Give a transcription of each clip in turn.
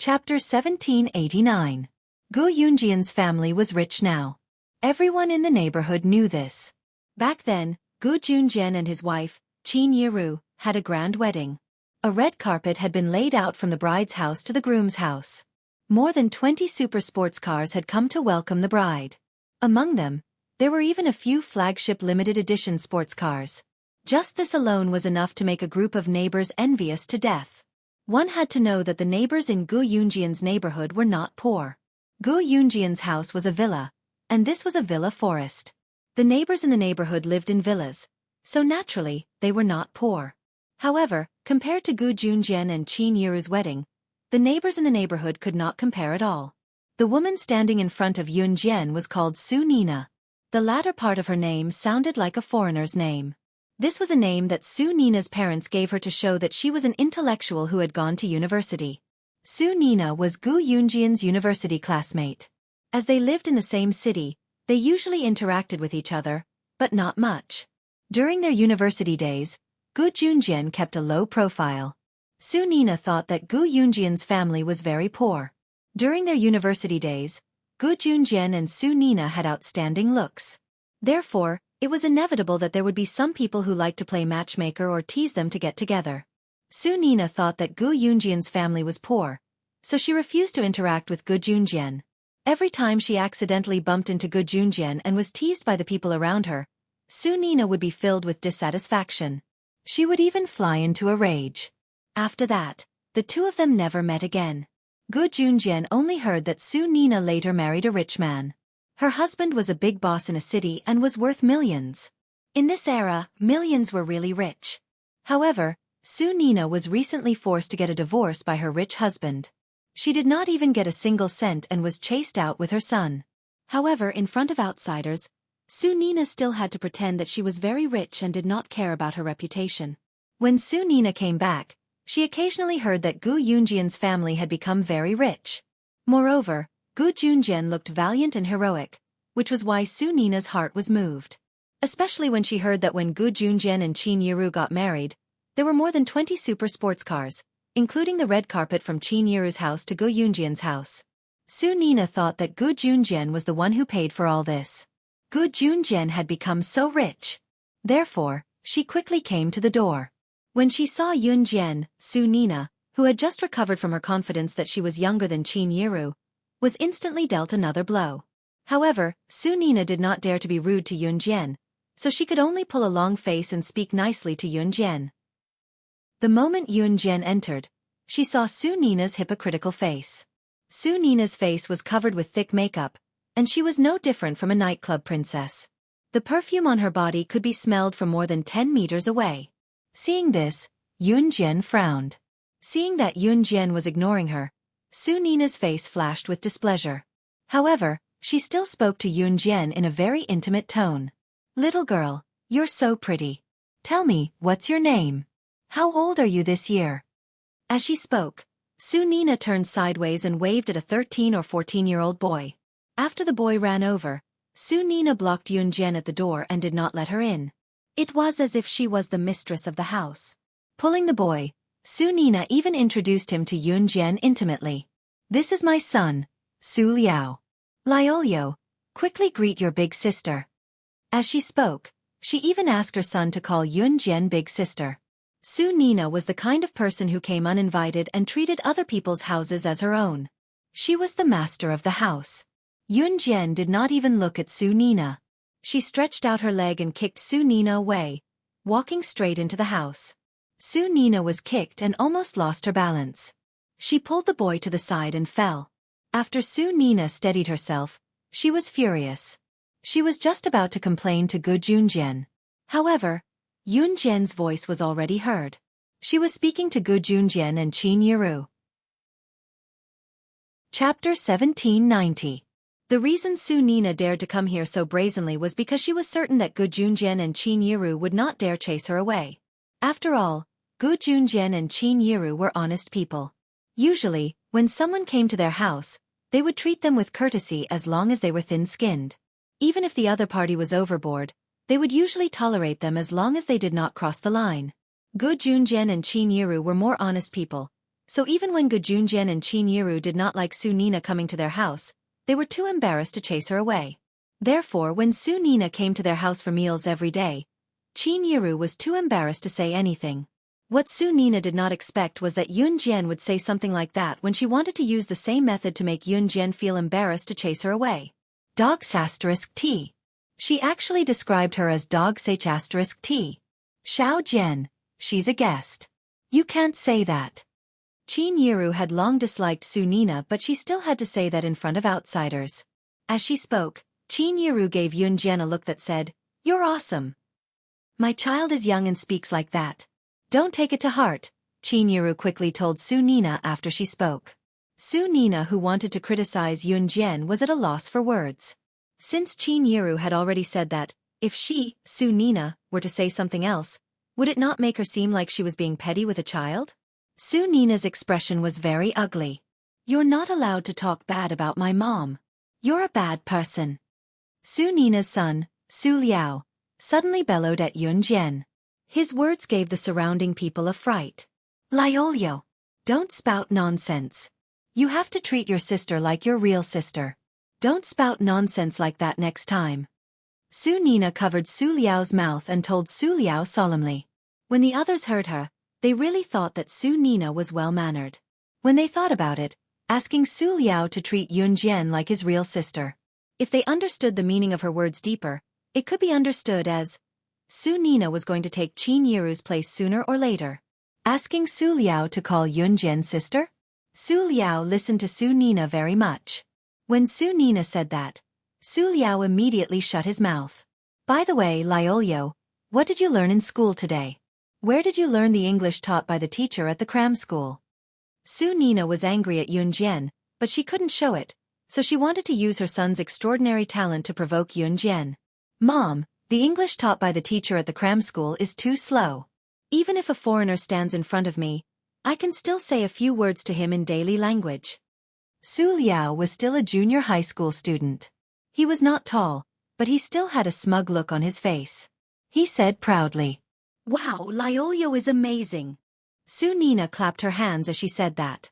Chapter 1789. Gu Yunjian's family was rich now. Everyone in the neighborhood knew this. Back then, Gu Junjian and his wife, Qin Yiru, had a grand wedding. A red carpet had been laid out from the bride's house to the groom's house. More than 20 super sports cars had come to welcome the bride. Among them, there were even a few flagship limited edition sports cars. Just this alone was enough to make a group of neighbors envious to death. One had to know that the neighbors in Gu Yunjian's neighborhood were not poor. Gu Yunjian's house was a villa, and this was a villa forest. The neighbors in the neighborhood lived in villas, so naturally, they were not poor. However, compared to Gu Junjian and Qin Yiru's wedding, the neighbors in the neighborhood could not compare at all. The woman standing in front of Yunjian was called Su Nina. The latter part of her name sounded like a foreigner's name. This was a name that Su Nina's parents gave her to show that she was an intellectual who had gone to university. Su Nina was Gu Yunjian's university classmate. As they lived in the same city, they usually interacted with each other, but not much. During their university days, Gu Junjian kept a low profile. Su Nina thought that Gu Yunjian's family was very poor. During their university days, Gu Junjian and Su Nina had outstanding looks. Therefore, it was inevitable that there would be some people who liked to play matchmaker or tease them to get together. Su Nina thought that Gu Yunjian's family was poor, so she refused to interact with Gu Junjian. Every time she accidentally bumped into Gu Junjian and was teased by the people around her, Su Nina would be filled with dissatisfaction. She would even fly into a rage. After that, the two of them never met again. Gu Junjian only heard that Su Nina later married a rich man. Her husband was a big boss in a city and was worth millions. In this era, millions were really rich. However, Su Nina was recently forced to get a divorce by her rich husband. She did not even get a single cent and was chased out with her son. However, in front of outsiders, Su Nina still had to pretend that she was very rich and did not care about her reputation. When Su Nina came back, she occasionally heard that Gu Yunjian's family had become very rich. Moreover, Gu Junjian looked valiant and heroic, which was why Su Nina's heart was moved. Especially when she heard that when Gu Junjian and Qin Yiru got married, there were more than 20 super sports cars, including the red carpet from Qin Yiru's house to Gu Yunjian's house. Su Nina thought that Gu Junjian was the one who paid for all this. Gu Junjian had become so rich. Therefore, she quickly came to the door. When she saw Yunjian, Su Nina, who had just recovered from her confidence that she was younger than Qin Yiru, was instantly dealt another blow. However, Su Nina did not dare to be rude to Yunjian, so she could only pull a long face and speak nicely to Yunjian. The moment Yunjian entered, she saw Su Nina's hypocritical face. Su Nina's face was covered with thick makeup, and she was no different from a nightclub princess. The perfume on her body could be smelled from more than 10 meters away. Seeing this, Yunjian frowned. Seeing that Yunjian was ignoring her, Su Nina's face flashed with displeasure. However, she still spoke to Yunjian in a very intimate tone. "Little girl, you're so pretty. Tell me, what's your name? How old are you this year?" As she spoke, Su Nina turned sideways and waved at a 13 or 14-year-old boy. After the boy ran over, Su Nina blocked Yunjian at the door and did not let her in. It was as if she was the mistress of the house. Pulling the boy, Su Nina even introduced him to Yunjian intimately. "This is my son, Su Liao. Liolio, quickly greet your big sister." As she spoke, she even asked her son to call Yunjian big sister. Su Nina was the kind of person who came uninvited and treated other people's houses as her own. She was the master of the house. Yunjian did not even look at Su Nina. She stretched out her leg and kicked Su Nina away, walking straight into the house. Su Nina was kicked and almost lost her balance. She pulled the boy to the side and fell. After Su Nina steadied herself, she was furious. She was just about to complain to Gu Junjian. However, Yunjian's voice was already heard. She was speaking to Gu Junjian and Qin Yiru. Chapter 1790. The reason Su Nina dared to come here so brazenly was because she was certain that Gu Junjian and Qin Yiru would not dare chase her away. After all, Gu Junjian and Qin Yiru were honest people. Usually, when someone came to their house, they would treat them with courtesy as long as they were thin-skinned. Even if the other party was overboard, they would usually tolerate them as long as they did not cross the line. Gu Junjian and Qin Yiru were more honest people, So even when Gu Junjian and Qin Yiru did not like Su Nina coming to their house, they were too embarrassed to chase her away. Therefore, when Su Nina came to their house for meals every day, Qin Yiru was too embarrassed to say anything. What Su Nina did not expect was that Yun Jian would say something like that when she wanted to use the same method to make Yun Jian feel embarrassed to chase her away. Dogs * T. She actually described her as dogs *T. Xiao Jian, she's a guest. You can't say that. Qin Yiru had long disliked Su Nina, but she still had to say that in front of outsiders. As she spoke, Qin Yiru gave Yun Jian a look that said, "You're awesome. My child is young and speaks like that. Don't take it to heart," Qin Yiru quickly told Su Nina after she spoke. Su Nina, who wanted to criticize Yun Jian, was at a loss for words. Since Qin Yiru had already said that, if she, Su Nina, were to say something else, would it not make her seem like she was being petty with a child? Su Nina's expression was very ugly. "You're not allowed to talk bad about my mom. You're a bad person." Su Nina's son, Su Liao, suddenly bellowed at Yun Jian. His words gave the surrounding people a fright. "Liolio, don't spout nonsense. You have to treat your sister like your real sister. Don't spout nonsense like that next time." Su Nina covered Su Liao's mouth and told Su Liao solemnly. When the others heard her, they really thought that Su Nina was well-mannered. When they thought about it, asking Su Liao to treat Yun Jian like his real sister. If they understood the meaning of her words deeper, it could be understood as, Su Nina was going to take Qin Yiru's place sooner or later. Asking Su Liao to call Yun Jian sister? Su Liao listened to Su Nina very much. When Su Nina said that, Su Liao immediately shut his mouth. "By the way, Liolio, what did you learn in school today? Where did you learn the English taught by the teacher at the cram school?" Su Nina was angry at Yun Jian, but she couldn't show it, so she wanted to use her son's extraordinary talent to provoke Yun Jian. "Mom, the English taught by the teacher at the cram school is too slow. Even if a foreigner stands in front of me, I can still say a few words to him in daily language." Su Liao was still a junior high school student. He was not tall, but he still had a smug look on his face. He said proudly, "Wow, Liolio is amazing." Su Nina clapped her hands as she said that.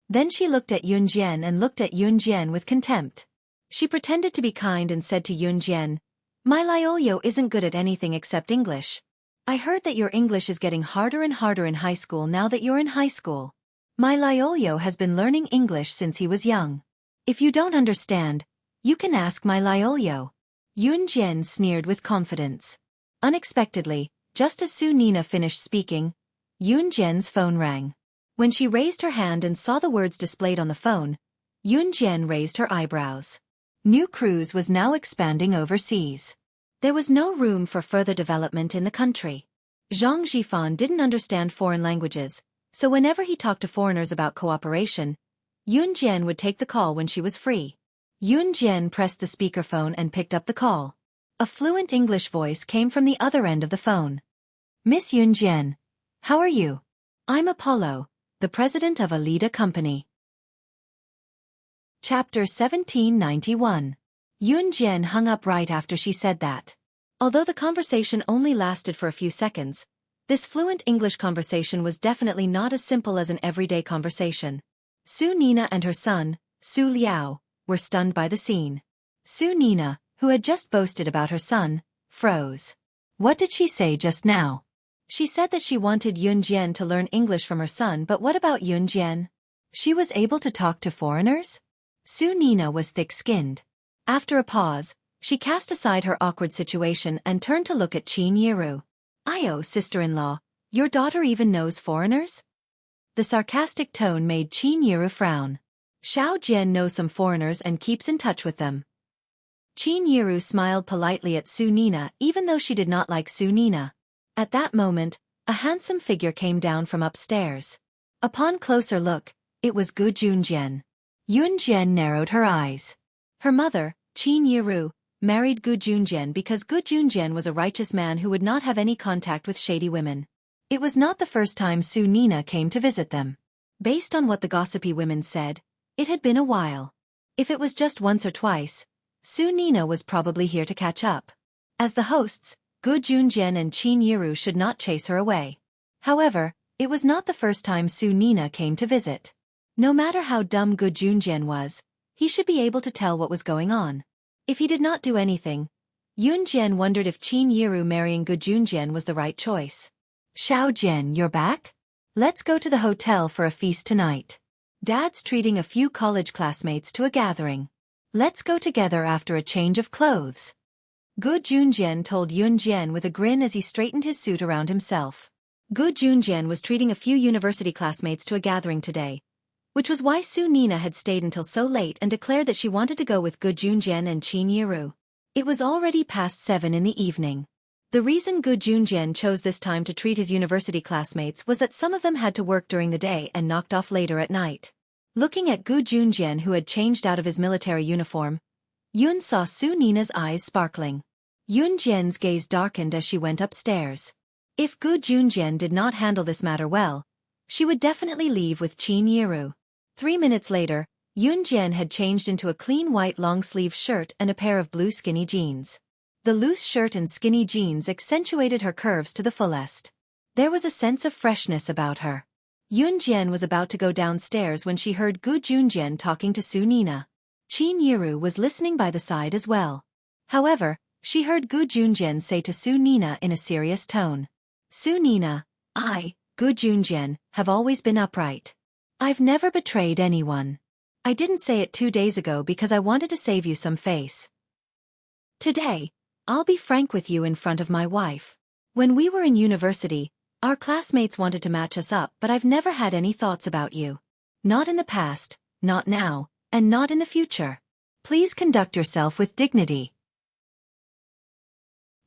Then she looked at Yun Jian and looked at Yun Jian with contempt. She pretended to be kind and said to Yun Jian, "My Liolio isn't good at anything except English. I heard that your English is getting harder and harder in high school now that you're in high school. My Liolio has been learning English since he was young. If you don't understand, you can ask my Liolio." Yun Jian sneered with confidence. Unexpectedly, just as Su Nina finished speaking, Yun Jian's phone rang. When she raised her hand and saw the words displayed on the phone, Yun Jian raised her eyebrows. New cruise was now expanding overseas. There was no room for further development in the country. Zhang Zhifan didn't understand foreign languages, so whenever he talked to foreigners about cooperation, Yun Jian would take the call when she was free. Yun Jian pressed the speakerphone and picked up the call. A fluent English voice came from the other end of the phone. "Miss Yun Jian, how are you? I'm Apollo, the president of Alida Company." Chapter 1791. Yun Jian hung up right after she said that. Although the conversation only lasted for a few seconds, this fluent English conversation was definitely not as simple as an everyday conversation. Su Nina and her son, Su Liao, were stunned by the scene. Su Nina, who had just boasted about her son, froze. What did she say just now? She said that she wanted Yun Jian to learn English from her son, but what about Yun Jian? She was able to talk to foreigners? Su Nina was thick-skinned. After a pause, she cast aside her awkward situation and turned to look at Qin Yiru. "Io, sister-in-law, your daughter even knows foreigners?" The sarcastic tone made Qin Yiru frown. "Xiao Jian knows some foreigners and keeps in touch with them." Qin Yiru smiled politely at Su Nina even though she did not like Su Nina. At that moment, a handsome figure came down from upstairs. Upon closer look, it was Gu Junjian. Yun Jian narrowed her eyes. Her mother, Qin Yiru, married Gu Junjian because Gu Junjian was a righteous man who would not have any contact with shady women. It was not the first time Su Nina came to visit them. Based on what the gossipy women said, it had been a while. If it was just once or twice, Su Nina was probably here to catch up. As the hosts, Gu Junjian and Qin Yiru should not chase her away. However, It was not the first time Su Nina came to visit. No matter how dumb Gu Junjian was, he should be able to tell what was going on. If he did not do anything, Yun Jian wondered if Qin Yiru marrying Gu Junjian was the right choice. Xiao Jian, you're back? Let's go to the hotel for a feast tonight. Dad's treating a few college classmates to a gathering. Let's go together after a change of clothes. Gu Junjian told Yun Jian with a grin as he straightened his suit around himself. Gu Junjian was treating a few university classmates to a gathering today, which was why Su Nina had stayed until so late and declared that she wanted to go with Gu Junjian and Qin Yiru. It was already past 7 in the evening. The reason Gu Junjian chose this time to treat his university classmates was that some of them had to work during the day and knocked off later at night. Looking at Gu Junjian, who had changed out of his military uniform, Yun saw Su Nina's eyes sparkling. Yun Jian's gaze darkened as she went upstairs. If Gu Junjian did not handle this matter well, she would definitely leave with Qin Yiru. 3 minutes later, Yun Jian had changed into a clean white long-sleeve shirt and a pair of blue skinny jeans. The loose shirt and skinny jeans accentuated her curves to the fullest. There was a sense of freshness about her. Yun Jian was about to go downstairs when she heard Gu Junjian talking to Su Nina. Qin Yiru was listening by the side as well. However, she heard Gu Junjian say to Su Nina in a serious tone, Su Nina, I, Gu Junjian, have always been upright. I've never betrayed anyone. I didn't say it 2 days ago because I wanted to save you some face. Today, I'll be frank with you in front of my wife. When we were in university, our classmates wanted to match us up, but I've never had any thoughts about you. Not in the past, not now, and not in the future. Please conduct yourself with dignity.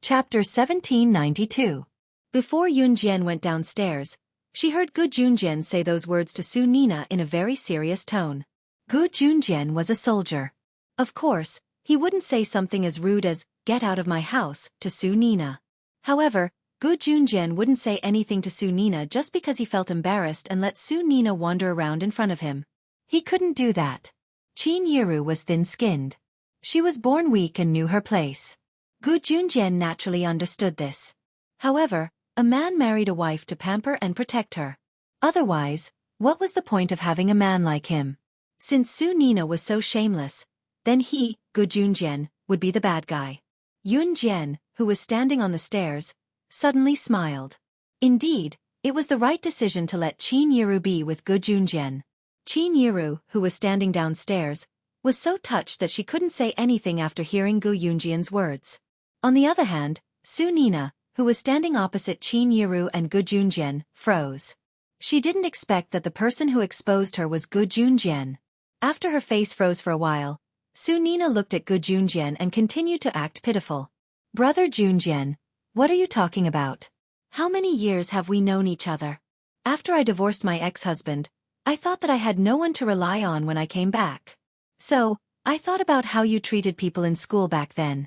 Chapter 1792. Before Yun Jian went downstairs, she heard Gu Junjian say those words to Su Nina in a very serious tone. Gu Junjian was a soldier. Of course, he wouldn't say something as rude as, "Get out of my house," to Su Nina. However, Gu Junjian wouldn't say anything to Su Nina just because he felt embarrassed and let Su Nina wander around in front of him. He couldn't do that. Qin Yiru was thin-skinned. She was born weak and knew her place. Gu Junjian naturally understood this. However, a man married a wife to pamper and protect her. Otherwise, what was the point of having a man like him? Since Su Nina was so shameless, then he, Gu Junjian, would be the bad guy. Yun Jian, who was standing on the stairs, suddenly smiled. Indeed, it was the right decision to let Qin Yiru be with Gu Junjian. Qin Yiru, who was standing downstairs, was so touched that she couldn't say anything after hearing Gu Junjian's words. On the other hand, Su Nina, who was standing opposite Qin Yiru and Gu Junjian, froze. She didn't expect that the person who exposed her was Gu Junjian. After her face froze for a while, Su Nina looked at Gu Junjian and continued to act pitiful. Brother Junjian, what are you talking about? How many years have we known each other? After I divorced my ex-husband, I thought that I had no one to rely on when I came back. So, I thought about how you treated people in school back then.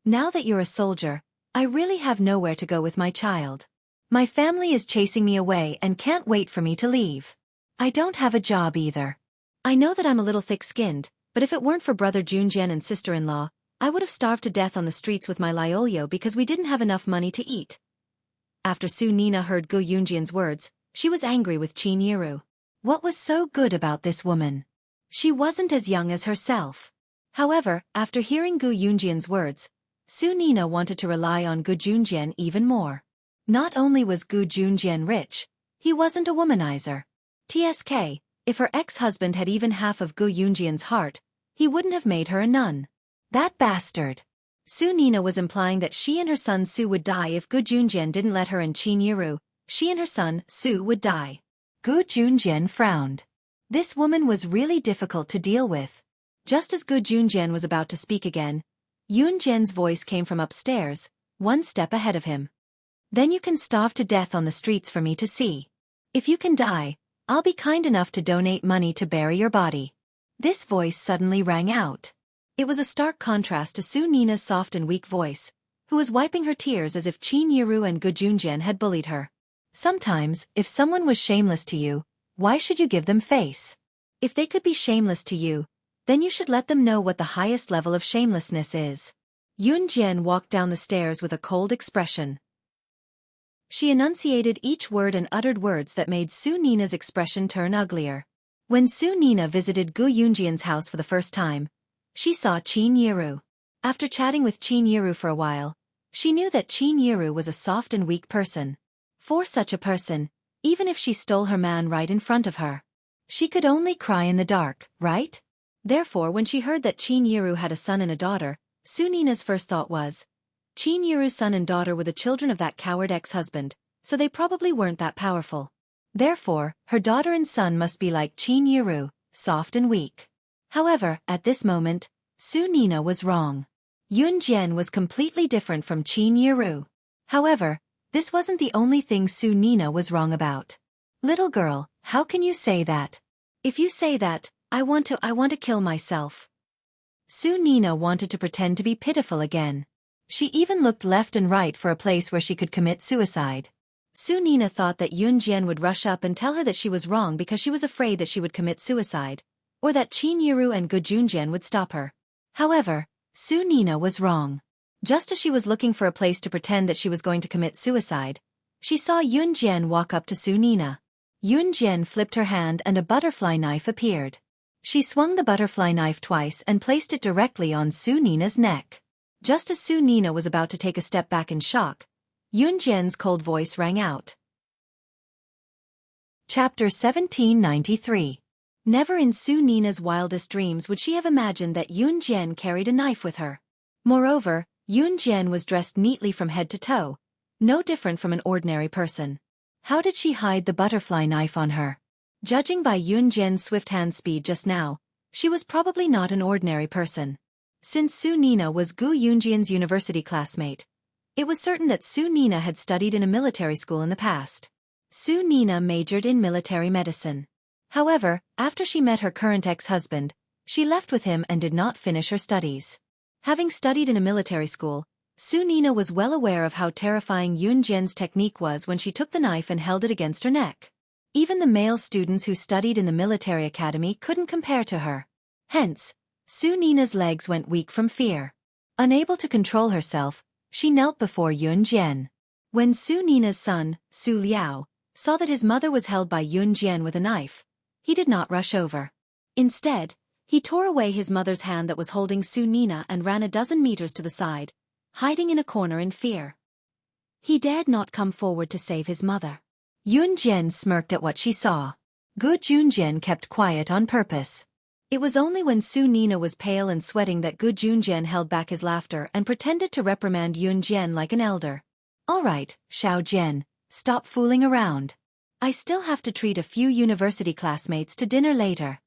Now that you're a soldier, I really have nowhere to go with my child. My family is chasing me away and can't wait for me to leave. I don't have a job either. I know that I'm a little thick-skinned, but if it weren't for brother Junjian and sister-in-law, I would have starved to death on the streets with my Liolio because we didn't have enough money to eat. After Su Nina heard Gu Junjian's words, she was angry with Qin Yiru. What was so good about this woman? She wasn't as young as herself. However, after hearing Gu Junjian's words, Su Nina wanted to rely on Gu Junjian even more. Not only was Gu Junjian rich, he wasn't a womanizer. TSK, if her ex-husband had even half of Gu Junjian's heart, he wouldn't have made her a nun. That bastard. Su Nina was implying that she and her son Su would die if Gu Junjian didn't let her and Qin Yiru. She and her son Su would die. Gu Junjian frowned. This woman was really difficult to deal with. Just as Gu Junjian was about to speak again, Yun Jian's voice came from upstairs, 1 step ahead of him. Then you can starve to death on the streets for me to see. If you can die, I'll be kind enough to donate money to bury your body. This voice suddenly rang out. It was a stark contrast to Su Nina's soft and weak voice, who was wiping her tears as if Qin Yiru and Gu Junjian had bullied her. Sometimes, if someone was shameless to you, why should you give them face? If they could be shameless to you, then you should let them know what the highest level of shamelessness is. Yun Jian walked down the stairs with a cold expression. She enunciated each word and uttered words that made Su Nina's expression turn uglier. When Su Nina visited Gu Yunjian's house for the first time, she saw Qin Yiru. After chatting with Qin Yiru for a while, she knew that Qin Yiru was a soft and weak person. For such a person, even if she stole her man right in front of her, she could only cry in the dark, right? Therefore, when she heard that Qin Yiru had a son and a daughter, Su Nina's first thought was, Qin Yiru's son and daughter were the children of that coward ex-husband, so they probably weren't that powerful. Therefore, her daughter and son must be like Qin Yiru, soft and weak. However, at this moment, Su Nina was wrong. Yun Jian was completely different from Qin Yiru. However, this wasn't the only thing Su Nina was wrong about. Little girl, how can you say that? If you say that, I want to kill myself. Su Nina wanted to pretend to be pitiful again. She even looked left and right for a place where she could commit suicide. Su Nina thought that Yun Jian would rush up and tell her that she was wrong because she was afraid that she would commit suicide, or that Qin Yiru and Gu Junjian would stop her. However, Su Nina was wrong. Just as she was looking for a place to pretend that she was going to commit suicide, she saw Yun Jian walk up to Su Nina. Yun Jian flipped her hand and a butterfly knife appeared. She swung the butterfly knife twice and placed it directly on Su Nina's neck. Just as Su Nina was about to take a step back in shock, Yun Jian's cold voice rang out. Chapter 1793. Never in Su Nina's wildest dreams would she have imagined that Yun Jian carried a knife with her. Moreover, Yun Jian was dressed neatly from head to toe, no different from an ordinary person. How did she hide the butterfly knife on her? Judging by Yun Jian's swift hand speed just now, she was probably not an ordinary person. Since Su Nina was Gu Yunjian's university classmate, it was certain that Su Nina had studied in a military school in the past. Su Nina majored in military medicine. However, after she met her current ex-husband, she left with him and did not finish her studies. Having studied in a military school, Su Nina was well aware of how terrifying Yun Jian's technique was when she took the knife and held it against her neck. Even the male students who studied in the military academy couldn't compare to her. Hence, Su Nina's legs went weak from fear. Unable to control herself, she knelt before Yun Jian. When Su Nina's son, Su Liao, saw that his mother was held by Yun Jian with a knife, he did not rush over. Instead, he tore away his mother's hand that was holding Su Nina and ran a dozen meters to the side, hiding in a corner in fear. He dared not come forward to save his mother. Yun Jian smirked at what she saw. Gu Junjian kept quiet on purpose. It was only when Su Nina was pale and sweating that Gu Junjian held back his laughter and pretended to reprimand Yun Jian like an elder. All right, Xiao Jian, stop fooling around. I still have to treat a few university classmates to dinner later.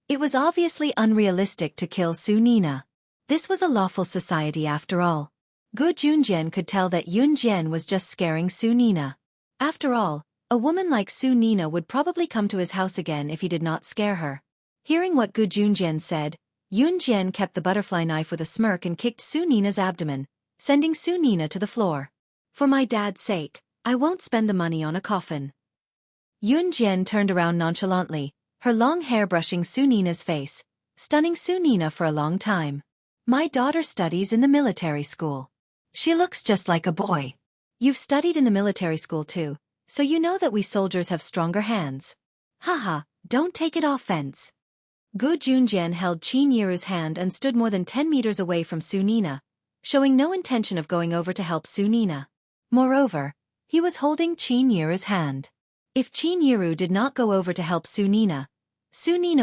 It was obviously unrealistic to kill Su Nina. This was a lawful society after all. Gu Junjian could tell that Yun Jian was just scaring Su Nina. After all, a woman like Su Nina would probably come to his house again if he did not scare her. Hearing what Gu Junjian said, Yun Jian kept the butterfly knife with a smirk and kicked Su Nina's abdomen, sending Su Nina to the floor. For my dad's sake, I won't spend the money on a coffin. Yun Jian turned around nonchalantly, her long hair brushing Su Nina's face, stunning Su Nina for a long time. My daughter studies in the military school. She looks just like a boy. You've studied in the military school too, so you know that we soldiers have stronger hands. Haha, don't take it offense. Gu Junjian held Qin Yiru's hand and stood more than 10 meters away from Su Nina, showing no intention of going over to help Su Nina. Moreover, he was holding Qin Yiru's hand. If Qin Yiru did not go over to help Su Nina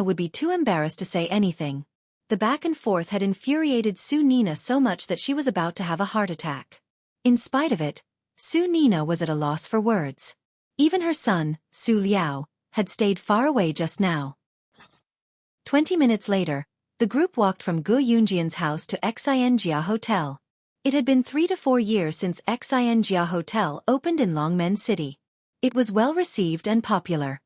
would be too embarrassed to say anything. The back and forth had infuriated Su Nina so much that she was about to have a heart attack. In spite of it, Su Nina was at a loss for words. Even her son, Su Liao, had stayed far away just now. 20 minutes later, the group walked from Gu Yunjian's house to Xianjia Hotel. It had been 3 to 4 years since Xianjia Hotel opened in Longmen City. It was well received and popular.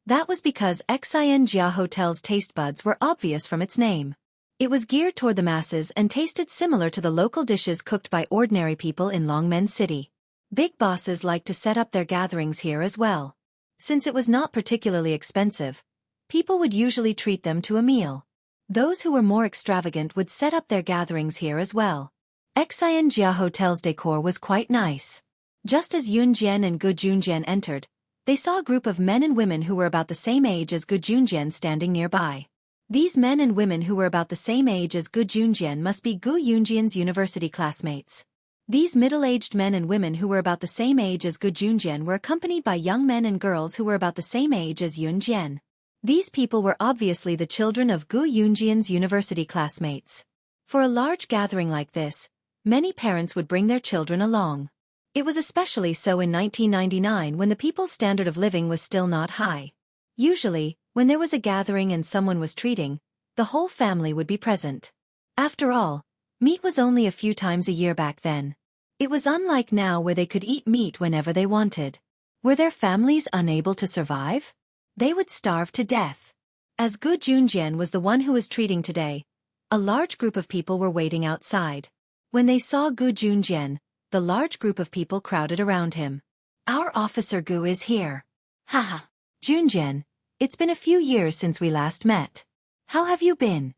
That was because Xianjia Hotel's taste buds were obvious from its name. It was geared toward the masses and tasted similar to the local dishes cooked by ordinary people in Longmen City. Big bosses liked to set up their gatherings here as well. Since it was not particularly expensive, people would usually treat them to a meal. Those who were more extravagant would set up their gatherings here as well. Xianjia Hotel's decor was quite nice. Just as Yun Jian and Gu Junjian entered, they saw a group of men and women who were about the same age as Gu Junjian standing nearby. These men and women who were about the same age as Gu Junjian must be Gu Yunjian's university classmates. These middle-aged men and women who were about the same age as Gu Junjian were accompanied by young men and girls who were about the same age as Yun Jian. These people were obviously the children of Gu Yunjian's university classmates. For a large gathering like this, many parents would bring their children along. It was especially so in 1999 when the people's standard of living was still not high. Usually, when there was a gathering and someone was treating, the whole family would be present. After all, meat was only a few times a year back then. It was unlike now where they could eat meat whenever they wanted. Were their families unable to survive? They would starve to death. As Gu Junjian was the one who was treating today, a large group of people were waiting outside. When they saw Gu Junjian, the large group of people crowded around him. Our Officer Gu is here. Haha. Junjian, it's been a few years since we last met. How have you been?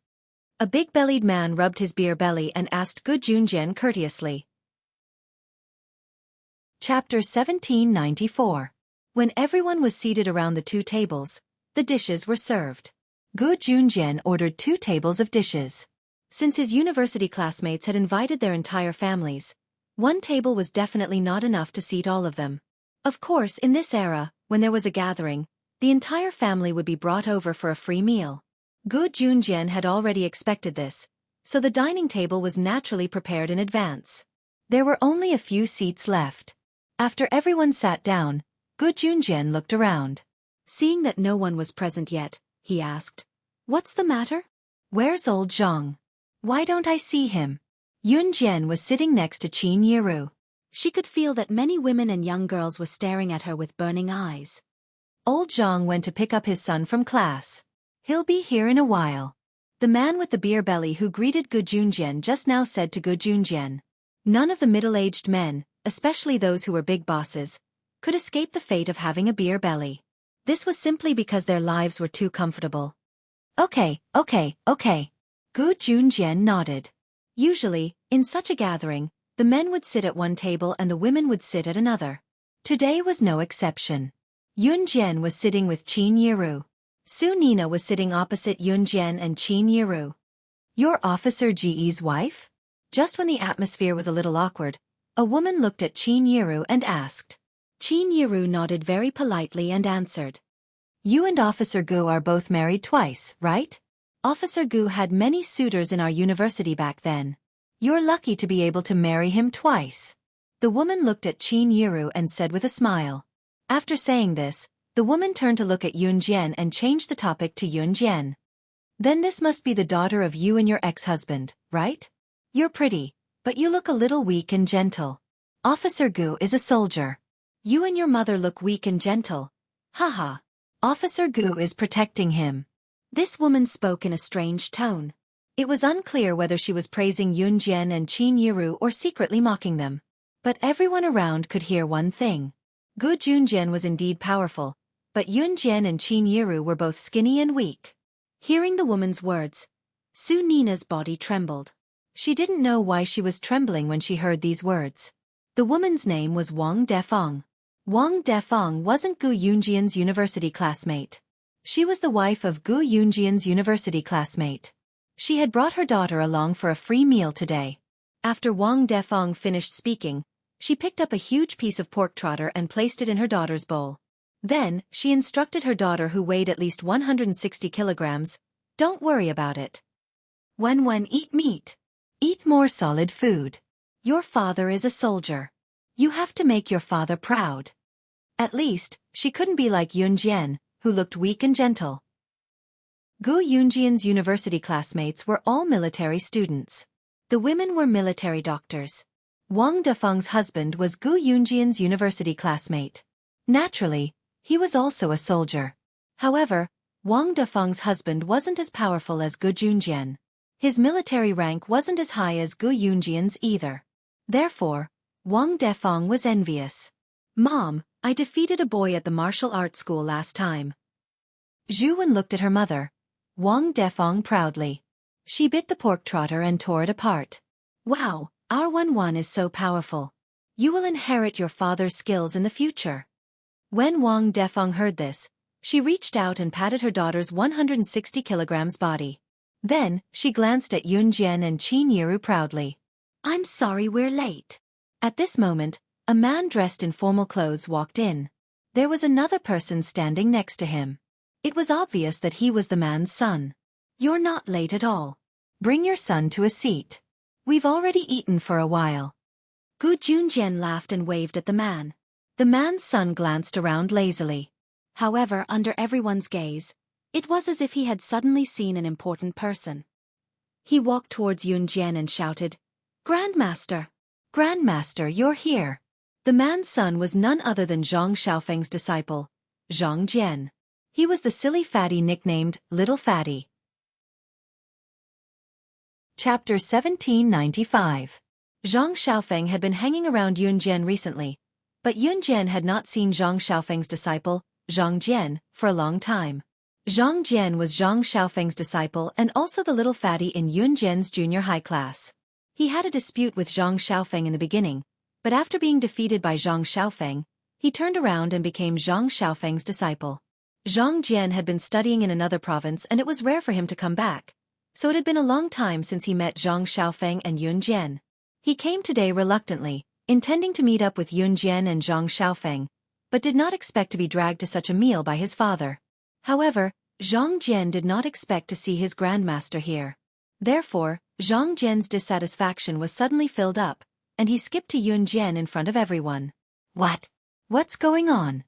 A big-bellied man rubbed his beer belly and asked Gu Junjian courteously. Chapter 1794. When everyone was seated around the two tables, the dishes were served. Gu Junjian ordered 2 tables of dishes. Since his university classmates had invited their entire families, 1 table was definitely not enough to seat all of them. Of course, in this era, when there was a gathering, the entire family would be brought over for a free meal. Gu Junjian had already expected this, so the dining table was naturally prepared in advance. There were only a few seats left. After everyone sat down, Gu Junjian looked around. Seeing that no one was present yet, he asked, "What's the matter? Where's old Zhang? Why don't I see him?" Yun Jian was sitting next to Qin Yiru. She could feel that many women and young girls were staring at her with burning eyes. Old Zhang went to pick up his son from class. He'll be here in a while. The man with the beer belly who greeted Gu Junjian just now said to Gu Junjian. None of the middle-aged men, especially those who were big bosses, could escape the fate of having a beer belly. This was simply because their lives were too comfortable. Okay. Gu Junjian nodded. Usually, in such a gathering, the men would sit at one table and the women would sit at another. Today was no exception. Yun Jian was sitting with Qin Yiru. Su Nina was sitting opposite Yun Jian and Qin Yiru. "You're Officer Ji's wife?" Just when the atmosphere was a little awkward, a woman looked at Qin Yiru and asked. Qin Yiru nodded very politely and answered. "You and Officer Gu are both married twice, right? Officer Gu had many suitors in our university back then. You're lucky to be able to marry him twice." The woman looked at Qin Yiru and said with a smile. After saying this, the woman turned to look at Yun Jian and changed the topic to Yun Jian. "Then this must be the daughter of you and your ex-husband, right? You're pretty, but you look a little weak and gentle. Officer Gu is a soldier. You and your mother look weak and gentle. Haha. Officer Gu is protecting him." This woman spoke in a strange tone. It was unclear whether she was praising Yun Jian and Qin Yiru or secretly mocking them. But everyone around could hear one thing. Gu Junjian was indeed powerful, but Yun Jian and Qin Yiru were both skinny and weak. Hearing the woman's words, Su Nina's body trembled. She didn't know why she was trembling when she heard these words. The woman's name was Wang Defeng. Wang Defeng wasn't Gu Yunjian's university classmate. She was the wife of Gu Yunjian's university classmate. She had brought her daughter along for a free meal today. After Wang Defeng finished speaking, she picked up a huge piece of pork trotter and placed it in her daughter's bowl. Then, she instructed her daughter, who weighed at least 160 kilograms, "Don't worry about it. When eat meat. Eat more solid food. Your father is a soldier. You have to make your father proud." At least, she couldn't be like Yun Jian, who looked weak and gentle. Gu Yunjian's university classmates were all military students. The women were military doctors. Wang Defeng's husband was Gu Yunjian's university classmate. Naturally, he was also a soldier. However, Wang Defeng's husband wasn't as powerful as Gu Junjian. His military rank wasn't as high as Gu Yunjian's either. Therefore, Wang Defeng was envious. "Mom, I defeated a boy at the martial arts school last time." Zhu Wen looked at her mother, Wang Defeng, proudly. She bit the pork trotter and tore it apart. "Wow, our Wan is so powerful. You will inherit your father's skills in the future. When Wang Defeng heard this, she reached out and patted her daughter's 160 kilograms body. Then, she glanced at Yun Jian and Qin Yiru proudly. I'm sorry we're late. At this moment, a man dressed in formal clothes walked in. There was another person standing next to him. It was obvious that he was the man's son. You're not late at all. Bring your son to a seat. We've already eaten for a while. Gu Junjian laughed and waved at the man. The man's son glanced around lazily. However, under everyone's gaze, it was as if he had suddenly seen an important person. He walked towards Yun Jian and shouted, Grandmaster! Grandmaster, you're here! The man's son was none other than Zhang Xiaofeng's disciple, Zhang Jian. He was the silly fatty nicknamed Little Fatty. Chapter 1795. Zhang Xiaofeng had been hanging around Yun Jian recently, but Yun Jian had not seen Zhang Xiaofeng's disciple, Zhang Jian, for a long time. Zhang Jian was Zhang Xiaofeng's disciple and also the little fatty in Yun Jian's junior high class. He had a dispute with Zhang Xiaofeng in the beginning, but after being defeated by Zhang Xiaofeng, he turned around and became Zhang Xiaofeng's disciple. Zhang Jian had been studying in another province and it was rare for him to come back, so it had been a long time since he met Zhang Xiaofeng and Yun Jian. He came today reluctantly, intending to meet up with Yun Jian and Zhang Xiaofeng, but did not expect to be dragged to such a meal by his father. However, Zhang Jian did not expect to see his grandmaster here. Therefore, Zhang Jian's dissatisfaction was suddenly filled up, and he skipped to Yun Jian in front of everyone. What? What's going on?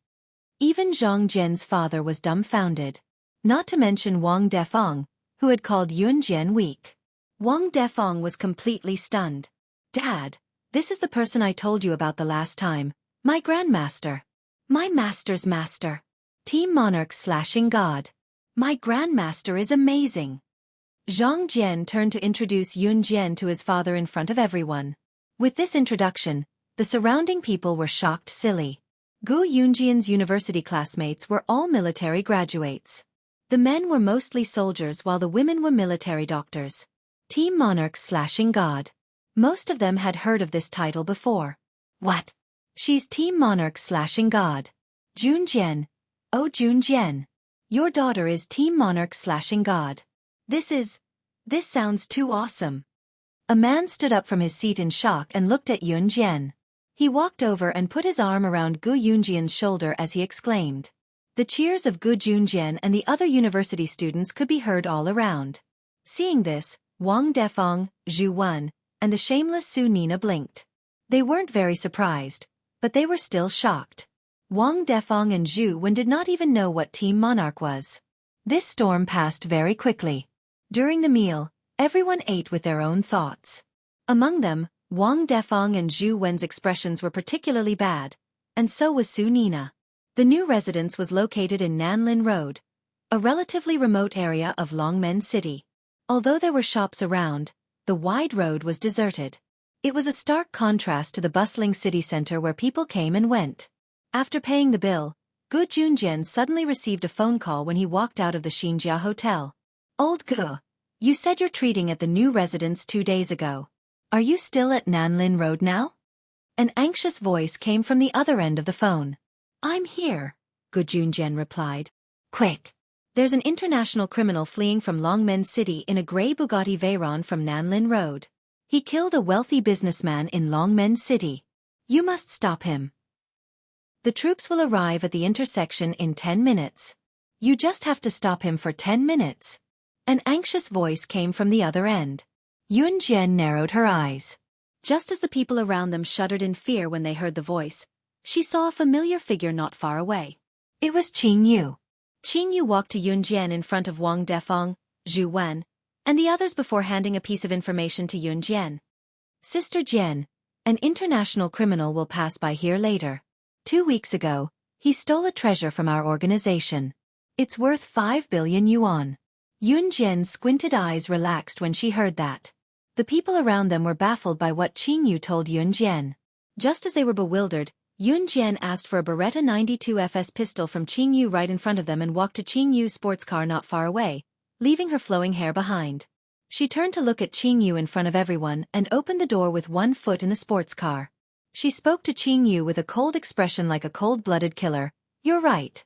Even Zhang Jian's father was dumbfounded. Not to mention Wang Defeng, who had called Yun Jian weak. Wang Defeng was completely stunned. Dad, this is the person I told you about the last time, my grandmaster. My master's master. Team Monarch's slashing god. My grandmaster is amazing. Zhang Jian turned to introduce Yun Jian to his father in front of everyone. With this introduction, the surrounding people were shocked silly. Gu Yunjian's university classmates were all military graduates. The men were mostly soldiers while the women were military doctors. Team Monarch's slashing god. Most of them had heard of this title before. What? She's Team Monarch's slashing god. Junjian. Oh Junjian. Your daughter is Team Monarch's slashing god. This sounds too awesome. A man stood up from his seat in shock and looked at Yun Jian. He walked over and put his arm around Gu Yunjian's shoulder as he exclaimed. The cheers of Gu Junjian and the other university students could be heard all around. Seeing this, Wang Defeng, Zhu Wen, and the shameless Su Nina blinked. They weren't very surprised, but they were still shocked. Wang Defeng and Zhu Wen did not even know what Team Monarch was. This storm passed very quickly. During the meal, everyone ate with their own thoughts. Among them, Wang Defeng and Zhu Wen's expressions were particularly bad, and so was Su Nina. The new residence was located in Nanlin Road, a relatively remote area of Longmen City. Although there were shops around, the wide road was deserted. It was a stark contrast to the bustling city center where people came and went. After paying the bill, Gu Junjian suddenly received a phone call when he walked out of the Xinjia Hotel. Old Gu, you said you're treating at the new residence 2 days ago. Are you still at Nanlin Road now? An anxious voice came from the other end of the phone. I'm here, Gu Junjian replied. Quick! There's an international criminal fleeing from Longmen City in a grey Bugatti Veyron from Nanlin Road. He killed a wealthy businessman in Longmen City. You must stop him. The troops will arrive at the intersection in 10 minutes. You just have to stop him for 10 minutes. An anxious voice came from the other end. Yun Jian narrowed her eyes. Just as the people around them shuddered in fear when they heard the voice, she saw a familiar figure not far away. It was Qing Yu. Qing Yu walked to Yun Jian in front of Wang Defeng, Zhu Wen, and the others before handing a piece of information to Yun Jian. Sister Jian, an international criminal will pass by here later. 2 weeks ago, he stole a treasure from our organization. It's worth 5 billion yuan. Yun Jian's squinted eyes relaxed when she heard that. The people around them were baffled by what Qing Yu told Yun Jian. Just as they were bewildered, Yun Jian asked for a Beretta 92 FS pistol from Qing Yu right in front of them and walked to Qing Yu's sports car not far away, leaving her flowing hair behind. She turned to look at Qing Yu in front of everyone and opened the door with one foot in the sports car. She spoke to Qing Yu with a cold expression like a cold-blooded killer. You're right.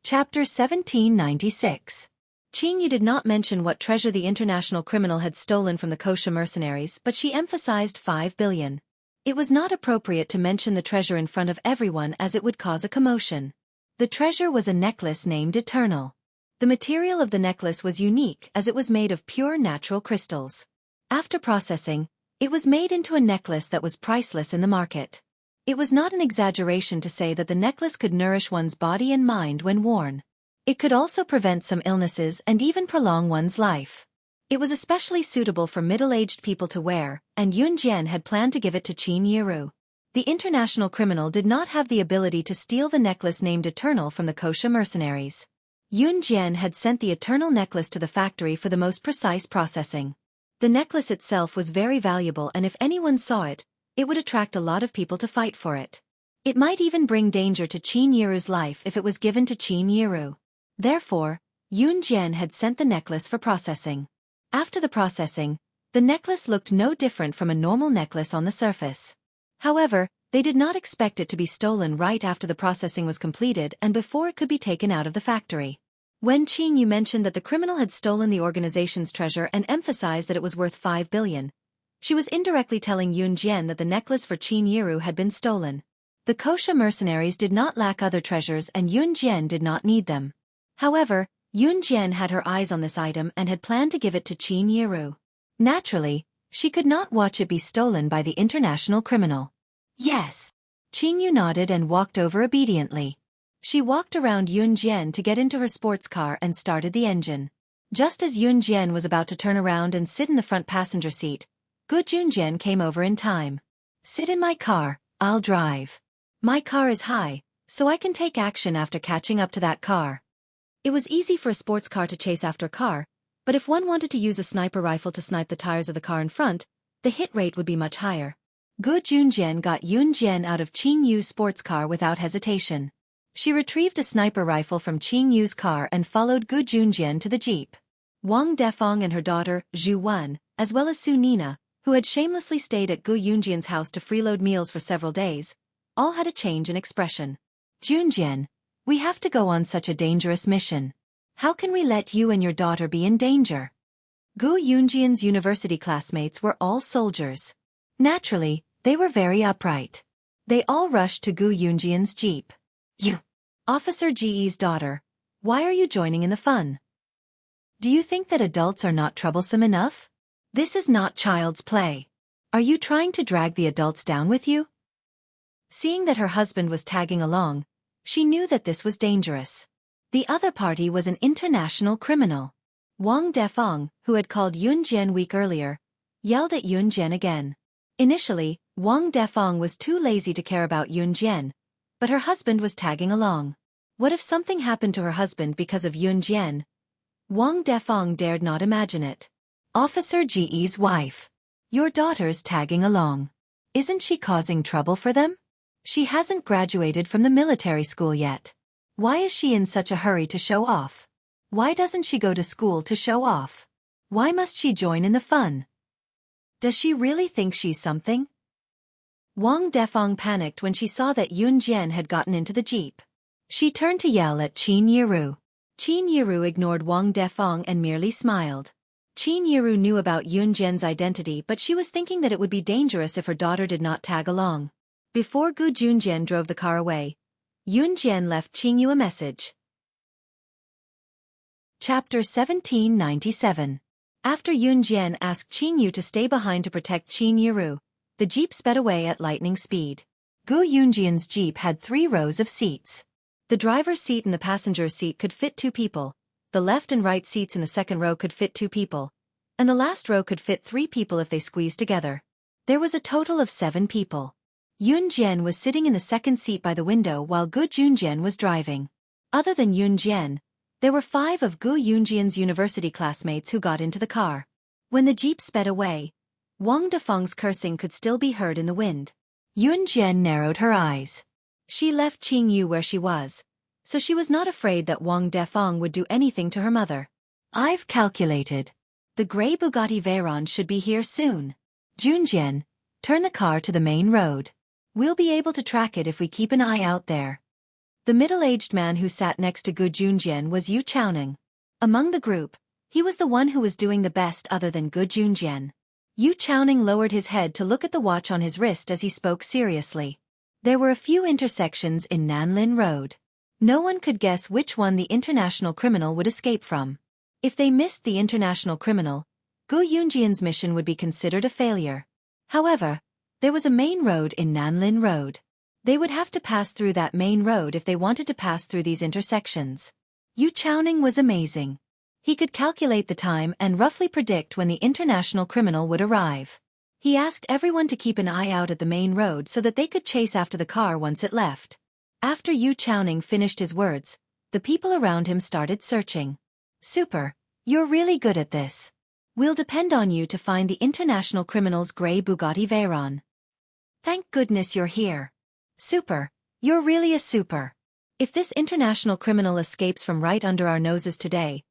Chapter 1796. Qing Yu did not mention what treasure the international criminal had stolen from the Wuxia mercenaries, but she emphasized 5 billion. It was not appropriate to mention the treasure in front of everyone as it would cause a commotion. The treasure was a necklace named Eternal. The material of the necklace was unique as it was made of pure natural crystals. After processing, it was made into a necklace that was priceless in the market. It was not an exaggeration to say that the necklace could nourish one's body and mind when worn. It could also prevent some illnesses and even prolong one's life. It was especially suitable for middle-aged people to wear, and Yun Jian had planned to give it to Qin Yiru. The international criminal did not have the ability to steal the necklace named Eternal from the Wuxia mercenaries. Yun Jian had sent the Eternal necklace to the factory for the most precise processing. The necklace itself was very valuable, and if anyone saw it, it would attract a lot of people to fight for it. It might even bring danger to Qin Yiru's life if it was given to Qin Yiru. Therefore, Yun Jian had sent the necklace for processing. After the processing, the necklace looked no different from a normal necklace on the surface. However, they did not expect it to be stolen right after the processing was completed and before it could be taken out of the factory. When Qing Yu mentioned that the criminal had stolen the organization's treasure and emphasized that it was worth 5 billion, she was indirectly telling Yun Jian that the necklace for Qin Yiru had been stolen. The Wuxia mercenaries did not lack other treasures and Yun Jian did not need them. However, Yun Jian had her eyes on this item and had planned to give it to Qin Yiru. Naturally, she could not watch it be stolen by the international criminal. Yes. Qing Yu nodded and walked over obediently. She walked around Yun Jian to get into her sports car and started the engine. Just as Yun Jian was about to turn around and sit in the front passenger seat, Gu Junjian came over in time. Sit in my car, I'll drive. My car is high, so I can take action after catching up to that car. It was easy for a sports car to chase after a car, but if one wanted to use a sniper rifle to snipe the tires of the car in front, the hit rate would be much higher. Gu Junjian got Yun Jian out of Qing Yu's sports car without hesitation. She retrieved a sniper rifle from Qing Yu's car and followed Gu Junjian to the jeep. Wang Defeng and her daughter, Zhu Wan, as well as Su Nina, who had shamelessly stayed at Gu Yunjian's house to freeload meals for several days, all had a change in expression. Junjian, we have to go on such a dangerous mission. How can we let you and your daughter be in danger? Gu Yunjian's university classmates were all soldiers. Naturally, they were very upright. They all rushed to Gu Yunjian's jeep. You, Officer Ji's daughter, why are you joining in the fun? Do you think that adults are not troublesome enough? This is not child's play. Are you trying to drag the adults down with you? Seeing that her husband was tagging along, she knew that this was dangerous. The other party was an international criminal. Wang Defeng, who had called Yun Jian weak earlier, yelled at Yun Jian again. Initially, Wang Defeng was too lazy to care about Yun Jian, but her husband was tagging along. What if something happened to her husband because of Yun Jian? Wang Defeng dared not imagine it. Officer Ji's wife. Your daughter's tagging along. Isn't she causing trouble for them? She hasn't graduated from the military school yet. Why is she in such a hurry to show off? Why doesn't she go to school to show off? Why must she join in the fun? Does she really think she's something? Wang Defeng panicked when she saw that Yun Jian had gotten into the jeep. She turned to yell at Qin Yiru. Qin Yiru ignored Wang Defeng and merely smiled. Qin Yiru knew about Yun Jian's identity, but she was thinking that it would be dangerous if her daughter did not tag along. Before Gu Junjian drove the car away, Yun Jian left Qing Yu a message. Chapter 1797. After Yun Jian asked Qing Yu to stay behind to protect Qin Yiru, the jeep sped away at lightning speed. Gu Yunjian's jeep had 3 rows of seats. The driver's seat and the passenger's seat could fit 2 people, the left and right seats in the second row could fit 2 people, and the last row could fit 3 people if they squeezed together. There was a total of 7 people. Yun Jian was sitting in the second seat by the window while Gu Junjian was driving. Other than Yun Jian, there were 5 of Gu Yunjian's university classmates who got into the car. When the jeep sped away, Wang Defeng's cursing could still be heard in the wind. Yun Jian narrowed her eyes. She left Qing Yu where she was, so she was not afraid that Wang Defeng would do anything to her mother. I've calculated. The gray Bugatti Veyron should be here soon. Junjian, Turn the car to the main road. We'll be able to track it if we keep an eye out there. The middle-aged man who sat next to Gu Junjian was Yu Chaoning. Among the group, he was the one who was doing the best other than Gu Junjian. Yu Chaoning lowered his head to look at the watch on his wrist as he spoke seriously. There were a few intersections in Nanlin Road. No one could guess which one the international criminal would escape from. If they missed the international criminal, Gu Yunjian's mission would be considered a failure. However, there was a main road in Nanlin Road. They would have to pass through that main road if they wanted to pass through these intersections. Yu Chaoning was amazing. He could calculate the time and roughly predict when the international criminal would arrive. He asked everyone to keep an eye out at the main road so that they could chase after the car once it left. After Yu Chaoning finished his words, the people around him started searching. Super, you're really good at this. We'll depend on you to find the international criminal's grey Bugatti Veyron. Thank goodness you're here. Super, you're really a super. If this international criminal escapes from right under our noses today,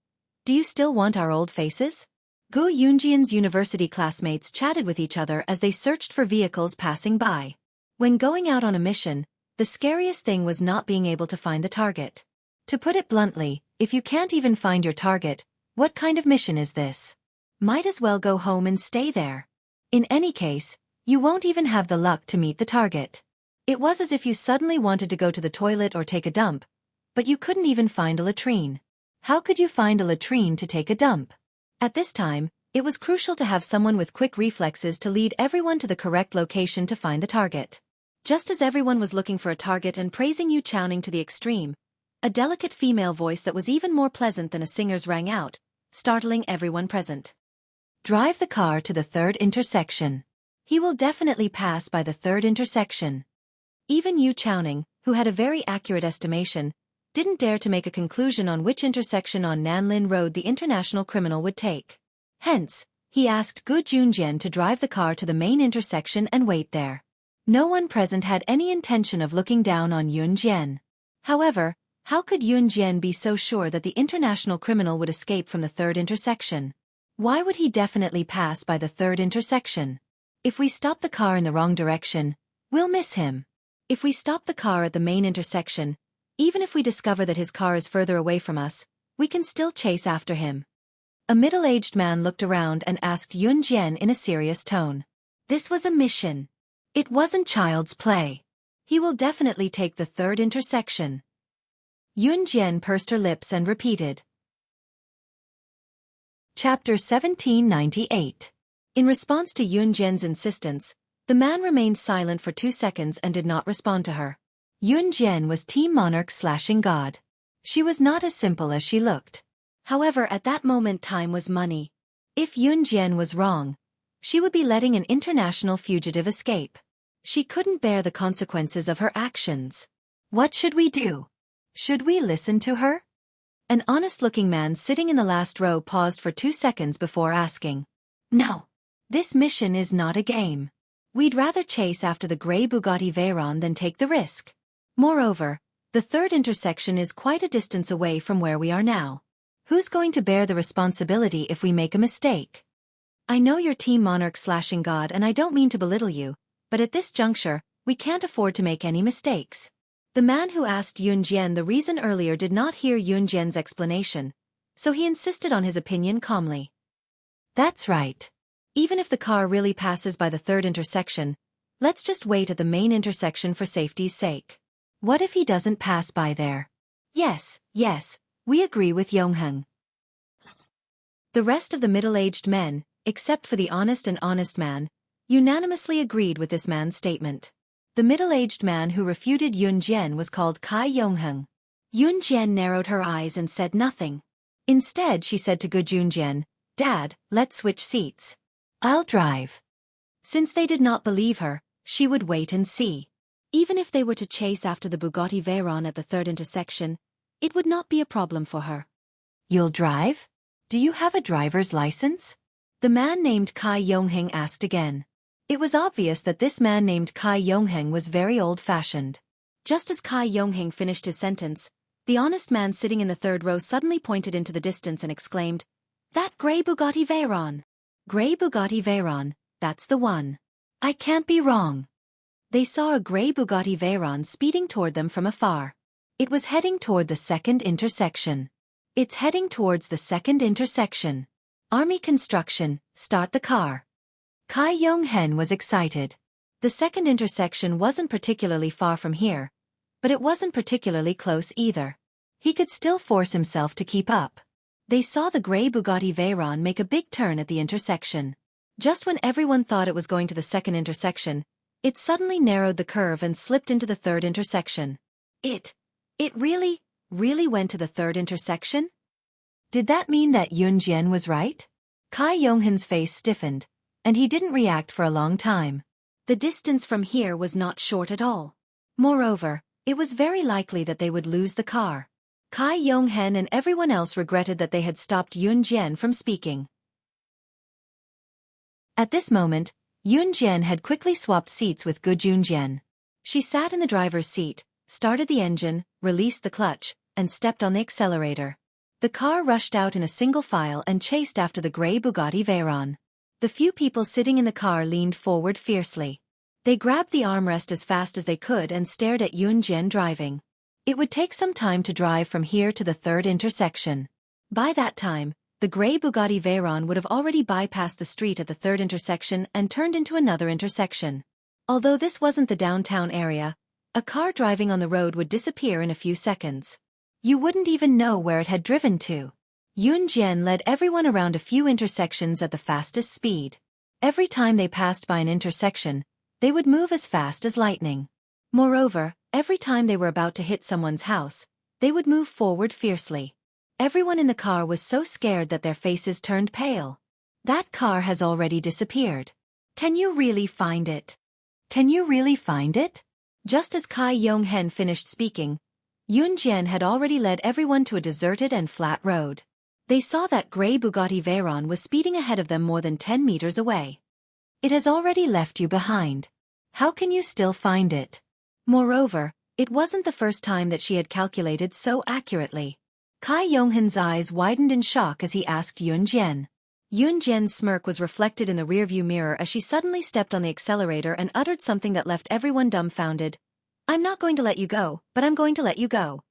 do you still want our old faces? Gu Yunjian's university classmates chatted with each other as they searched for vehicles passing by. When going out on a mission, the scariest thing was not being able to find the target. To put it bluntly, if you can't even find your target, what kind of mission is this? Might as well go home and stay there. In any case, you won't even have the luck to meet the target. It was as if you suddenly wanted to go to the toilet or take a dump, but you couldn't even find a latrine. How could you find a latrine to take a dump? At this time, it was crucial to have someone with quick reflexes to lead everyone to the correct location to find the target. Just as everyone was looking for a target and praising Yu Chaoning to the extreme, a delicate female voice that was even more pleasant than a singer's rang out, startling everyone present. Drive the car to the third intersection. He will definitely pass by the third intersection. Even Yu Chaoning, who had a very accurate estimation, didn't dare to make a conclusion on which intersection on Nanlin Road the international criminal would take. Hence, he asked Gu Junjian to drive the car to the main intersection and wait there. No one present had any intention of looking down on Yun Jian. However, how could Yun Jian be so sure that the international criminal would escape from the third intersection? Why would he definitely pass by the third intersection? If we stop the car in the wrong direction, we'll miss him. If we stop the car at the main intersection, even if we discover that his car is further away from us, we can still chase after him. A middle-aged man looked around and asked Yun Jian in a serious tone. This was a mission. It wasn't child's play. He will definitely take the third intersection. Yun Jian pursed her lips and repeated. Chapter 1798. In response to Yun Jian's insistence, the man remained silent for 2 seconds and did not respond to her. Yun Jian was Team Monarch/God. She was not as simple as she looked. However, at that moment time was money. If Yun Jian was wrong, she would be letting an international fugitive escape. She couldn't bear the consequences of her actions. What should we do? Should we listen to her? An honest-looking man sitting in the last row paused for 2 seconds before asking. No. This mission is not a game. We'd rather chase after the grey Bugatti Veyron than take the risk. Moreover, the third intersection is quite a distance away from where we are now. Who's going to bear the responsibility if we make a mistake? I know you're Team Monarch/God and I don't mean to belittle you, but at this juncture, we can't afford to make any mistakes. The man who asked Yun Jian the reason earlier did not hear Yun Jian's explanation, so he insisted on his opinion calmly. That's right. Even if the car really passes by the third intersection, let's just wait at the main intersection for safety's sake. What if he doesn't pass by there? Yes, we agree with Yongheng. The rest of the middle-aged men, except for the honest man, unanimously agreed with this man's statement. The middle-aged man who refuted Yun Jian was called Kai Yongheng. Yun Jian narrowed her eyes and said nothing. Instead she said to Gu Junjian, Dad, let's switch seats. I'll drive. Since they did not believe her, she would wait and see. Even if they were to chase after the Bugatti Veyron at the third intersection, it would not be a problem for her. You'll drive? Do you have a driver's license? The man named Kai Yongheng asked again. It was obvious that this man named Kai Yongheng was very old-fashioned. Just as Kai Yongheng finished his sentence, the honest man sitting in the third row suddenly pointed into the distance and exclaimed, That grey Bugatti Veyron! Grey Bugatti Veyron, that's the one. I can't be wrong. They saw a gray Bugatti Veyron speeding toward them from afar. It was heading toward the second intersection. It's heading towards the second intersection. Army construction, start the car. Kai Yong-hen was excited. The second intersection wasn't particularly far from here, but it wasn't particularly close either. He could still force himself to keep up. They saw the gray Bugatti Veyron make a big turn at the intersection. Just when everyone thought it was going to the second intersection, it suddenly narrowed the curve and slipped into the third intersection. It really went to the third intersection? Did that mean that Yun Jian was right? Kai Yong-hen's face stiffened, and he didn't react for a long time. The distance from here was not short at all. Moreover, it was very likely that they would lose the car. Kai Yong-hen and everyone else regretted that they had stopped Yun Jian from speaking. At this moment, Yun Jian had quickly swapped seats with Gu Junjian. She sat in the driver's seat, started the engine, released the clutch, and stepped on the accelerator. The car rushed out in a single file and chased after the gray Bugatti Veyron. The few people sitting in the car leaned forward fiercely. They grabbed the armrest as fast as they could and stared at Yun Jian driving. It would take some time to drive from here to the third intersection. By that time, the gray Bugatti Veyron would have already bypassed the street at the third intersection and turned into another intersection. Although this wasn't the downtown area, a car driving on the road would disappear in a few seconds. You wouldn't even know where it had driven to. Yun Jian led everyone around a few intersections at the fastest speed. Every time they passed by an intersection, they would move as fast as lightning. Moreover, every time they were about to hit someone's house, they would move forward fiercely. Everyone in the car was so scared that their faces turned pale. That car has already disappeared. Can you really find it? Can you really find it? Just as Kai Yong-hen finished speaking, Yun Jian had already led everyone to a deserted and flat road. They saw that gray Bugatti Veyron was speeding ahead of them more than 10 meters away. It has already left you behind. How can you still find it? Moreover, it wasn't the first time that she had calculated so accurately. Kai Yong-hen's eyes widened in shock as he asked Yun Jian. Yun Jian's smirk was reflected in the rearview mirror as she suddenly stepped on the accelerator and uttered something that left everyone dumbfounded. I'm not going to let you go, but I'm going to let you go.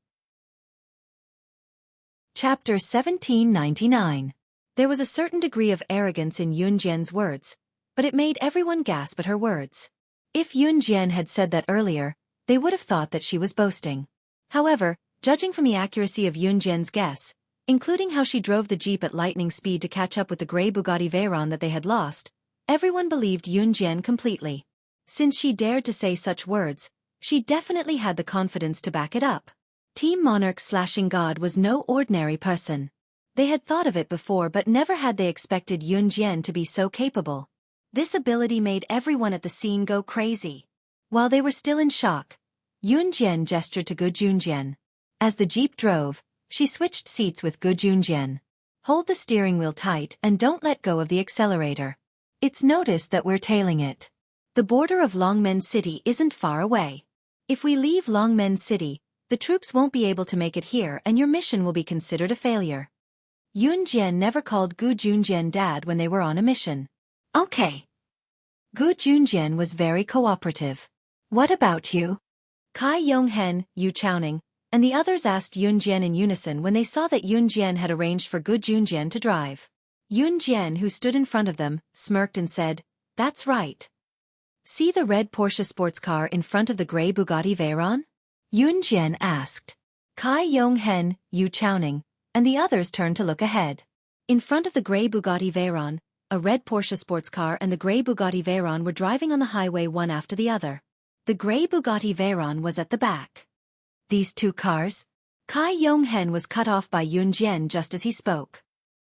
Chapter 1799. There was a certain degree of arrogance in Yun Jian's words, but it made everyone gasp at her words. If Yun Jian had said that earlier, they would have thought that she was boasting. However, judging from the accuracy of Yun Jian's guess, including how she drove the jeep at lightning speed to catch up with the gray Bugatti Veyron that they had lost, everyone believed Yun Jian completely. Since she dared to say such words, she definitely had the confidence to back it up. Team Monarch/God was no ordinary person. They had thought of it before, but never had they expected Yun Jian to be so capable. This ability made everyone at the scene go crazy. While they were still in shock, Yun Jian gestured to Gu Junjian. As the jeep drove, she switched seats with Gu Junjian. Hold the steering wheel tight and don't let go of the accelerator. It's noticed that we're tailing it. The border of Longmen City isn't far away. If we leave Longmen City, the troops won't be able to make it here and your mission will be considered a failure. Yun Jian never called Gu Junjian dad when they were on a mission. Okay. Gu Junjian was very cooperative. What about you? Kai Yong-hen, Yu Chaoning, and the others asked Yun Jian in unison when they saw that Yun Jian had arranged for Gu Junjian to drive. Yun Jian, who stood in front of them, smirked and said, "That's right. See the red Porsche sports car in front of the gray Bugatti Veyron?" Yun Jian asked. Kai Yong-hen, Yu Chaoning, and the others turned to look ahead. In front of the gray Bugatti Veyron, a red Porsche sports car and the gray Bugatti Veyron were driving on the highway one after the other. The gray Bugatti Veyron was at the back. These two cars? Kai Yong-hen was cut off by Yun Jian just as he spoke.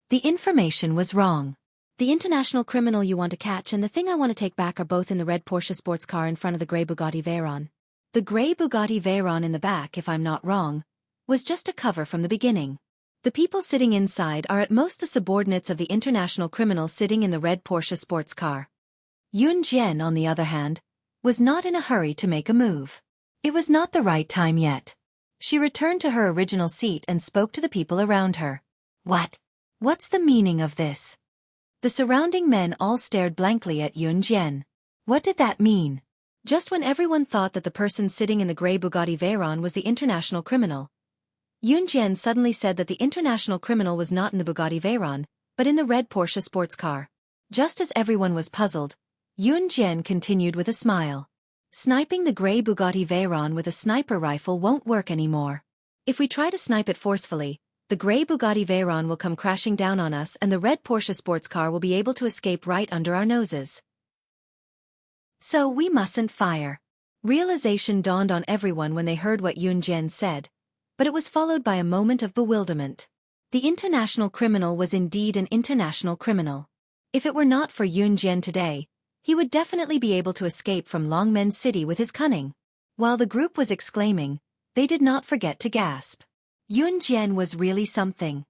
The information was wrong. The international criminal you want to catch and the thing I want to take back are both in the red Porsche sports car in front of the gray Bugatti Veyron. The gray Bugatti Veyron in the back, if I'm not wrong, was just a cover from the beginning. The people sitting inside are at most the subordinates of the international criminal sitting in the red Porsche sports car. Yun Jian, on the other hand, was not in a hurry to make a move. It was not the right time yet. She returned to her original seat and spoke to the people around her. What's the meaning of this? The surrounding men all stared blankly at Yun Jian. What did that mean? Just when everyone thought that the person sitting in the grey Bugatti Veyron was the international criminal, Yun Jian suddenly said that the international criminal was not in the Bugatti Veyron, but in the red Porsche sports car. Just as everyone was puzzled, Yun Jian continued with a smile. Sniping the grey Bugatti Veyron with a sniper rifle won't work anymore. If we try to snipe it forcefully, the grey Bugatti Veyron will come crashing down on us and the red Porsche sports car will be able to escape right under our noses. So we mustn't fire. Realization dawned on everyone when they heard what Yun Jian said, but it was followed by a moment of bewilderment. The international criminal was indeed an international criminal. If it were not for Yun Jian today, he would definitely be able to escape from Longmen City with his cunning. While the group was exclaiming, they did not forget to gasp. Yun Jian was really something.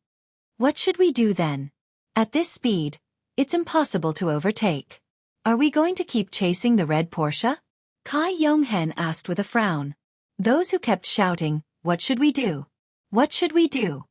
What should we do then? At this speed, it's impossible to overtake. Are we going to keep chasing the red Porsche? Kai Yonghen asked with a frown. Those who kept shouting, "What should we do? What should we do?"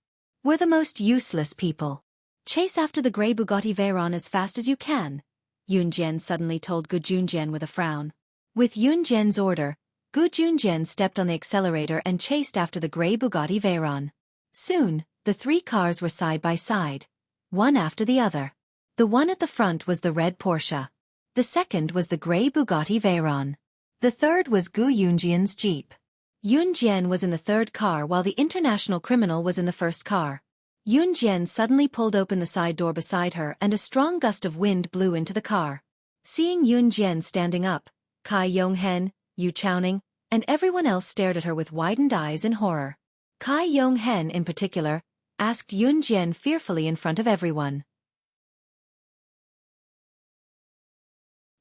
were the most useless people. Chase after the grey Bugatti Veyron as fast as you can, Yun Jian suddenly told Gu Junjian with a frown. With Yun Jian's order, Gu Junjian stepped on the accelerator and chased after the grey Bugatti Veyron. Soon, the three cars were side by side, one after the other. The one at the front was the red Porsche. The second was the grey Bugatti Veyron. The third was Gu Yunjian's Jeep. Yun Jian was in the third car while the international criminal was in the first car. Yun Jian suddenly pulled open the side door beside her and a strong gust of wind blew into the car. Seeing Yun Jian standing up, Kai Yonghen, Yu Chaoning, and everyone else stared at her with widened eyes in horror. Kai Yonghen in particular, asked Yun Jian fearfully in front of everyone.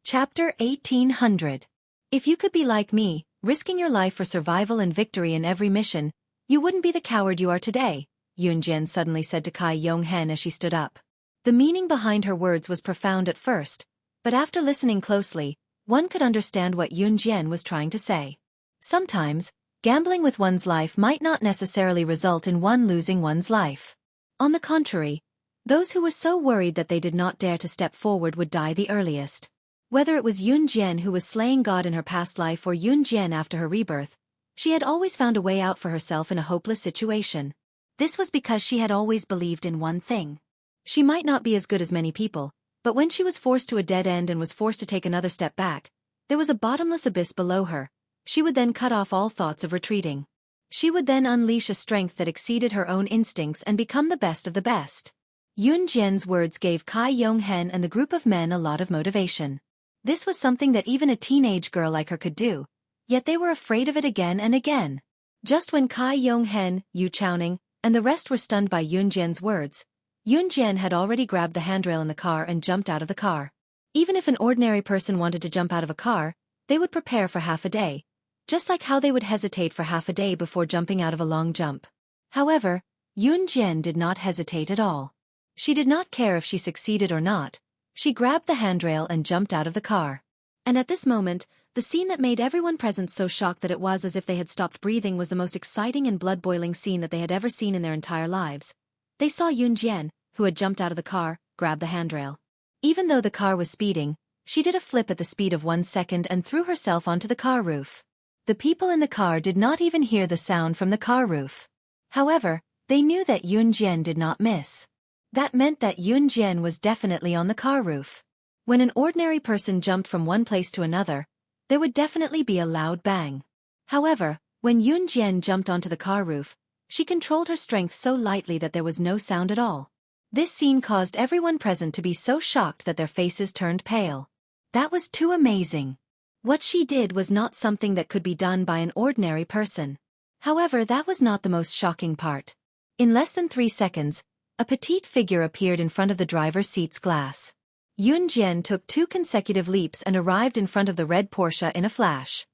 Chapter 1800. If you could be like me, risking your life for survival and victory in every mission, you wouldn't be the coward you are today, Yun Jian suddenly said to Kai Yonghen as she stood up. The meaning behind her words was profound at first, but after listening closely, one could understand what Yun Jian was trying to say. Sometimes, gambling with one's life might not necessarily result in one losing one's life. On the contrary, those who were so worried that they did not dare to step forward would die the earliest. Whether it was Yun Jian who was slaying God in her past life or Yun Jian after her rebirth, she had always found a way out for herself in a hopeless situation. This was because she had always believed in one thing. She might not be as good as many people, but when she was forced to a dead end and was forced to take another step back, there was a bottomless abyss below her. She would then cut off all thoughts of retreating. She would then unleash a strength that exceeded her own instincts and become the best of the best. Yun Jian's words gave Kai Yonghen and the group of men a lot of motivation. This was something that even a teenage girl like her could do, yet they were afraid of it again and again. Just when Kai Yonghen, Yu Chaoning, and the rest were stunned by Yun Jian's words, Yun Jian had already grabbed the handrail in the car and jumped out of the car. Even if an ordinary person wanted to jump out of a car, they would prepare for half a day, just like how they would hesitate for half a day before jumping out of a long jump. However, Yun Jian did not hesitate at all. She did not care if she succeeded or not. She grabbed the handrail and jumped out of the car. And at this moment, the scene that made everyone present so shocked that it was as if they had stopped breathing was the most exciting and blood-boiling scene that they had ever seen in their entire lives. They saw Yun Jian, who had jumped out of the car, grab the handrail. Even though the car was speeding, she did a flip at the speed of 1 second and threw herself onto the car roof. The people in the car did not even hear the sound from the car roof. However, they knew that Yun Jian did not miss. That meant that Yun Jian was definitely on the car roof. When an ordinary person jumped from one place to another, there would definitely be a loud bang. However, when Yun Jian jumped onto the car roof, she controlled her strength so lightly that there was no sound at all. This scene caused everyone present to be so shocked that their faces turned pale. That was too amazing. What she did was not something that could be done by an ordinary person. However, that was not the most shocking part. In less than 3 seconds, a petite figure appeared in front of the driver's seat's glass. Yun Jian took 2 consecutive leaps and arrived in front of the red Porsche in a flash.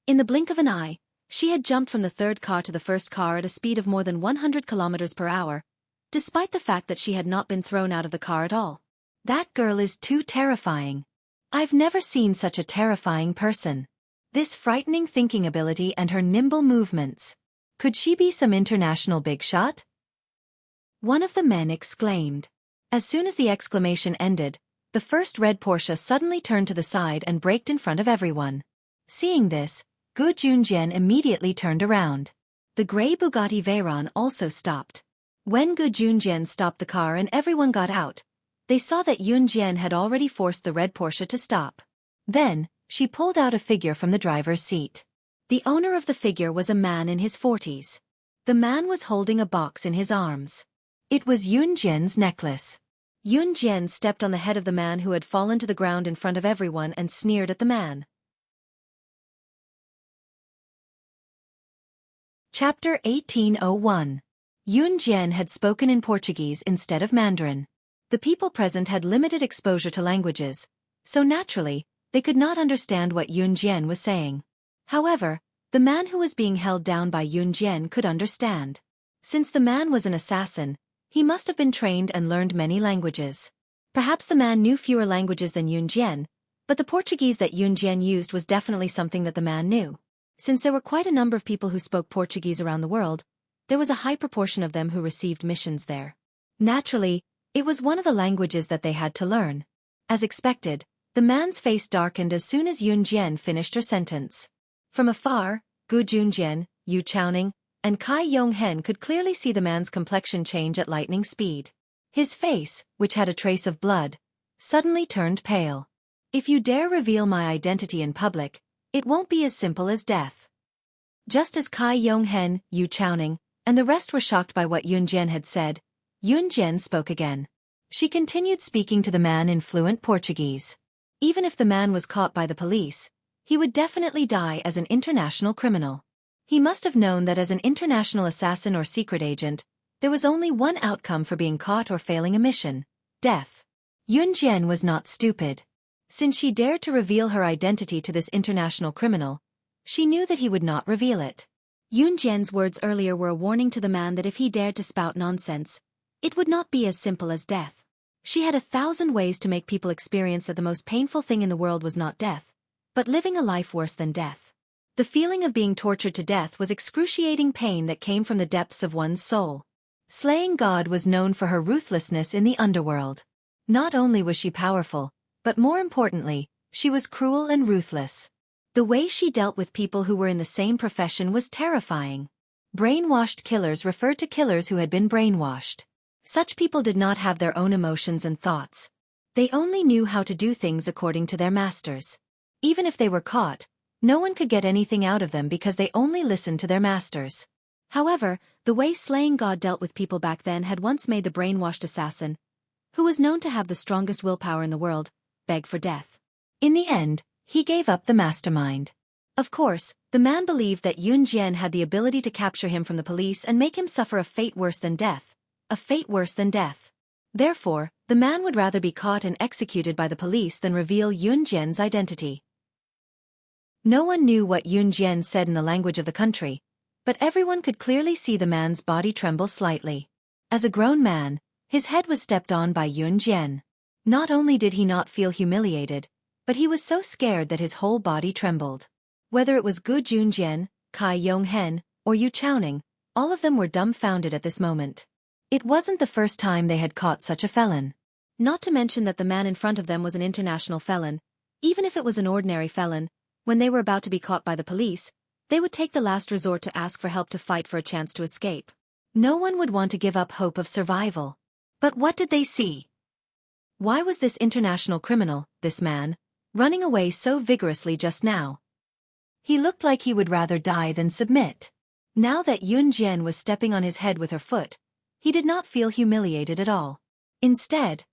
In the blink of an eye, she had jumped from the third car to the first car at a speed of more than 100 kilometers per hour, despite the fact that she had not been thrown out of the car at all. That girl is too terrifying. I've never seen such a terrifying person. This frightening thinking ability and her nimble movements. Could she be some international big shot? One of the men exclaimed. As soon as the exclamation ended, the The first red Porsche suddenly turned to the side and braked in front of everyone. Seeing this, Gu Junjian immediately turned around. The gray Bugatti Veyron also stopped. When Gu Junjian stopped the car and everyone got out, they saw that Yun Jian had already forced the red Porsche to stop. Then, she pulled out a figure from the driver's seat. The owner of the figure was a man in his 40s. The man was holding a box in his arms. It was Yun Jian's necklace. Yun Jian stepped on the head of the man who had fallen to the ground in front of everyone and sneered at the man. Chapter 1801. Yun Jian had spoken in Portuguese instead of Mandarin. The people present had limited exposure to languages, so naturally, they could not understand what Yun Jian was saying. However, the man who was being held down by Yun Jian could understand. Since the man was an assassin, he must have been trained and learned many languages. Perhaps the man knew fewer languages than Yun Jian, but the Portuguese that Yun Jian used was definitely something that the man knew. Since there were quite a number of people who spoke Portuguese around the world, there was a high proportion of them who received missions there. Naturally, it was one of the languages that they had to learn. As expected, the man's face darkened as soon as Yun Jian finished her sentence. From afar, Gu Junjian, Yu Chaoning, and Kai Yonghen could clearly see the man's complexion change at lightning speed. His face, which had a trace of blood, suddenly turned pale. If you dare reveal my identity in public, it won't be as simple as death. Just as Kai Yonghen, Yu Chaoning, and the rest were shocked by what Yun Jian had said, Yun Jian spoke again. She continued speaking to the man in fluent Portuguese. Even if the man was caught by the police, he would definitely die as an international criminal. He must have known that as an international assassin or secret agent, there was only one outcome for being caught or failing a mission: death. Yun Jian was not stupid. Since she dared to reveal her identity to this international criminal, she knew that he would not reveal it. Yun Jian's words earlier were a warning to the man that if he dared to spout nonsense, it would not be as simple as death. She had 1,000 ways to make people experience that the most painful thing in the world was not death, but living a life worse than death. The feeling of being tortured to death was excruciating pain that came from the depths of one's soul. Slaying God was known for her ruthlessness in the underworld. Not only was she powerful, but more importantly, she was cruel and ruthless. The way she dealt with people who were in the same profession was terrifying. Brainwashed killers referred to killers who had been brainwashed. Such people did not have their own emotions and thoughts. They only knew how to do things according to their masters. Even if they were caught, no one could get anything out of them because they only listened to their masters. However, the way Slaying God dealt with people back then had once made the brainwashed assassin, who was known to have the strongest willpower in the world, beg for death. In the end, he gave up the mastermind. Of course, the man believed that Yun Jian had the ability to capture him from the police and make him suffer a fate worse than death. A fate worse than death. Therefore, the man would rather be caught and executed by the police than reveal Yun Jian's identity. No one knew what Yun Jian said in the language of the country, but everyone could clearly see the man's body tremble slightly. As a grown man, his head was stepped on by Yun Jian. Not only did he not feel humiliated, but he was so scared that his whole body trembled. Whether it was Gu Junjian, Kai Yonghen, or Yu Chaoning, all of them were dumbfounded at this moment. It wasn't the first time they had caught such a felon. Not to mention that the man in front of them was an international felon. Even if it was an ordinary felon, when they were about to be caught by the police, they would take the last resort to ask for help to fight for a chance to escape. No one would want to give up hope of survival. But what did they see? Why was this international criminal, this man, running away so vigorously just now? He looked like he would rather die than submit. Now that Yun Jian was stepping on his head with her foot, he did not feel humiliated at all. Instead,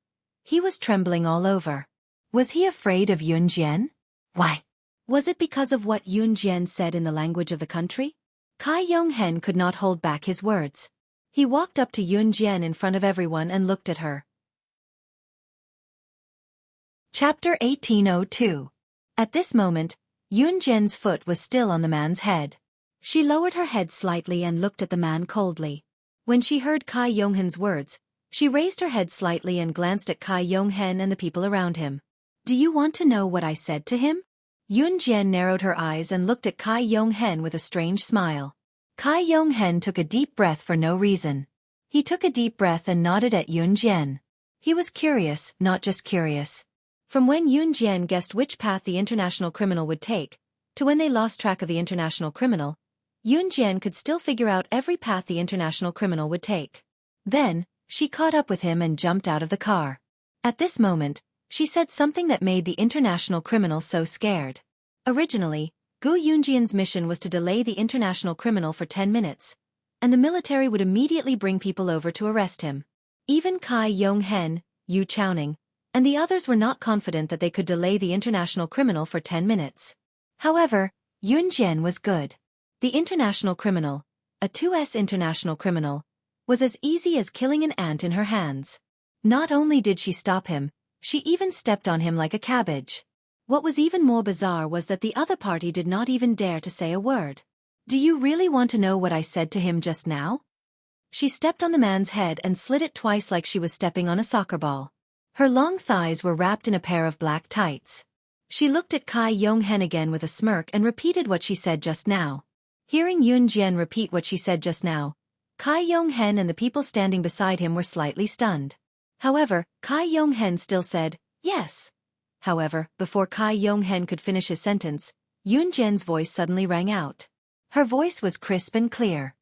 he was trembling all over. Was he afraid of Yun Jian? Why? Was it because of what Yun Jian said in the language of the country? Kai Yonghen could not hold back his words. He walked up to Yun Jian in front of everyone and looked at her. Chapter 1802. At this moment, Yun Jian's foot was still on the man's head. She lowered her head slightly and looked at the man coldly. When she heard Kai Yonghen's words, she raised her head slightly and glanced at Kai Yonghen and the people around him. Do you want to know what I said to him? Yun Jian narrowed her eyes and looked at Kai Yonghen with a strange smile. Kai Yonghen took a deep breath for no reason. He took a deep breath and nodded at Yun Jian. He was curious, not just curious. From when Yun Jian guessed which path the international criminal would take, to when they lost track of the international criminal, Yun Jian could still figure out every path the international criminal would take. Then, she caught up with him and jumped out of the car. At this moment, she said something that made the international criminal so scared. Originally, Gu Yunjian's mission was to delay the international criminal for 10 minutes, and the military would immediately bring people over to arrest him. Even Cai Yonghen, Yu Chaoning, and the others were not confident that they could delay the international criminal for 10 minutes. However, Yun Jian was good. The international criminal, a 2S international criminal, was as easy as killing an ant in her hands. Not only did she stop him, she even stepped on him like a cabbage. What was even more bizarre was that the other party did not even dare to say a word. Do you really want to know what I said to him just now? She stepped on the man's head and slid it twice like she was stepping on a soccer ball. Her long thighs were wrapped in a pair of black tights. She looked at Cai Yonghen again with a smirk and repeated what she said just now. Hearing Yun Jian repeat what she said just now, Cai Yonghen and the people standing beside him were slightly stunned. However, Cai Yonghen still said, yes. However, before Cai Yonghen could finish his sentence, Yun Jian's voice suddenly rang out. Her voice was crisp and clear.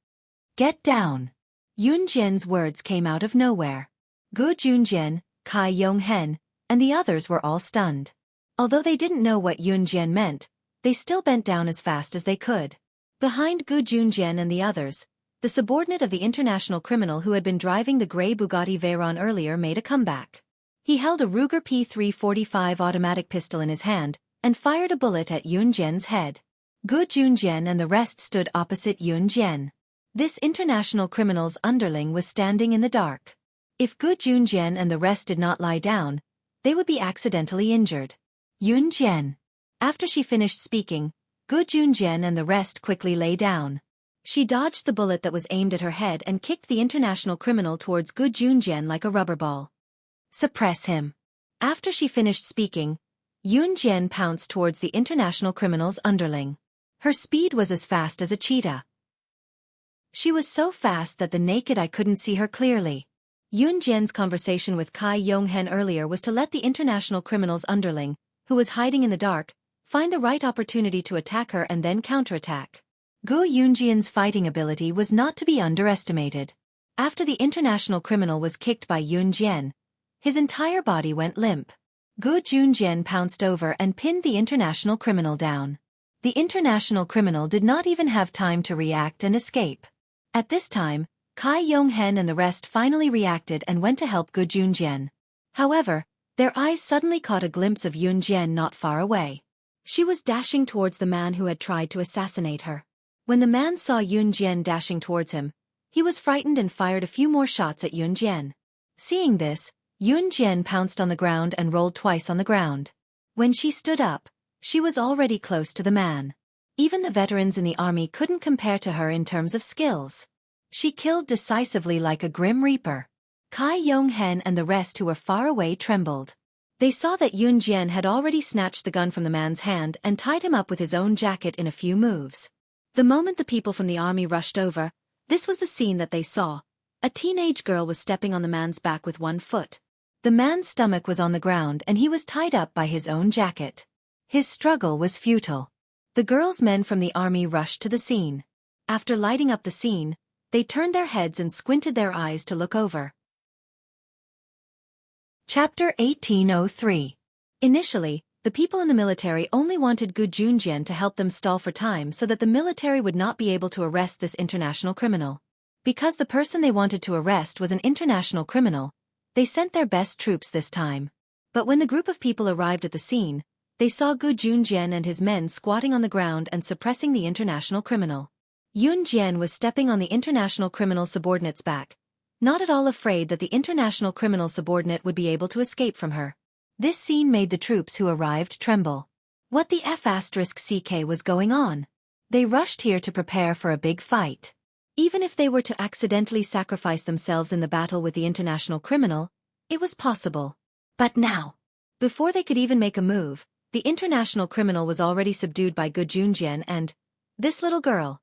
Get down. Yun Jian's words came out of nowhere. Gu Junjian, Cai Yonghen, and the others were all stunned. Although they didn't know what Yun Jian meant, they still bent down as fast as they could. Behind Gu Junjian and the others, the subordinate of the international criminal who had been driving the grey Bugatti Veyron earlier made a comeback. He held a Ruger P345 automatic pistol in his hand and fired a bullet at Yun Jian's head. Gu Junjian and the rest stood opposite Yun Jian. This international criminal's underling was standing in the dark. If Gu Junjian and the rest did not lie down, they would be accidentally injured. Yun Jian. After she finished speaking, Gu Junjian and the rest quickly lay down. She dodged the bullet that was aimed at her head and kicked the international criminal towards Gu Junjian like a rubber ball. Suppress him. After she finished speaking, Yun Jian pounced towards the international criminal's underling. Her speed was as fast as a cheetah. She was so fast that the naked eye couldn't see her clearly. Yun Jian's conversation with Cai Yonghen earlier was to let the international criminal's underling, who was hiding in the dark, find the right opportunity to attack her and then counterattack. Gu Yunjian's fighting ability was not to be underestimated. After the international criminal was kicked by Yun Jian, his entire body went limp. Gu Junjian pounced over and pinned the international criminal down. The international criminal did not even have time to react and escape. At this time, Cai Yonghen and the rest finally reacted and went to help Gu Junjian. However, their eyes suddenly caught a glimpse of Yun Jian not far away. She was dashing towards the man who had tried to assassinate her. When the man saw Yun Jian dashing towards him, he was frightened and fired a few more shots at Yun Jian. Seeing this, Yun Jian pounced on the ground and rolled twice on the ground. When she stood up, she was already close to the man. Even the veterans in the army couldn't compare to her in terms of skills. She killed decisively like a grim reaper. Cai Yonghen and the rest who were far away trembled. They saw that Yun Jian had already snatched the gun from the man's hand and tied him up with his own jacket in a few moves. The moment the people from the army rushed over, this was the scene that they saw. A teenage girl was stepping on the man's back with one foot. The man's stomach was on the ground and he was tied up by his own jacket. His struggle was futile. The girl's men from the army rushed to the scene. After lighting up the scene, they turned their heads and squinted their eyes to look over. Chapter 1803. Initially, the people in the military only wanted Gu Junjian to help them stall for time so that the military would not be able to arrest this international criminal. Because the person they wanted to arrest was an international criminal, they sent their best troops this time. But when the group of people arrived at the scene, they saw Gu Junjian and his men squatting on the ground and suppressing the international criminal. Yun Jian was stepping on the international criminal subordinate's back, not at all afraid that the international criminal subordinate would be able to escape from her. This scene made the troops who arrived tremble. What the F***ck was going on? They rushed here to prepare for a big fight. Even if they were to accidentally sacrifice themselves in the battle with the international criminal, it was possible. But now, before they could even make a move, the international criminal was already subdued by Gu Junjian and this little girl.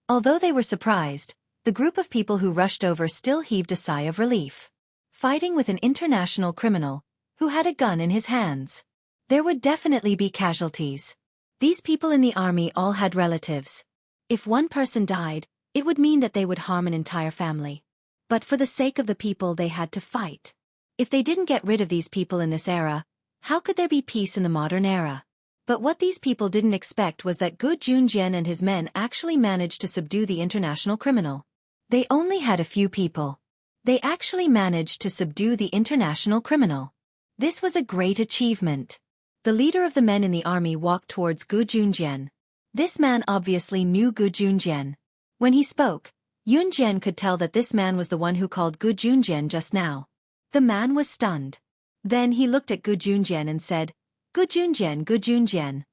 Although they were surprised, the group of people who rushed over still heaved a sigh of relief. Fighting with an international criminal, who had a gun in his hands. There would definitely be casualties. These people in the army all had relatives. If one person died, it would mean that they would harm an entire family. But for the sake of the people, they had to fight. If they didn't get rid of these people in this era, how could there be peace in the modern era? But what these people didn't expect was that Gu Junjian and his men actually managed to subdue the international criminal. They only had a few people. They actually managed to subdue the international criminal. This was a great achievement. The leader of the men in the army walked towards Gu Junjian. This man obviously knew Gu Junjian. When he spoke, Yun Jian could tell that this man was the one who called Gu Junjian just now. The man was stunned. Then he looked at Gu Junjian and said, Gu Junjian, Gu Junjian.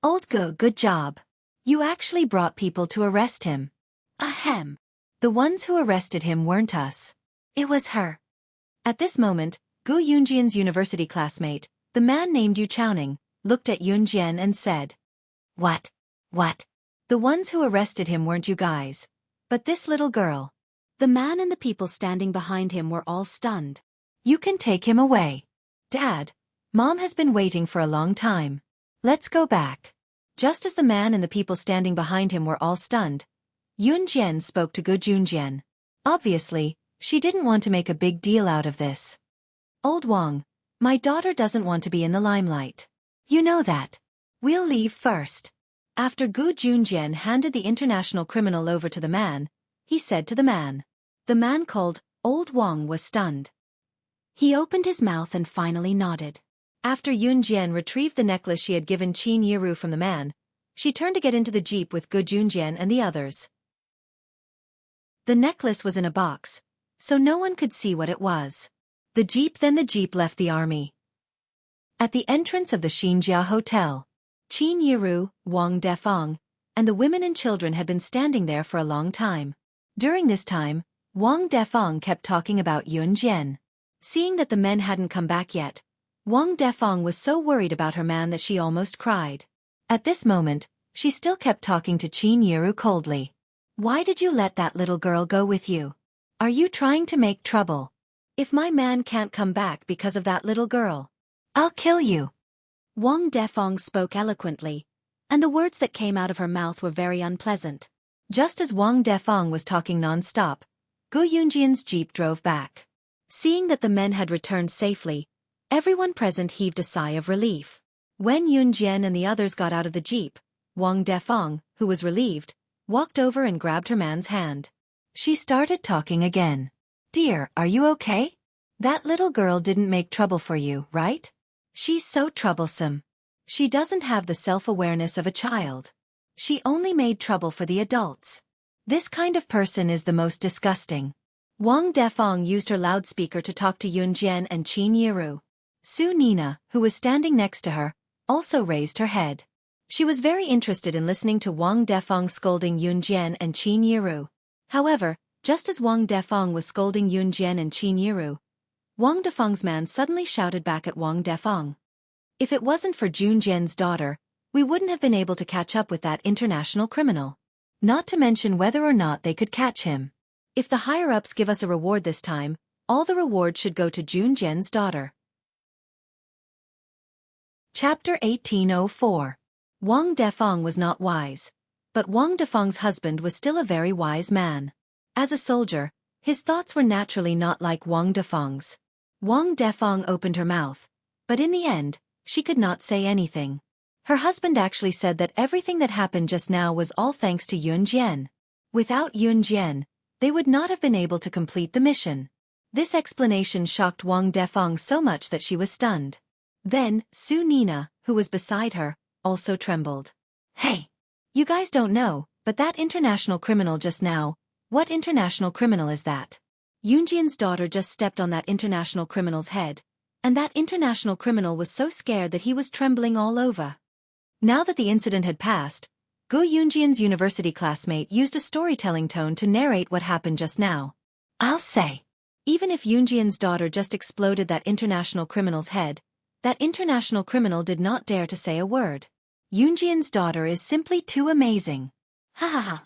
Old Gu, good job. You actually brought people to arrest him. Ahem. The ones who arrested him weren't us. It was her. At this moment, Gu Yunjian's university classmate, the man named Yu Chaoning, looked at Yun Jian and said, What? The ones who arrested him weren't you guys, but this little girl. The man and the people standing behind him were all stunned. You can take him away. Dad, Mom has been waiting for a long time. Let's go back. Just as the man and the people standing behind him were all stunned, Yun Jian spoke to Gu Junjian. Obviously, she didn't want to make a big deal out of this. Old Wang, my daughter doesn't want to be in the limelight. You know that. We'll leave first. After Gu Junjian handed the international criminal over to the man, he said to the man. The man called Old Wang was stunned. He opened his mouth and finally nodded. After Yun Jian retrieved the necklace she had given Qin Yiru from the man, she turned to get into the jeep with Gu Junjian and the others. The necklace was in a box, so no one could see what it was. The jeep left the army. At the entrance of the Xinjia Hotel, Qin Yiru, Wang Defeng, and the women and children had been standing there for a long time. During this time, Wang Defeng kept talking about Yun Jian. Seeing that the men hadn't come back yet, Wang Defeng was so worried about her man that she almost cried. At this moment, she still kept talking to Qin Yiru coldly. Why did you let that little girl go with you? Are you trying to make trouble? If my man can't come back because of that little girl, I'll kill you. Wang Defeng spoke eloquently, and the words that came out of her mouth were very unpleasant. Just as Wang Defeng was talking non-stop, Gu Yunjian's jeep drove back. Seeing that the men had returned safely, everyone present heaved a sigh of relief. When Yun Jian and the others got out of the jeep, Wang Defeng, who was relieved, walked over and grabbed her man's hand. She started talking again. Dear, are you okay? That little girl didn't make trouble for you, right? She's so troublesome. She doesn't have the self-awareness of a child. She only made trouble for the adults. This kind of person is the most disgusting. Wang Defeng used her loudspeaker to talk to Yun Jian and Qin Yiru. Su Nina, who was standing next to her, also raised her head. She was very interested in listening to Wang Defeng scolding Yun Jian and Qin Yiru. However, just as Wang Defeng was scolding Yun Jian and Qin Yiru, Wang Defeng's man suddenly shouted back at Wang Defeng. If it wasn't for Yun Jian's daughter, we wouldn't have been able to catch up with that international criminal. Not to mention whether or not they could catch him. If the higher-ups give us a reward this time, all the reward should go to Yun Jian's daughter. Chapter 1804. Wang Defeng was not wise, but Wang Defeng's husband was still a very wise man. As a soldier, his thoughts were naturally not like Wang Defeng's. Wang Defeng opened her mouth, but in the end, she could not say anything. Her husband actually said that everything that happened just now was all thanks to Yun Jian. Without Yun Jian, they would not have been able to complete the mission. This explanation shocked Wang Defeng so much that she was stunned. Then, Su Nina, who was beside her, also trembled. Hey! You guys don't know, but that international criminal just now, what international criminal is that? Yun Jian's daughter just stepped on that international criminal's head, and that international criminal was so scared that he was trembling all over. Now that the incident had passed, Gu Yunjian's university classmate used a storytelling tone to narrate what happened just now. I'll say, even if Yunjian's daughter just exploded that international criminal's head, that international criminal did not dare to say a word. Yunjian's daughter is simply too amazing. Ha ha ha.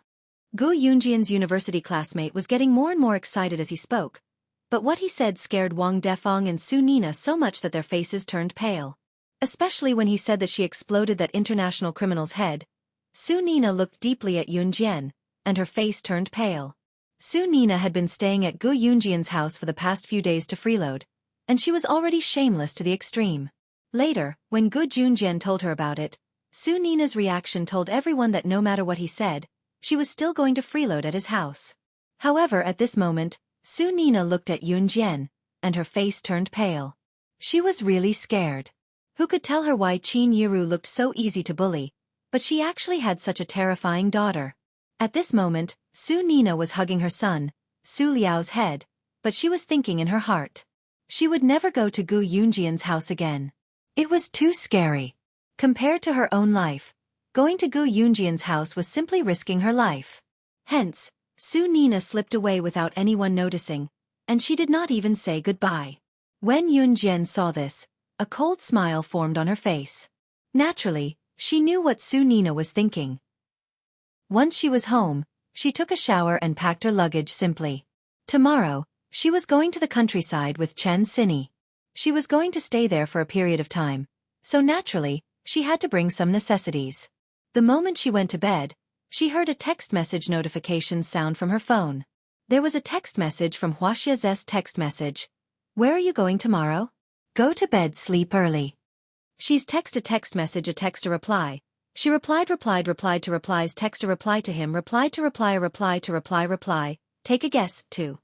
Gu Yunjian's university classmate was getting more and more excited as he spoke, But what he said scared Wang Defeng and Su Nina so much that their faces turned pale. Especially when he said that she exploded that international criminal's head. Su Nina looked deeply at Yun Jian, and her face turned pale. Su Nina had been staying at Gu Yunjian's house for the past few days to freeload, and she was already shameless to the extreme. Later, when Gu Junjian told her about it, Su Nina's reaction told everyone that no matter what he said, she was still going to freeload at his house. However, at this moment, Su Nina looked at Yun Jian, and her face turned pale. She was really scared. Who could tell her why Qin Yiru looked so easy to bully, but she actually had such a terrifying daughter. At this moment, Su Nina was hugging her son, Su Liao's head, but she was thinking in her heart. She would never go to Gu Yunjian's house again. It was too scary. Compared to her own life, going to Gu Yunjian's house was simply risking her life. Hence, Su Nina slipped away without anyone noticing, and she did not even say goodbye. When Yun Jian saw this, a cold smile formed on her face. Naturally, she knew what Su Nina was thinking. Once she was home, she took a shower and packed her luggage simply. Tomorrow, she was going to the countryside with Chen Xini. She was going to stay there for a period of time, so naturally, she had to bring some necessities. The moment she went to bed, she heard a text message notification sound from her phone. There was a text message from Wuxia's text message. Where are you going tomorrow? Go to bed, sleep early. She's text message a text a reply. She replied to replies text a reply to him replied to reply, take a guess, 2.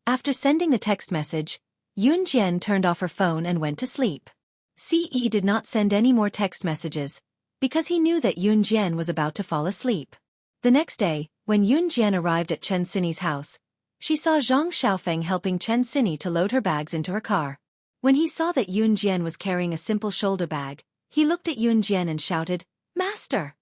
After sending the text message, Yun Jian turned off her phone and went to sleep. Ce did not send any more text messages, because he knew that Yun Jian was about to fall asleep. The next day, when Yun Jian arrived at Chen Xini's house, she saw Zhang Xiaofan helping Chen Xini to load her bags into her car. When he saw that Yun Jian was carrying a simple shoulder bag, he looked at Yun Jian and shouted, "Master!"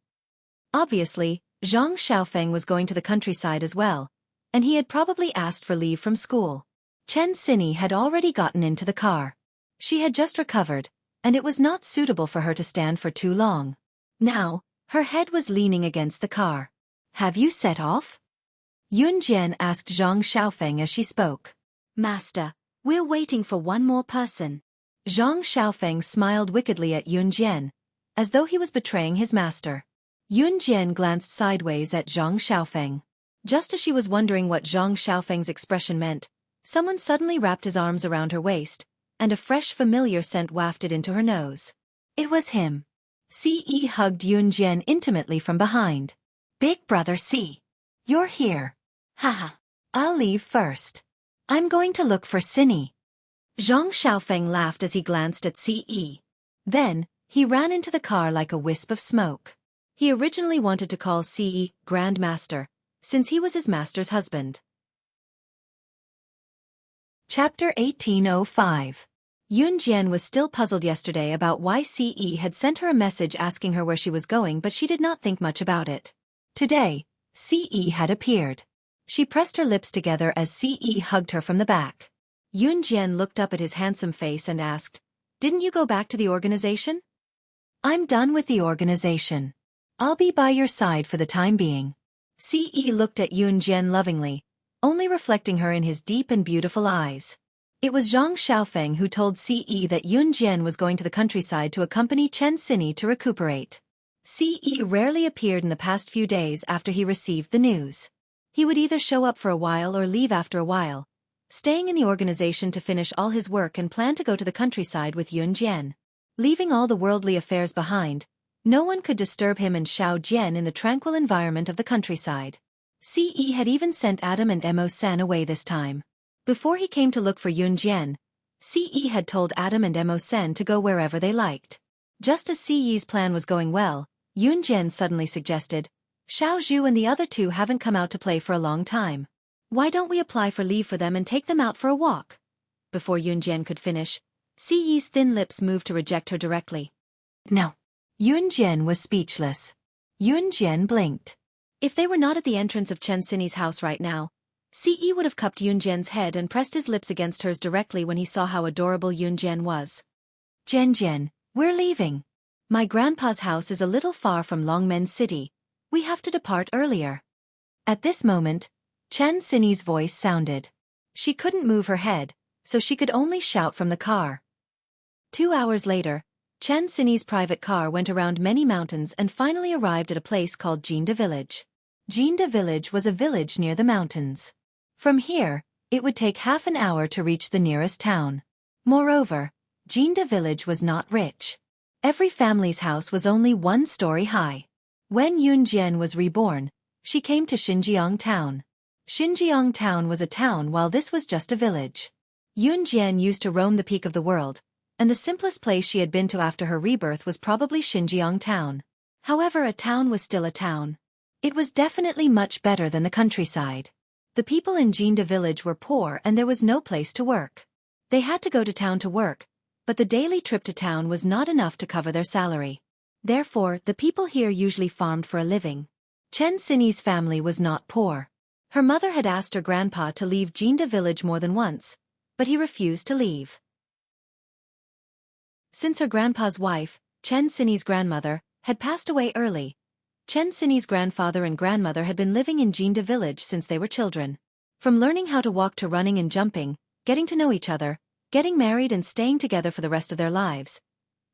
Obviously, Zhang Xiaofan was going to the countryside as well, and he had probably asked for leave from school. Chen Xini had already gotten into the car. She had just recovered, and it was not suitable for her to stand for too long. Now, her head was leaning against the car. "Have you set off?" Yun Jian asked Zhang Xiaofan as she spoke. "Master, we're waiting for one more person." Zhang Xiaofan smiled wickedly at Yun Jian, as though he was betraying his master. Yun Jian glanced sideways at Zhang Xiaofan. Just as she was wondering what Zhang Xiaofang's expression meant, someone suddenly wrapped his arms around her waist, and a fresh familiar scent wafted into her nose. It was him. Ce hugged Yun Jian intimately from behind. "Big brother C. You're here. Haha. I'll leave first. I'm going to look for Xini." Zhang Xiaofan laughed as he glanced at Ce. Then, he ran into the car like a wisp of smoke. He originally wanted to call Ce Grand Master, since he was his master's husband. Chapter 1805. Yun Jian was still puzzled yesterday about why Ce had sent her a message asking her where she was going, but she did not think much about it. Today, Ce had appeared. She pressed her lips together as Ce hugged her from the back. Yun Jian looked up at his handsome face and asked, "Didn't you go back to the organization?" "I'm done with the organization. I'll be by your side for the time being." Ce looked at Yun Jian lovingly, only reflecting her in his deep and beautiful eyes. It was Zhang Xiaofang who told Ce that Yun Jian was going to the countryside to accompany Chen Xini to recuperate. Ce rarely appeared in the past few days after he received the news. He would either show up for a while or leave after a while, staying in the organization to finish all his work and plan to go to the countryside with Yun Jian. Leaving all the worldly affairs behind, no one could disturb him and Xiao Jian in the tranquil environment of the countryside. Ce had even sent Adam and Mo Sen away this time. Before he came to look for Yun Jian, Ce had told Adam and Mo Sen to go wherever they liked. Just as Ce's plan was going well, Yun Jian suddenly suggested, "Xiao Zhu and the other two haven't come out to play for a long time. Why don't we apply for leave for them and take them out for a walk?" Before Yun Jian could finish, Ce's thin lips moved to reject her directly. "No." Yun Jian was speechless. Yun Jian blinked. If they were not at the entrance of Chen Xini's house right now, Ce would have cupped Yun Jian's head and pressed his lips against hers directly when he saw how adorable Yun Jian was. Jian, we're leaving. My grandpa's house is a little far from Longmen City. We have to depart earlier." At this moment, Chen Xini's voice sounded. She couldn't move her head, so she could only shout from the car. 2 hours later, Chen Sini's private car went around many mountains and finally arrived at a place called Jinda Village. Jinda Village was a village near the mountains. From here, it would take half an hour to reach the nearest town. Moreover, Jinda Village was not rich. Every family's house was only 1 story high. When Yunjian was reborn, she came to Xinjiang town. Xinjiang town was a town while this was just a village. Yunjian used to roam the peak of the world, and the simplest place she had been to after her rebirth was probably Xinjiang town. However, a town was still a town. It was definitely much better than the countryside. The people in Jinda village were poor and there was no place to work. They had to go to town to work, but the daily trip to town was not enough to cover their salary. Therefore, the people here usually farmed for a living. Chen Sini's family was not poor. Her mother had asked her grandpa to leave Jinda village more than once, but he refused to leave. Since her grandpa's wife, Chen Sini's grandmother, had passed away early, Chen Sini's grandfather and grandmother had been living in Jinda village since they were children. From learning how to walk to running and jumping, getting to know each other, getting married and staying together for the rest of their lives,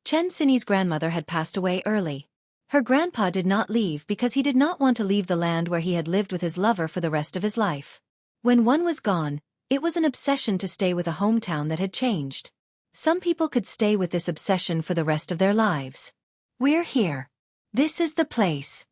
Chen Sini's grandmother had passed away early. Her grandpa did not leave because he did not want to leave the land where he had lived with his lover for the rest of his life. When one was gone, it was an obsession to stay with a hometown that had changed. Some people could stay with this obsession for the rest of their lives. We're here. This is the place.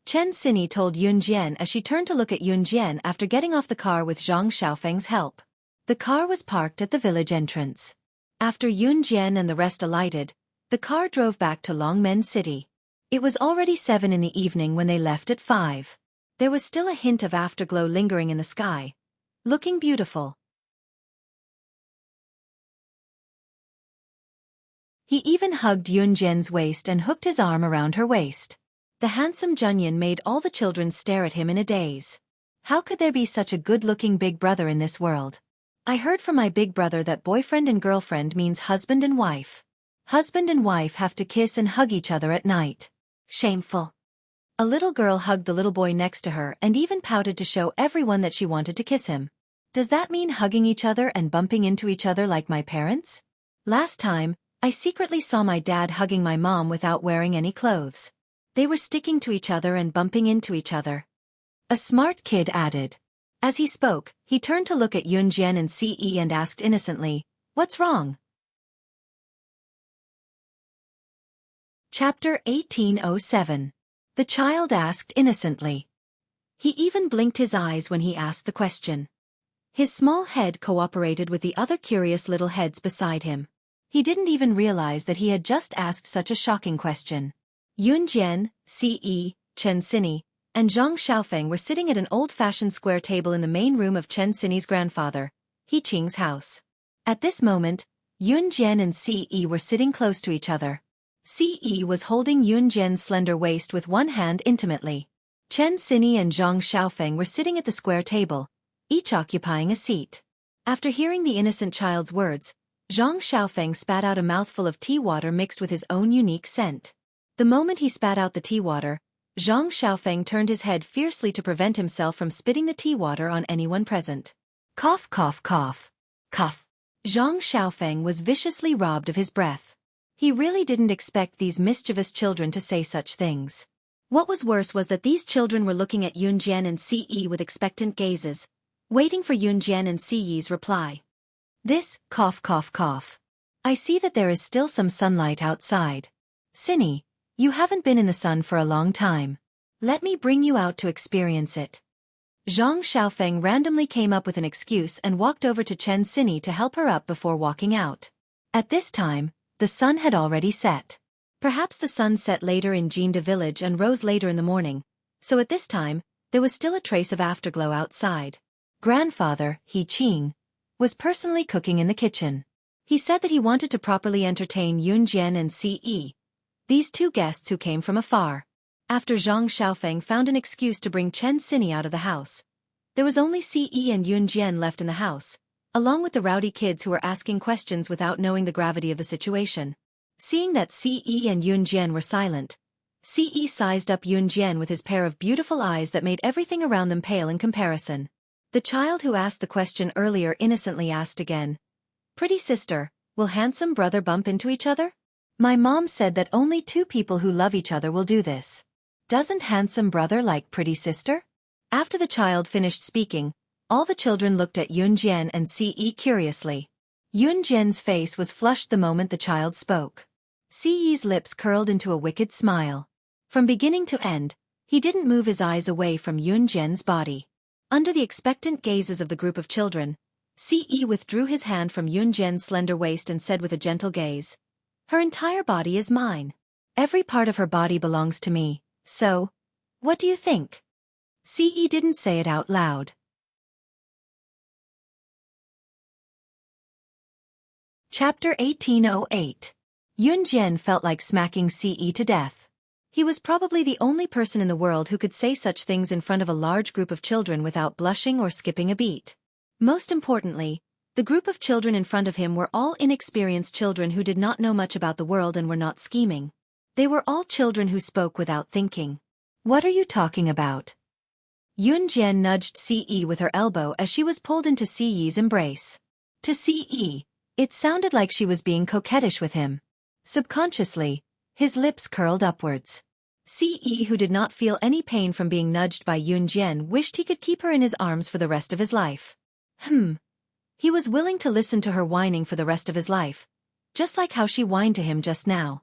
Chen Sini told Yunjian as she turned to look at Yunjian after getting off the car with Zhang Xiaofeng's help. The car was parked at the village entrance. After Yunjian and the rest alighted, the car drove back to Longmen City. It was already 7 in the evening when they left at 5. There was still a hint of afterglow lingering in the sky. Looking beautiful. He even hugged Yunjian's waist and hooked his arm around her waist. The handsome Junyan made all the children stare at him in a daze. How could there be such a good-looking big brother in this world? I heard from my big brother that boyfriend and girlfriend means husband and wife. Husband and wife have to kiss and hug each other at night. Shameful. A little girl hugged the little boy next to her and even pouted to show everyone that she wanted to kiss him. Does that mean hugging each other and bumping into each other like my parents? Last time, I secretly saw my dad hugging my mom without wearing any clothes. They were sticking to each other and bumping into each other. A smart kid added. As he spoke, he turned to look at Yunjian and Ce and asked innocently, "What's wrong?" Chapter 1807. The child asked innocently. He even blinked his eyes when he asked the question. His small head cooperated with the other curious little heads beside him. He didn't even realize that he had just asked such a shocking question. Yunjian, Ce, Chen Sini, and Zhang Xiaofeng were sitting at an old-fashioned square table in the main room of Chen Sini's grandfather, He Qing's house. At this moment, Yunjian and Ce were sitting close to each other. Ce was holding Yunjian's slender waist with one hand intimately. Chen Sini and Zhang Xiaofeng were sitting at the square table, each occupying a seat. After hearing the innocent child's words, Zhang Xiaofeng spat out a mouthful of tea water mixed with his own unique scent. The moment he spat out the tea water, Zhang Xiaofeng turned his head fiercely to prevent himself from spitting the tea water on anyone present. Cough, cough, cough. Cough. Zhang Xiaofeng was viciously robbed of his breath. He really didn't expect these mischievous children to say such things. What was worse was that these children were looking at Yunjian and Ce with expectant gazes, waiting for Yunjian and Ce's reply. This, cough, cough, cough. I see that there is still some sunlight outside. Sini, you haven't been in the sun for a long time. Let me bring you out to experience it. Zhang Xiaofeng randomly came up with an excuse and walked over to Chen Sini to help her up before walking out. At this time, the sun had already set. Perhaps the sun set later in Jinda village and rose later in the morning, so at this time, there was still a trace of afterglow outside. Grandfather, He Qing, was personally cooking in the kitchen. He said that he wanted to properly entertain Yunjian and Ce, these two guests who came from afar. After Zhang Xiaofeng found an excuse to bring Chen Sini out of the house, there was only Ce and Yunjian left in the house, along with the rowdy kids who were asking questions without knowing the gravity of the situation. Seeing that Ce and Yunjian were silent, Ce sized up Yunjian with his pair of beautiful eyes that made everything around them pale in comparison. The child who asked the question earlier innocently asked again. Pretty sister, will handsome brother bump into each other? My mom said that only two people who love each other will do this. Doesn't handsome brother like pretty sister? After the child finished speaking, all the children looked at Yunjian and Ce curiously. Yunjian's face was flushed the moment the child spoke. Ce's lips curled into a wicked smile. From beginning to end, he didn't move his eyes away from Yunjian's body. Under the expectant gazes of the group of children, Ce withdrew his hand from Yunjian's slender waist and said with a gentle gaze, "Her entire body is mine. Every part of her body belongs to me, so, what do you think?" Ce didn't say it out loud. Chapter 1808. Yunjian felt like smacking Ce to death. He was probably the only person in the world who could say such things in front of a large group of children without blushing or skipping a beat. Most importantly, the group of children in front of him were all inexperienced children who did not know much about the world and were not scheming. They were all children who spoke without thinking. "What are you talking about?" Yunjian nudged Ce with her elbow as she was pulled into Ce's embrace. To Ce, it sounded like she was being coquettish with him. Subconsciously, his lips curled upwards. Ce, who did not feel any pain from being nudged by Yunjian, wished he could keep her in his arms for the rest of his life. He was willing to listen to her whining for the rest of his life, just like how she whined to him just now.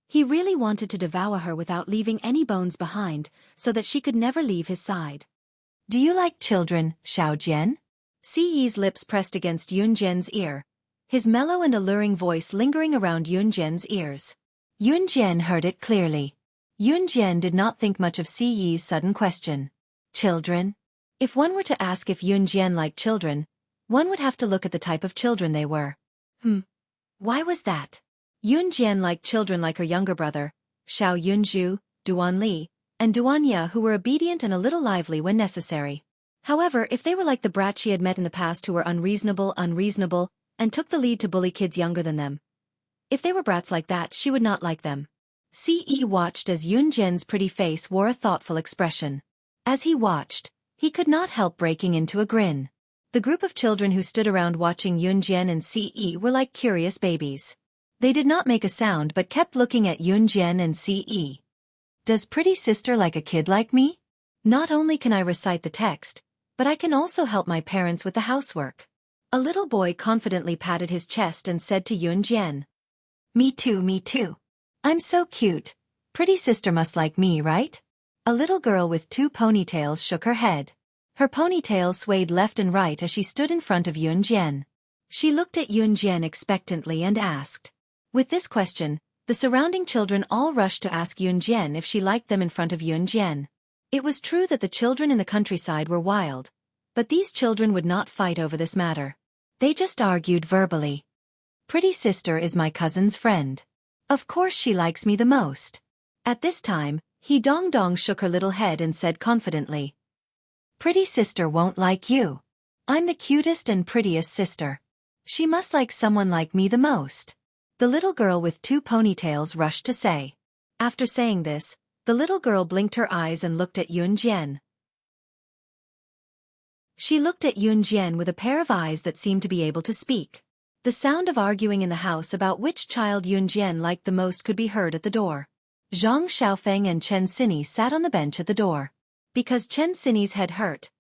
He really wanted to devour her without leaving any bones behind, so that she could never leave his side. "Do you like children, Xiaojian?" Ce's lips pressed against Yunjian's ear, his mellow and alluring voice lingering around Yunjian's ears. Yunjian heard it clearly. Yunjian did not think much of Ce's sudden question. Children? If one were to ask if Yunjian liked children, one would have to look at the type of children they were. Why was that? Yunjian liked children like her younger brother, Xiao Yunzhu, Duan Li, and Duanya, who were obedient and a little lively when necessary. However, if they were like the brat she had met in the past who were unreasonable, and took the lead to bully kids younger than them. If they were brats like that, she would not like them. Ce watched as Yunjian's pretty face wore a thoughtful expression. As he watched, he could not help breaking into a grin. The group of children who stood around watching Yunjian and Ce were like curious babies. They did not make a sound but kept looking at Yunjian and Ce. "Does pretty sister like a kid like me? Not only can I recite the text, but I can also help my parents with the housework." A little boy confidently patted his chest and said to Yunjian, Me too. I'm so cute. Pretty sister must like me, right?" A little girl with two ponytails shook her head. Her ponytail swayed left and right as she stood in front of Yunjian. She looked at Yunjian expectantly and asked. With this question, the surrounding children all rushed to ask Yunjian if she liked them in front of Yunjian. It was true that the children in the countryside were wild, but these children would not fight over this matter. They just argued verbally. "Pretty sister is my cousin's friend. Of course she likes me the most." At this time, He Dong Dong shook her little head and said confidently, "Pretty sister won't like you. I'm the cutest and prettiest sister. She must like someone like me the most." The little girl with two ponytails rushed to say. After saying this, the little girl blinked her eyes and looked at Yunjian. She looked at Yunjian with a pair of eyes that seemed to be able to speak. The sound of arguing in the house about which child Yunjian liked the most could be heard at the door. Zhang Xiaofan and Chen Sini sat on the bench at the door. Because Chen Sini's head hurt,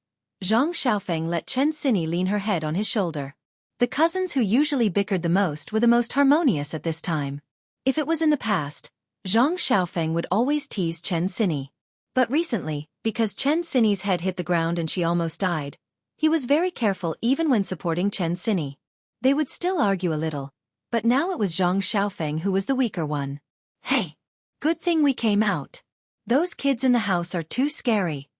Zhang Xiaofan let Chen Sini lean her head on his shoulder. The cousins who usually bickered the most were the most harmonious at this time. If it was in the past, Zhang Xiaofan would always tease Chen Sini. But recently, because Chen Sini's head hit the ground and she almost died, he was very careful even when supporting Chen Sini. They would still argue a little, but now it was Zhang Xiaofan who was the weaker one. "Hey! Good thing we came out. Those kids in the house are too scary."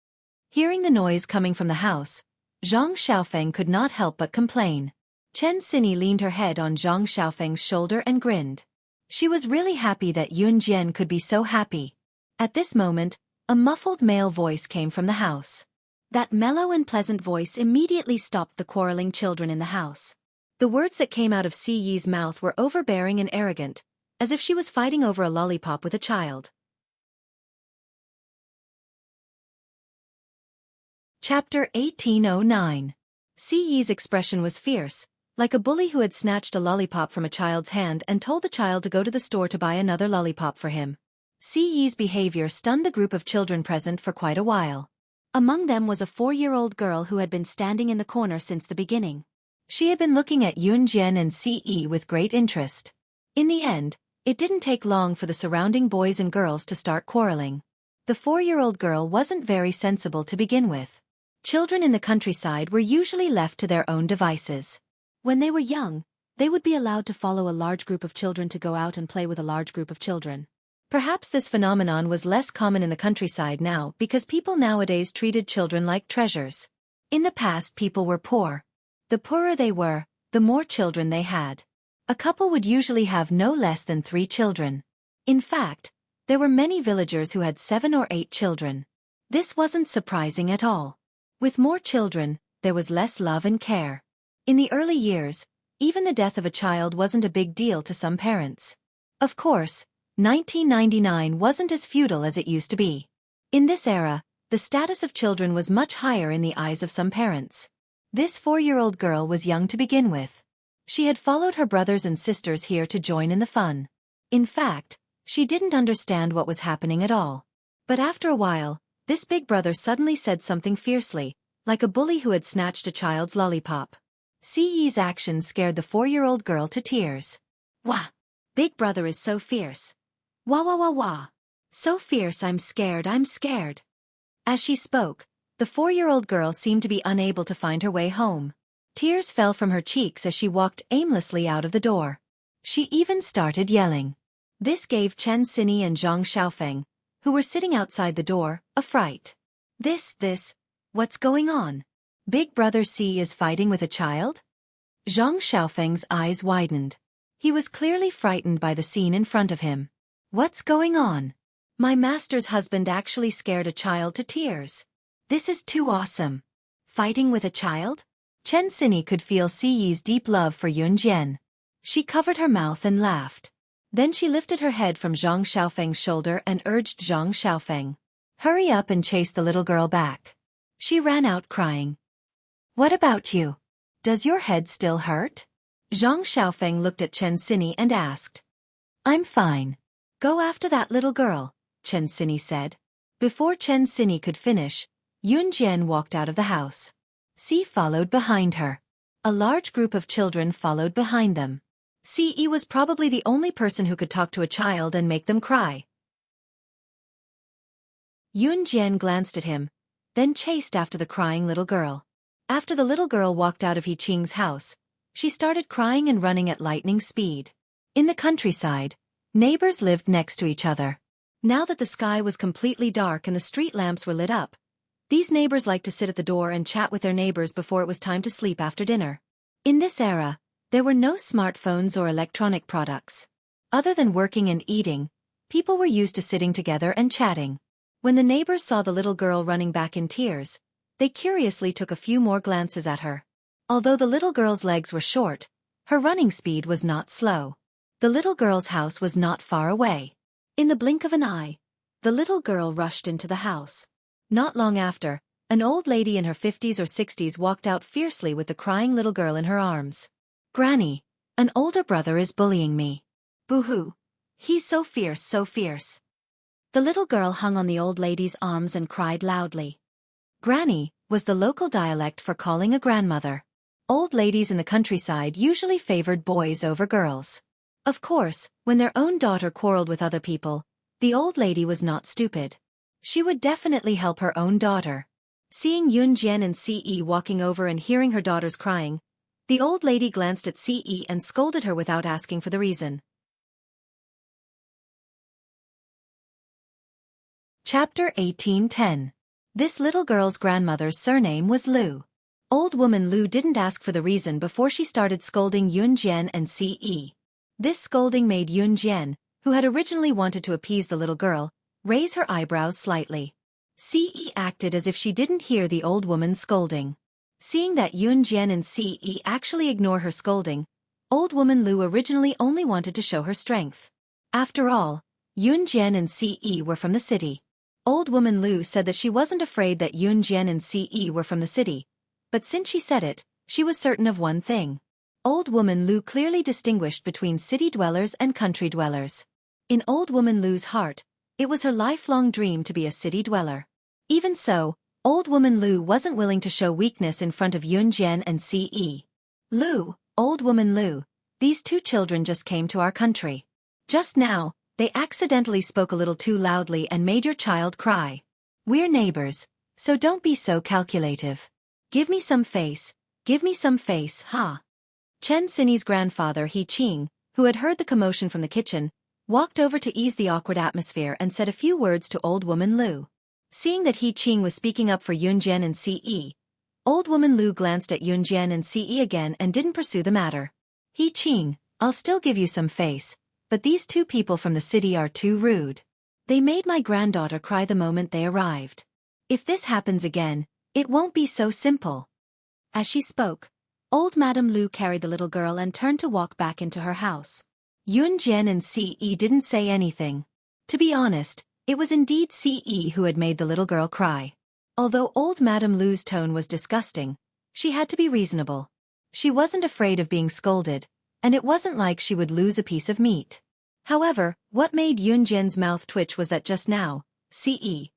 Hearing the noise coming from the house, Zhang Xiaofan could not help but complain. Chen Sini leaned her head on Zhang Xiaofeng's shoulder and grinned. She was really happy that Yunjian could be so happy. At this moment, a muffled male voice came from the house. That mellow and pleasant voice immediately stopped the quarreling children in the house. The words that came out of Ce's mouth were overbearing and arrogant, as if she was fighting over a lollipop with a child. Chapter 1809. Ci's expression was fierce, like a bully who had snatched a lollipop from a child's hand and told the child to go to the store to buy another lollipop for him. Ci's behavior stunned the group of children present for quite a while. Among them was a 4-year-old girl who had been standing in the corner since the beginning. She had been looking at Yunjian and Ce with great interest. In the end, it didn't take long for the surrounding boys and girls to start quarreling. The 4-year-old girl wasn't very sensible to begin with. Children in the countryside were usually left to their own devices. When they were young, they would be allowed to follow a large group of children to go out and play with a large group of children. Perhaps this phenomenon was less common in the countryside now because people nowadays treated children like treasures. In the past, people were poor. The poorer they were, the more children they had. A couple would usually have no less than 3 children. In fact, there were many villagers who had 7 or 8 children. This wasn't surprising at all. With more children, there was less love and care. In the early years, even the death of a child wasn't a big deal to some parents. Of course, 1999 wasn't as feudal as it used to be. In this era, the status of children was much higher in the eyes of some parents. This 4-year-old girl was young to begin with. She had followed her brothers and sisters here to join in the fun. In fact, she didn't understand what was happening at all. But after a while, this big brother suddenly said something fiercely, like a bully who had snatched a child's lollipop. Ce's actions scared the 4-year-old girl to tears. Wah! Big brother is so fierce. Wah wah wah wah. So fierce I'm scared. As she spoke, the 4-year-old girl seemed to be unable to find her way home. Tears fell from her cheeks as she walked aimlessly out of the door. She even started yelling. This gave Chen Sini and Zhang Xiaofan, who were sitting outside the door, a fright. What's going on? Big brother C is fighting with a child? Zhang Xiaofeng's eyes widened. He was clearly frightened by the scene in front of him. What's going on? My master's husband actually scared a child to tears. This is too awesome. Fighting with a child? Chen Sini could feel Ci's deep love for Yunjian. She covered her mouth and laughed. Then she lifted her head from Zhang Xiaofeng's shoulder and urged Zhang Xiaofeng. Hurry up and chase the little girl back. She ran out crying. What about you? Does your head still hurt? Zhang Xiaofeng looked at Chen Sini and asked. I'm fine. Go after that little girl, Chen Sini said. Before Chen Sini could finish, Yunjian walked out of the house. Ce followed behind her. A large group of children followed behind them. Ce was probably the only person who could talk to a child and make them cry. Yunjian glanced at him, then chased after the crying little girl. After the little girl walked out of He Qing's house, she started crying and running at lightning speed. In the countryside, neighbors lived next to each other. Now that the sky was completely dark and the street lamps were lit up, these neighbors liked to sit at the door and chat with their neighbors before it was time to sleep after dinner. In this era, there were no smartphones or electronic products. Other than working and eating, people were used to sitting together and chatting. When the neighbors saw the little girl running back in tears, they curiously took a few more glances at her. Although the little girl's legs were short, her running speed was not slow. The little girl's house was not far away. In the blink of an eye, the little girl rushed into the house. Not long after, an old lady in her 50s or 60s walked out fiercely with the crying little girl in her arms. Granny, an older brother is bullying me. Boo-hoo. He's so fierce, so fierce. The little girl hung on the old lady's arms and cried loudly. Granny was the local dialect for calling a grandmother. Old ladies in the countryside usually favored boys over girls. Of course, when their own daughter quarreled with other people, the old lady was not stupid. She would definitely help her own daughter. Seeing Yunjian and Ce walking over and hearing her daughters crying, the old lady glanced at Ce and scolded her without asking for the reason. Chapter 1810. This little girl's grandmother's surname was Lu. Old woman Lu didn't ask for the reason before she started scolding Yunjian and Ce. This scolding made Yunjian, who had originally wanted to appease the little girl, raise her eyebrows slightly. Ce acted as if she didn't hear the old woman's scolding. Seeing that Yunjian and Ce actually ignore her scolding, old woman Lu originally only wanted to show her strength. After all, Yunjian and Ce were from the city. Old woman Lu said that she wasn't afraid that Yun Jian and Ce were from the city, but since she said it, she was certain of one thing. Old woman Lu clearly distinguished between city dwellers and country dwellers. In old woman Lu's heart, it was her lifelong dream to be a city dweller. Even so, old woman Lu wasn't willing to show weakness in front of Yun Jian and Ce. Lu, old woman Lu, these two children just came to our country. Just now, they accidentally spoke a little too loudly and made your child cry. We're neighbors, so don't be so calculative. Give me some face, ha. Chen Sini's grandfather He Qing, who had heard the commotion from the kitchen, walked over to ease the awkward atmosphere and said a few words to old woman Lu. Seeing that He Qing was speaking up for Yun Jian and Ce, old woman Lu glanced at Yun Jian and Ce again and didn't pursue the matter. He Qing, I'll still give you some face, but these two people from the city are too rude. They made my granddaughter cry the moment they arrived. If this happens again, it won't be so simple. As she spoke, old Madame Lu carried the little girl and turned to walk back into her house. Yun Jian and Ce didn't say anything. To be honest, it was indeed Ce who had made the little girl cry. Although old Madame Lu's tone was disgusting, she had to be reasonable. She wasn't afraid of being scolded, and it wasn't like she would lose a piece of meat. However, what made Yun Jian's mouth twitch was that just now, Ce.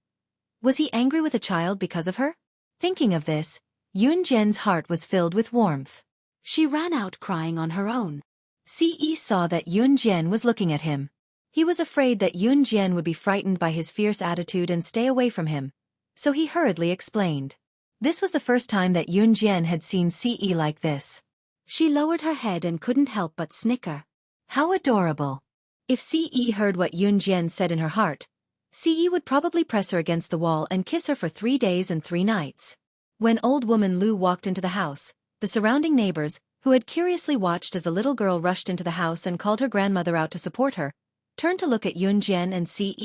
Was he angry with a child because of her? Thinking of this, Yun Jian's heart was filled with warmth. She ran out crying on her own. Ce saw that Yun Jian was looking at him. He was afraid that Yun Jian would be frightened by his fierce attitude and stay away from him, so he hurriedly explained. This was the first time that Yun Jian had seen Ce like this. She lowered her head and couldn't help but snicker. How adorable. If Ce heard what Yun Jian said in her heart, Ce would probably press her against the wall and kiss her for 3 days and 3 nights. When old woman Lu walked into the house, the surrounding neighbors, who had curiously watched as the little girl rushed into the house and called her grandmother out to support her, turned to look at Yun Jian and Ce.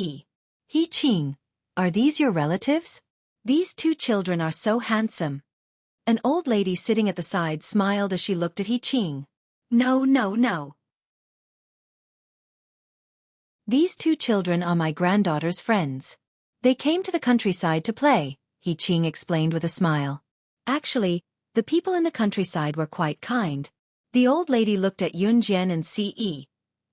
He Qing, are these your relatives? These two children are so handsome. An old lady sitting at the side smiled as she looked at He Qing. No. These two children are my granddaughter's friends. They came to the countryside to play, He Qing explained with a smile. Actually, the people in the countryside were quite kind. The old lady looked at Yun Jian and Ce,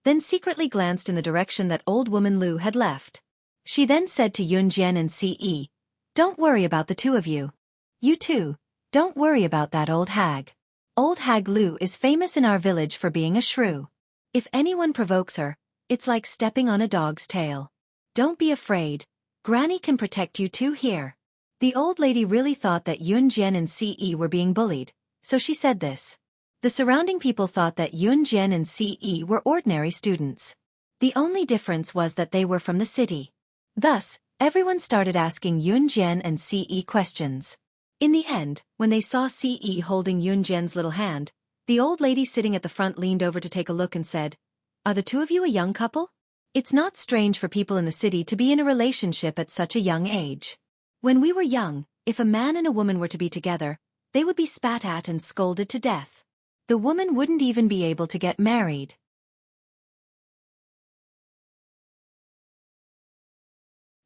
then secretly glanced in the direction that old woman Lu had left. She then said to Yun Jian and Ce, don't worry about the two of you. You too, don't worry about that old hag. Old hag Lu is famous in our village for being a shrew. If anyone provokes her, it's like stepping on a dog's tail. Don't be afraid, Granny can protect you too here. The old lady really thought that Yun Jian and Ce were being bullied, so she said this. The surrounding people thought that Yun Jian and Ce were ordinary students. The only difference was that they were from the city. Thus, everyone started asking Yun Jian and Ce questions. In the end, when they saw Ce holding Yun Jian's little hand, the old lady sitting at the front leaned over to take a look and said, are the two of you a young couple? It's not strange for people in the city to be in a relationship at such a young age. When we were young, if a man and a woman were to be together, they would be spat at and scolded to death. The woman wouldn't even be able to get married.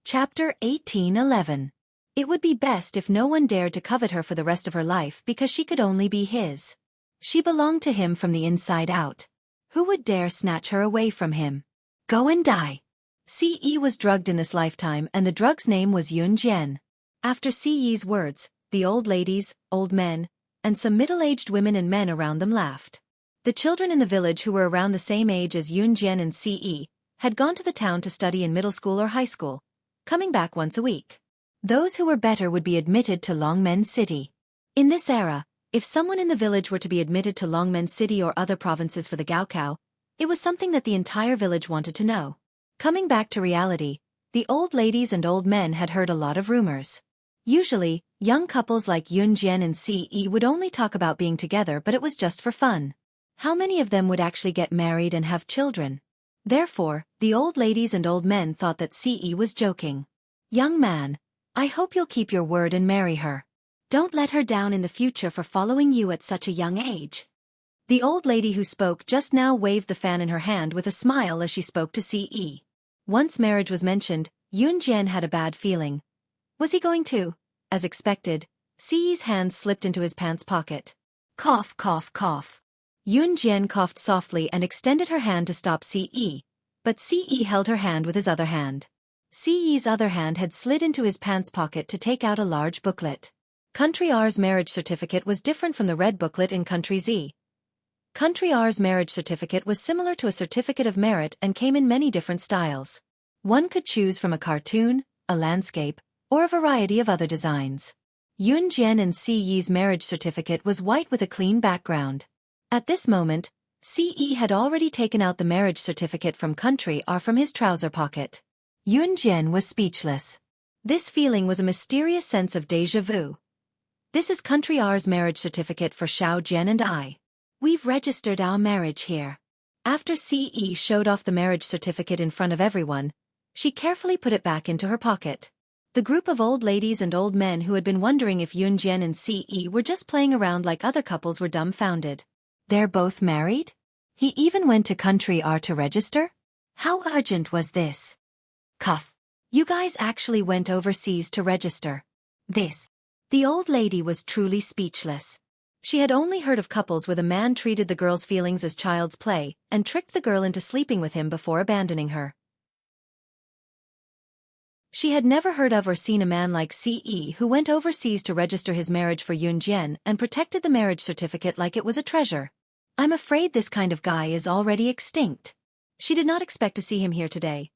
Chapter 18:11. It would be best if no one dared to covet her for the rest of her life because she could only be his. She belonged to him from the inside out. Who would dare snatch her away from him? Go and die. Ce was drugged in this lifetime and the drug's name was Yun Jian. After Ce's words, the old ladies, old men, and some middle-aged women and men around them laughed. The children in the village who were around the same age as Yun Jian and Ce had gone to the town to study in middle school or high school, coming back once a week. Those who were better would be admitted to Longmen City. In this era, if someone in the village were to be admitted to Longmen City or other provinces for the Gaokao, it was something that the entire village wanted to know. Coming back to reality, the old ladies and old men had heard a lot of rumors. Usually, young couples like Yun Jian and Ce would only talk about being together, but it was just for fun. How many of them would actually get married and have children? Therefore, the old ladies and old men thought that Ce was joking. Young man, I hope you'll keep your word and marry her. Don't let her down in the future for following you at such a young age. The old lady who spoke just now waved the fan in her hand with a smile as she spoke to Ce. Once marriage was mentioned, Yun Jian had a bad feeling. Was he going to? As expected, Si's hand slipped into his pants pocket. Cough, cough, cough. Yun Jian coughed softly and extended her hand to stop Ce, but Ce held her hand with his other hand. Ce's other hand had slid into his pants pocket to take out a large booklet. Country R's marriage certificate was different from the red booklet in Country Z. Country R's marriage certificate was similar to a certificate of merit and came in many different styles. One could choose from a cartoon, a landscape, or a variety of other designs. Yun Jian and Ce's marriage certificate was white with a clean background. At this moment, Ce had already taken out the marriage certificate from Country R from his trouser pocket. Yun Jian was speechless. This feeling was a mysterious sense of déjà vu. This is Country R's marriage certificate for Xiao Jian and I. We've registered our marriage here. After Ce showed off the marriage certificate in front of everyone, she carefully put it back into her pocket. The group of old ladies and old men who had been wondering if Yun Jian and Ce were just playing around like other couples were dumbfounded. They're both married? He even went to Country R to register? How urgent was this? Cuff. You guys actually went overseas to register. This. The old lady was truly speechless. She had only heard of couples where the man treated the girl's feelings as child's play and tricked the girl into sleeping with him before abandoning her. She had never heard of or seen a man like Ce who went overseas to register his marriage for Yun Jian and protected the marriage certificate like it was a treasure. I'm afraid this kind of guy is already extinct. She did not expect to see him here today.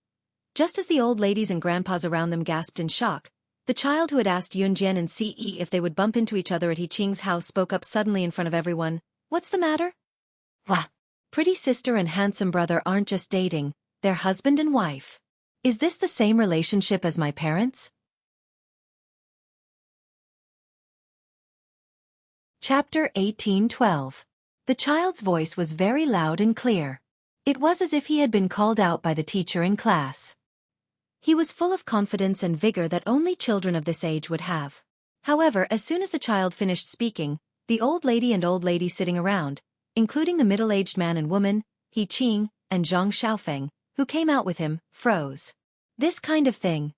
Just as the old ladies and grandpas around them gasped in shock, the child who had asked Yun Jian and Ce if they would bump into each other at He Qing's house spoke up suddenly in front of everyone. What's the matter? Wah! Pretty sister and handsome brother aren't just dating, they're husband and wife. Is this the same relationship as my parents? Chapter 18:12. The child's voice was very loud and clear. It was as if he had been called out by the teacher in class. He was full of confidence and vigor that only children of this age would have. However, as soon as the child finished speaking, the old lady and old lady sitting around, including the middle-aged man and woman, He Qing, and Zhang Xiaofan, who came out with him, froze. This kind of thing.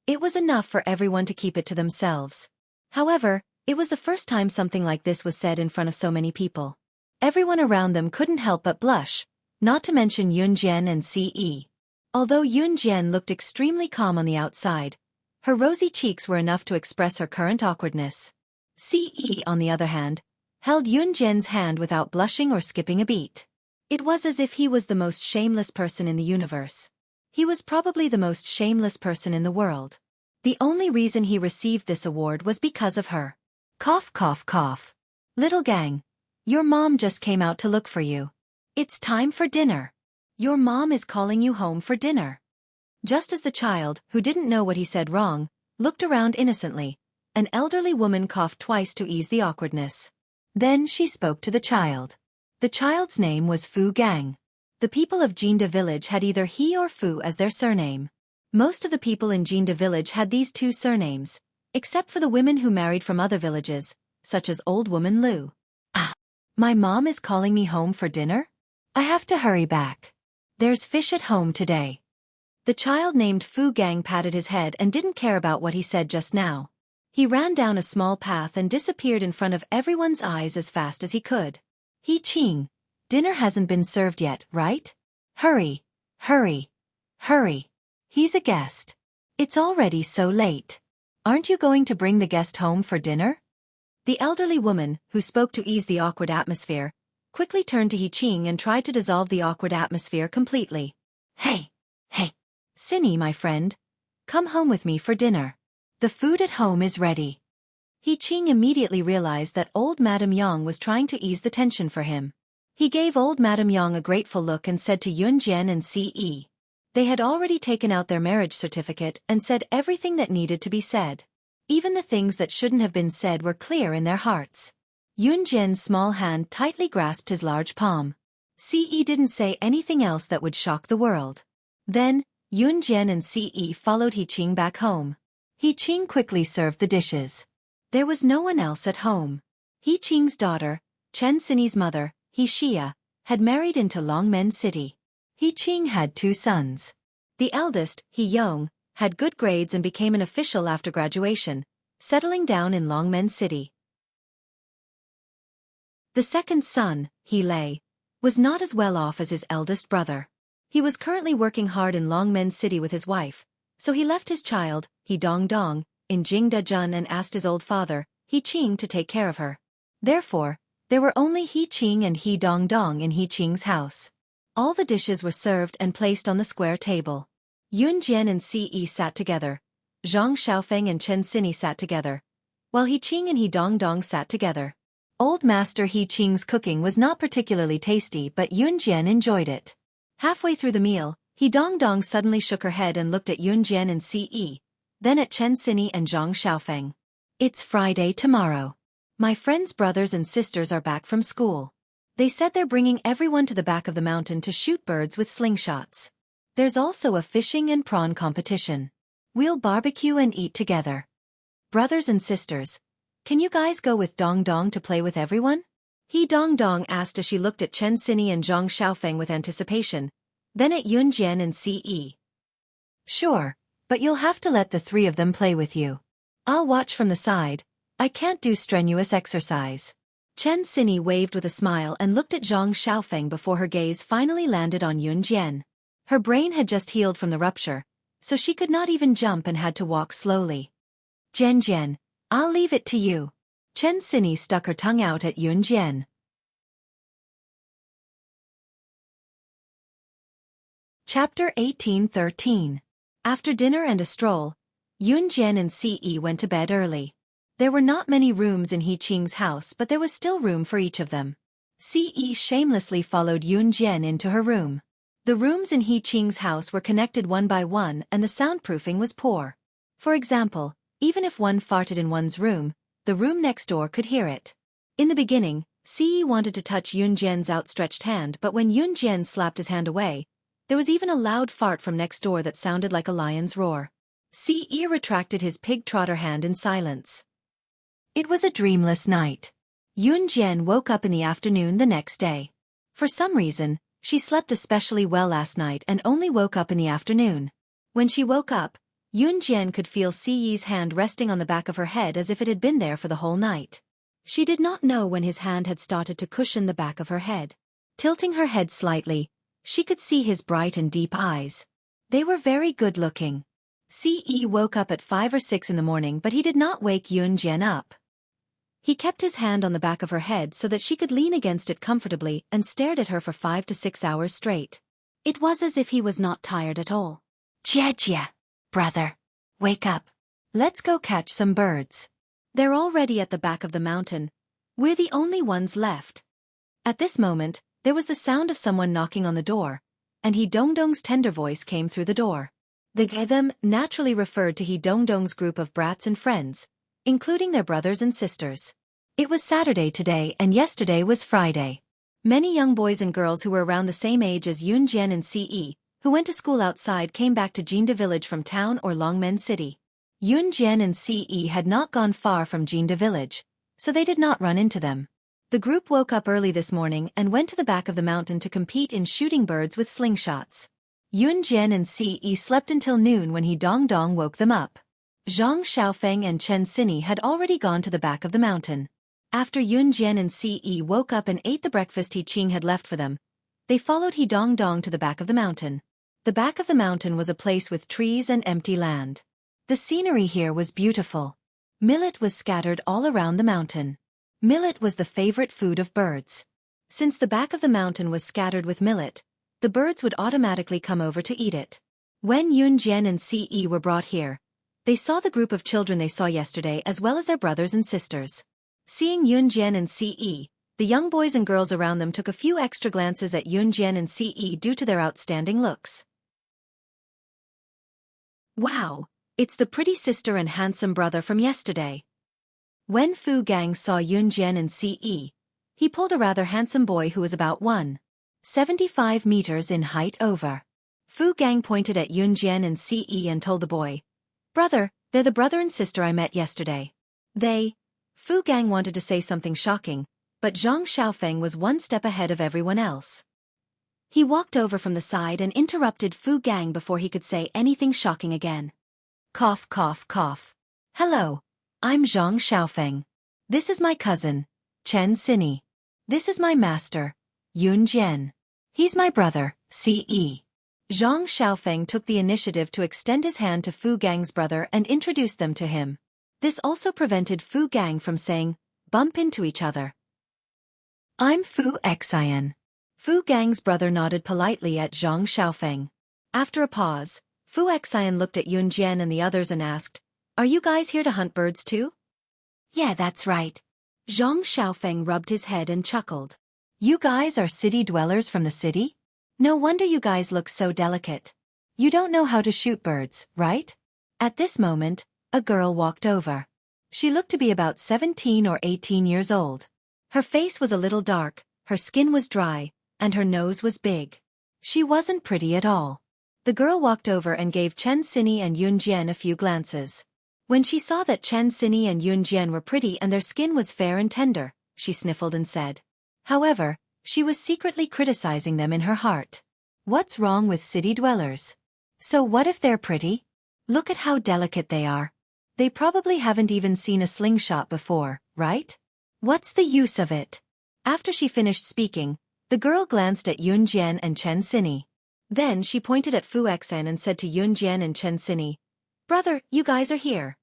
It was enough for everyone to keep it to themselves. However, it was the first time something like this was said in front of so many people. Everyone around them couldn't help but blush, not to mention Yun Jian and Ce. Although Yun Jian looked extremely calm on the outside, her rosy cheeks were enough to express her current awkwardness. Ce, on the other hand, held Yun Jian's hand without blushing or skipping a beat. It was as if he was the most shameless person in the universe. He was probably the most shameless person in the world. The only reason he received this award was because of her. Cough, cough, cough. Little gang, your mom just came out to look for you. It's time for dinner. Your mom is calling you home for dinner. Just as the child, who didn't know what he said wrong, looked around innocently, an elderly woman coughed twice to ease the awkwardness. Then she spoke to the child. The child's name was Fu Gang. The people of Jinda village had either He or Fu as their surname. Most of the people in Jinda village had these two surnames, except for the women who married from other villages, such as old woman Lu. Ah, my mom is calling me home for dinner? I have to hurry back. There's fish at home today. The child named Fu Gang patted his head and didn't care about what he said just now. He ran down a small path and disappeared in front of everyone's eyes as fast as he could. He Qing, dinner hasn't been served yet, right? Hurry, hurry, hurry. He's a guest. It's already so late. Aren't you going to bring the guest home for dinner? The elderly woman, who spoke to ease the awkward atmosphere, quickly turned to He Qing and tried to dissolve the awkward atmosphere completely. Hey, Cinny, my friend. Come home with me for dinner. The food at home is ready. He Qing immediately realized that old Madame Yang was trying to ease the tension for him. He gave old Madame Yang a grateful look and said to Yun Jian and Ce. They had already taken out their marriage certificate and said everything that needed to be said. Even the things that shouldn't have been said were clear in their hearts. Yun Jian's small hand tightly grasped his large palm. Ce didn't say anything else that would shock the world. Then, Yun Jian and Ce followed He Qing back home. He Qing quickly served the dishes. There was no one else at home. He Qing's daughter, Chen Cinny's mother, He Xia, had married into Longmen City. He Qing had two sons. The eldest, He Yong, had good grades and became an official after graduation, settling down in Longmen City. The second son, He Lei, was not as well off as his eldest brother. He was currently working hard in Longmen City with his wife, so he left his child, He Dongdong, in Jingdezhen and asked his old father, He Qing, to take care of her. Therefore, there were only He Qing and He Dongdong in He Qing's house. All the dishes were served and placed on the square table. Yun Jian and Ce sat together. Zhang Xiaofan and Chen Sini sat together, while He Qing and He Dongdong sat together. Old Master He Qing's cooking was not particularly tasty, but Yun Jian enjoyed it. Halfway through the meal, He Dongdong suddenly shook her head and looked at Yun Jian and Ce, then at Chen Sini and Zhang Xiaofan. It's Friday tomorrow. My friends' brothers and sisters are back from school. They said they're bringing everyone to the back of the mountain to shoot birds with slingshots. There's also a fishing and prawn competition. We'll barbecue and eat together. Brothers and sisters, can you guys go with Dongdong to play with everyone? He Dongdong asked as she looked at Chen Sini and Zhang Xiaofan with anticipation, then at Yun Jian and Ce. Sure, but you'll have to let the three of them play with you. I'll watch from the side. I can't do strenuous exercise. Chen Sini waved with a smile and looked at Zhang Xiaofan before her gaze finally landed on Yun Jian. Her brain had just healed from the rupture, so she could not even jump and had to walk slowly. Jian, I'll leave it to you. Chen Sini stuck her tongue out at Yun Jian. Chapter 18:13. After dinner and a stroll, Yun Jian and Ce went to bed early. There were not many rooms in He Qing's house, but there was still room for each of them. Ce shamelessly followed Yun Jian into her room. The rooms in He Qing's house were connected one by one and the soundproofing was poor. For example, even if one farted in one's room, the room next door could hear it. In the beginning, Ce wanted to touch Yun Jian's outstretched hand, but when Yun Jian slapped his hand away, there was even a loud fart from next door that sounded like a lion's roar. Ce retracted his pig-trotter hand in silence. It was a dreamless night. Yun Jian woke up in the afternoon the next day. For some reason, she slept especially well last night and only woke up in the afternoon. When she woke up, Yun Jian could feel Ce's hand resting on the back of her head as if it had been there for the whole night. She did not know when his hand had started to cushion the back of her head. Tilting her head slightly, she could see his bright and deep eyes. They were very good-looking. Ce woke up at 5 or 6 in the morning, but he did not wake Yun Jian up. He kept his hand on the back of her head so that she could lean against it comfortably and stared at her for 5 to 6 hours straight. It was as if he was not tired at all. Jia, brother, wake up. Let's go catch some birds. They're already at the back of the mountain. We're the only ones left. At this moment, there was the sound of someone knocking on the door, and He Dongdong's tender voice came through the door. The them naturally referred to He Dongdong's group of brats and friends, including their brothers and sisters. It was Saturday today and yesterday was Friday. Many young boys and girls who were around the same age as Yun Jian and Ce, who went to school outside, came back to Jinda village from town or Longmen City. Yun Jian and Ce had not gone far from Jinda village, so they did not run into them. The group woke up early this morning and went to the back of the mountain to compete in shooting birds with slingshots. Yun Jian and Ce slept until noon when He Dongdong woke them up. Zhang Xiaofan and Chen Sini had already gone to the back of the mountain. After Yun Jian and Ce woke up and ate the breakfast He Qing had left for them, they followed He Dongdong to the back of the mountain. The back of the mountain was a place with trees and empty land. The scenery here was beautiful. Millet was scattered all around the mountain. Millet was the favorite food of birds. Since the back of the mountain was scattered with millet, the birds would automatically come over to eat it. When Yun Jian and Ce were brought here, they saw the group of children they saw yesterday as well as their brothers and sisters. Seeing Yun Jian and Ce, the young boys and girls around them took a few extra glances at Yun Jian and Ce due to their outstanding looks. Wow, it's the pretty sister and handsome brother from yesterday. When Fu Gang saw Yun Jian and Ce, he pulled a rather handsome boy who was about 1.75 meters in height over. Fu Gang pointed at Yun Jian and Ce and told the boy, "Brother, they're the brother and sister I met yesterday." Fu Gang wanted to say something shocking, but Zhang Xiaofan was one step ahead of everyone else. He walked over from the side and interrupted Fu Gang before he could say anything shocking again. Cough, cough, cough. Hello, I'm Zhang Xiaofeng. This is my cousin, Chen Sini. This is my master, Yun Jian. He's my brother, Ce. Zhang Xiaofeng took the initiative to extend his hand to Fu Gang's brother and introduce them to him. This also prevented Fu Gang from saying, bump into each other. I'm Fu Xian. Fu Gang's brother nodded politely at Zhang Xiaofeng. After a pause, Fu Xian looked at Yun Jian and the others and asked, are you guys here to hunt birds too? Yeah, that's right. Zhang Xiaofeng rubbed his head and chuckled. You guys are city dwellers from the city? No wonder you guys look so delicate. You don't know how to shoot birds, right? At this moment, a girl walked over. She looked to be about 17 or 18 years old. Her face was a little dark, her skin was dry, and her nose was big. She wasn't pretty at all. The girl walked over and gave Chen Sini and Yun Jian a few glances. When she saw that Chen Sini and Yun Jian were pretty and their skin was fair and tender, she sniffled and said. However, she was secretly criticizing them in her heart. What's wrong with city dwellers? So what if they're pretty? Look at how delicate they are. They probably haven't even seen a slingshot before, right? What's the use of it? After she finished speaking, the girl glanced at Yun Jian and Chen Sini. Then she pointed at Fu Xian and said to Yun Jian and Chen Sini, brother, you guys are here.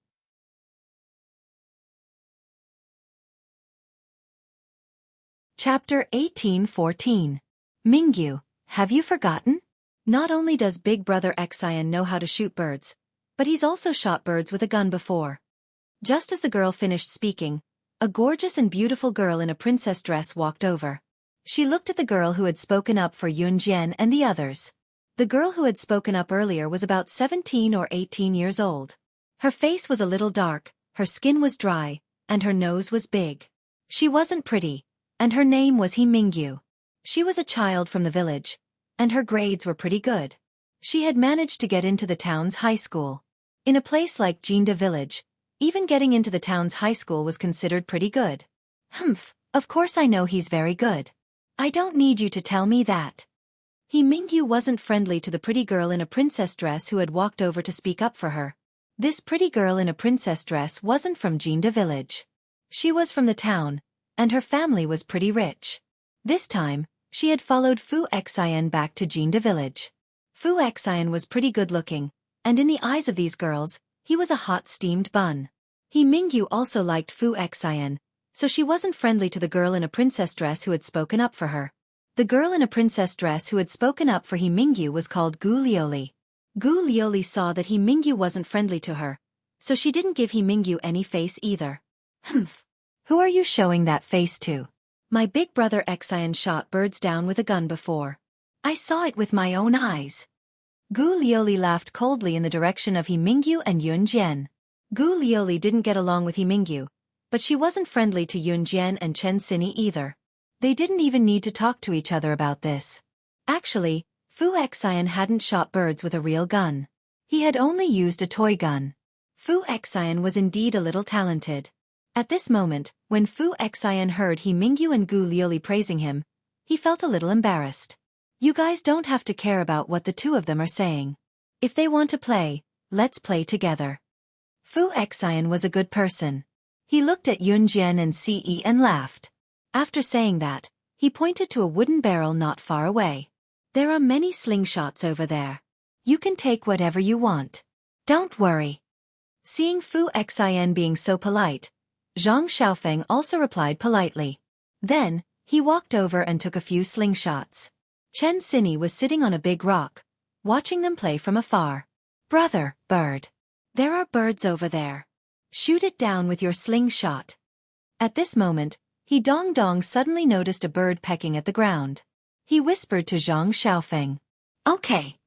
Chapter 18:14. Mingyu, have you forgotten? Not only does Big Brother Xian know how to shoot birds, but he's also shot birds with a gun before. Just as the girl finished speaking, a gorgeous and beautiful girl in a princess dress walked over. She looked at the girl who had spoken up for Yun Jian and the others. The girl who had spoken up earlier was about 17 or 18 years old. Her face was a little dark, her skin was dry, and her nose was big. She wasn't pretty, and her name was Mingyu. She was a child from the village, and her grades were pretty good. She had managed to get into the town's high school. In a place like Jinda village, even getting into the town's high school was considered pretty good. Humph, of course I know he's very good. I don't need you to tell me that. Mingyu wasn't friendly to the pretty girl in a princess dress who had walked over to speak up for her. This pretty girl in a princess dress wasn't from Jinda village. She was from the town, and her family was pretty rich. This time, she had followed Fu Xian back to Jinda village. Fu Xian was pretty good-looking, and in the eyes of these girls, he was a hot steamed bun. Mingyu also liked Fu Xian, so she wasn't friendly to the girl in a princess dress who had spoken up for her. The girl in a princess dress who had spoken up for Mingyu was called Gu Lioli. Gu Lioli saw that Mingyu wasn't friendly to her, so she didn't give Mingyu any face either. Humph. Who are you showing that face to? My big brother Xian shot birds down with a gun before. I saw it with my own eyes. Gu Lioli laughed coldly in the direction of Mingyu and Yun Jian. Gu Lioli didn't get along with Mingyu, but she wasn't friendly to Yun Jian and Chen Sini either. They didn't even need to talk to each other about this. Actually, Fu Xian hadn't shot birds with a real gun. He had only used a toy gun. Fu Xian was indeed a little talented. At this moment, when Fu Xian heard Mingyu and Gu Lioli praising him, he felt a little embarrassed. You guys don't have to care about what the two of them are saying. If they want to play, let's play together. Fu Xian was a good person. He looked at Yun Jian and Ce and laughed. After saying that, he pointed to a wooden barrel not far away. There are many slingshots over there. You can take whatever you want. Don't worry. Seeing Fu Xian being so polite, Zhang Xiaofeng also replied politely. Then, he walked over and took a few slingshots. Chen Sini was sitting on a big rock, watching them play from afar. Brother, bird. There are birds over there. Shoot it down with your slingshot. At this moment, Dong Dong suddenly noticed a bird pecking at the ground. He whispered to Zhang Xiaofeng. Okay.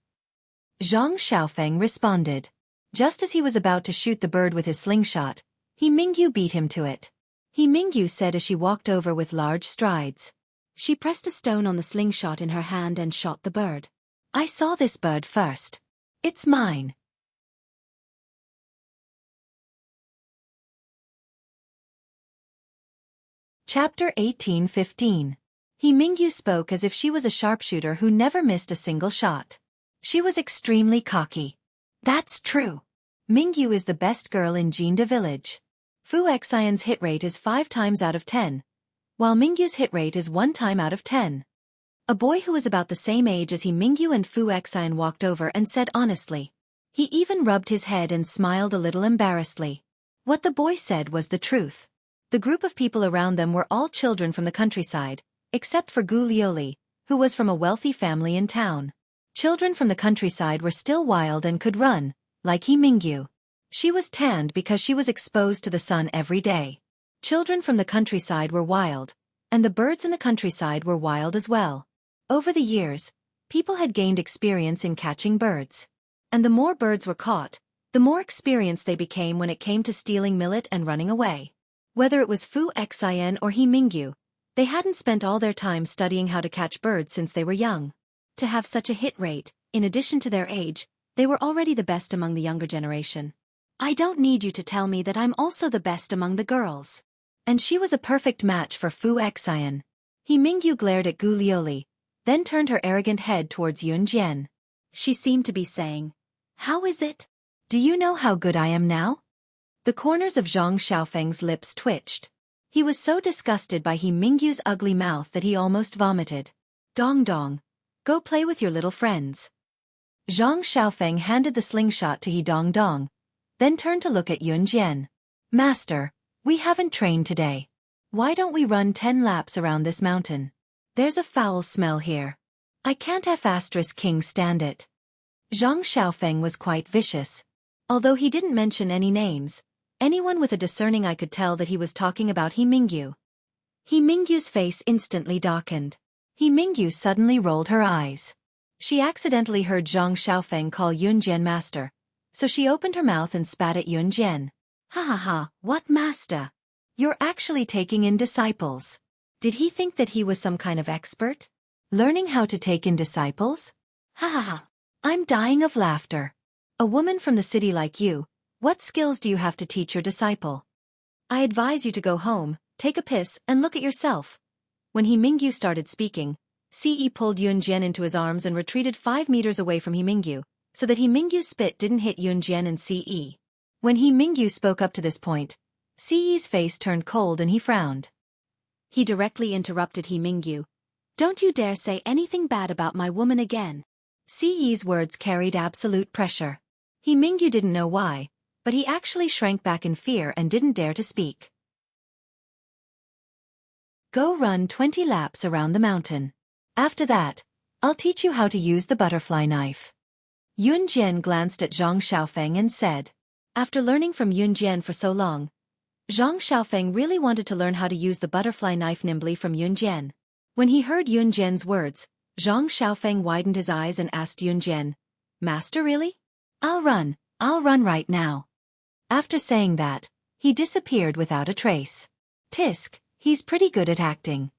Zhang Xiaofeng responded. Just as he was about to shoot the bird with his slingshot, Mingyu beat him to it. Mingyu said as she walked over with large strides. She pressed a stone on the slingshot in her hand and shot the bird. I saw this bird first. It's mine. Chapter 18:15. Mingyu spoke as if she was a sharpshooter who never missed a single shot. She was extremely cocky. That's true. Mingyu is the best girl in Jinda village. Fu Xian's hit rate is 5 times out of 10, while Mingyu's hit rate is 1 time out of 10. A boy who was about the same age as Mingyu and Fu Xian walked over and said honestly. He even rubbed his head and smiled a little embarrassedly. What the boy said was the truth. The group of people around them were all children from the countryside, except for Gu Liuli, who was from a wealthy family in town. Children from the countryside were still wild and could run, like Mingyu. She was tanned because she was exposed to the sun every day. Children from the countryside were wild, and the birds in the countryside were wild as well. Over the years, people had gained experience in catching birds. And the more birds were caught, the more experienced they became when it came to stealing millet and running away. Whether it was Fu Xian or Mingyu, they hadn't spent all their time studying how to catch birds since they were young. To have such a hit rate, in addition to their age, they were already the best among the younger generation. I don't need you to tell me that I'm also the best among the girls. And she was a perfect match for Fu Xian. Mingyu glared at Gu Liuli, then turned her arrogant head towards Yun Jian. She seemed to be saying, "How is it? Do you know how good I am now?" The corners of Zhang Xiaofeng's lips twitched. He was so disgusted by Mingyu's ugly mouth that he almost vomited. "Dong Dong, go play with your little friends." Zhang Xiaofeng handed the slingshot to Dong Dong, then turned to look at Yun Jian. "Master, we haven't trained today. Why don't we run 10 laps around this mountain? There's a foul smell here. I can't F*King stand it." Zhang Xiaofeng was quite vicious. Although he didn't mention any names, anyone with a discerning eye could tell that he was talking about Mingyu. Mingyu's face instantly darkened. Mingyu suddenly rolled her eyes. She accidentally heard Zhang Xiaofeng call Yun Jian master, so she opened her mouth and spat at Yun Jian. "Ha ha ha, what master? You're actually taking in disciples." Did he think that he was some kind of expert? Learning how to take in disciples? Ha ha ha. I'm dying of laughter. A woman from the city like you, what skills do you have to teach your disciple? I advise you to go home, take a piss, and look at yourself. When Mingyu started speaking, Ce pulled Yun Jian into his arms and retreated 5 meters away from Mingyu, so that Mingyu's spit didn't hit Yun Jian and Ce. When Mingyu spoke up to this point, Ce's face turned cold and he frowned. He directly interrupted Mingyu. "Don't you dare say anything bad about my woman again." Ce's words carried absolute pressure. Mingyu didn't know why, but he actually shrank back in fear and didn't dare to speak. "Go run 20 laps around the mountain. After that, I'll teach you how to use the butterfly knife." Yun Jian glanced at Zhang Xiaofeng and said. After learning from Yun Jian for so long, Zhang Xiaofeng really wanted to learn how to use the butterfly knife nimbly from Yun Jian. When he heard Yun Jian's words, Zhang Xiaofeng widened his eyes and asked Yun Jian, "Master, really? I'll run right now." After saying that, he disappeared without a trace. Tisk, he's pretty good at acting.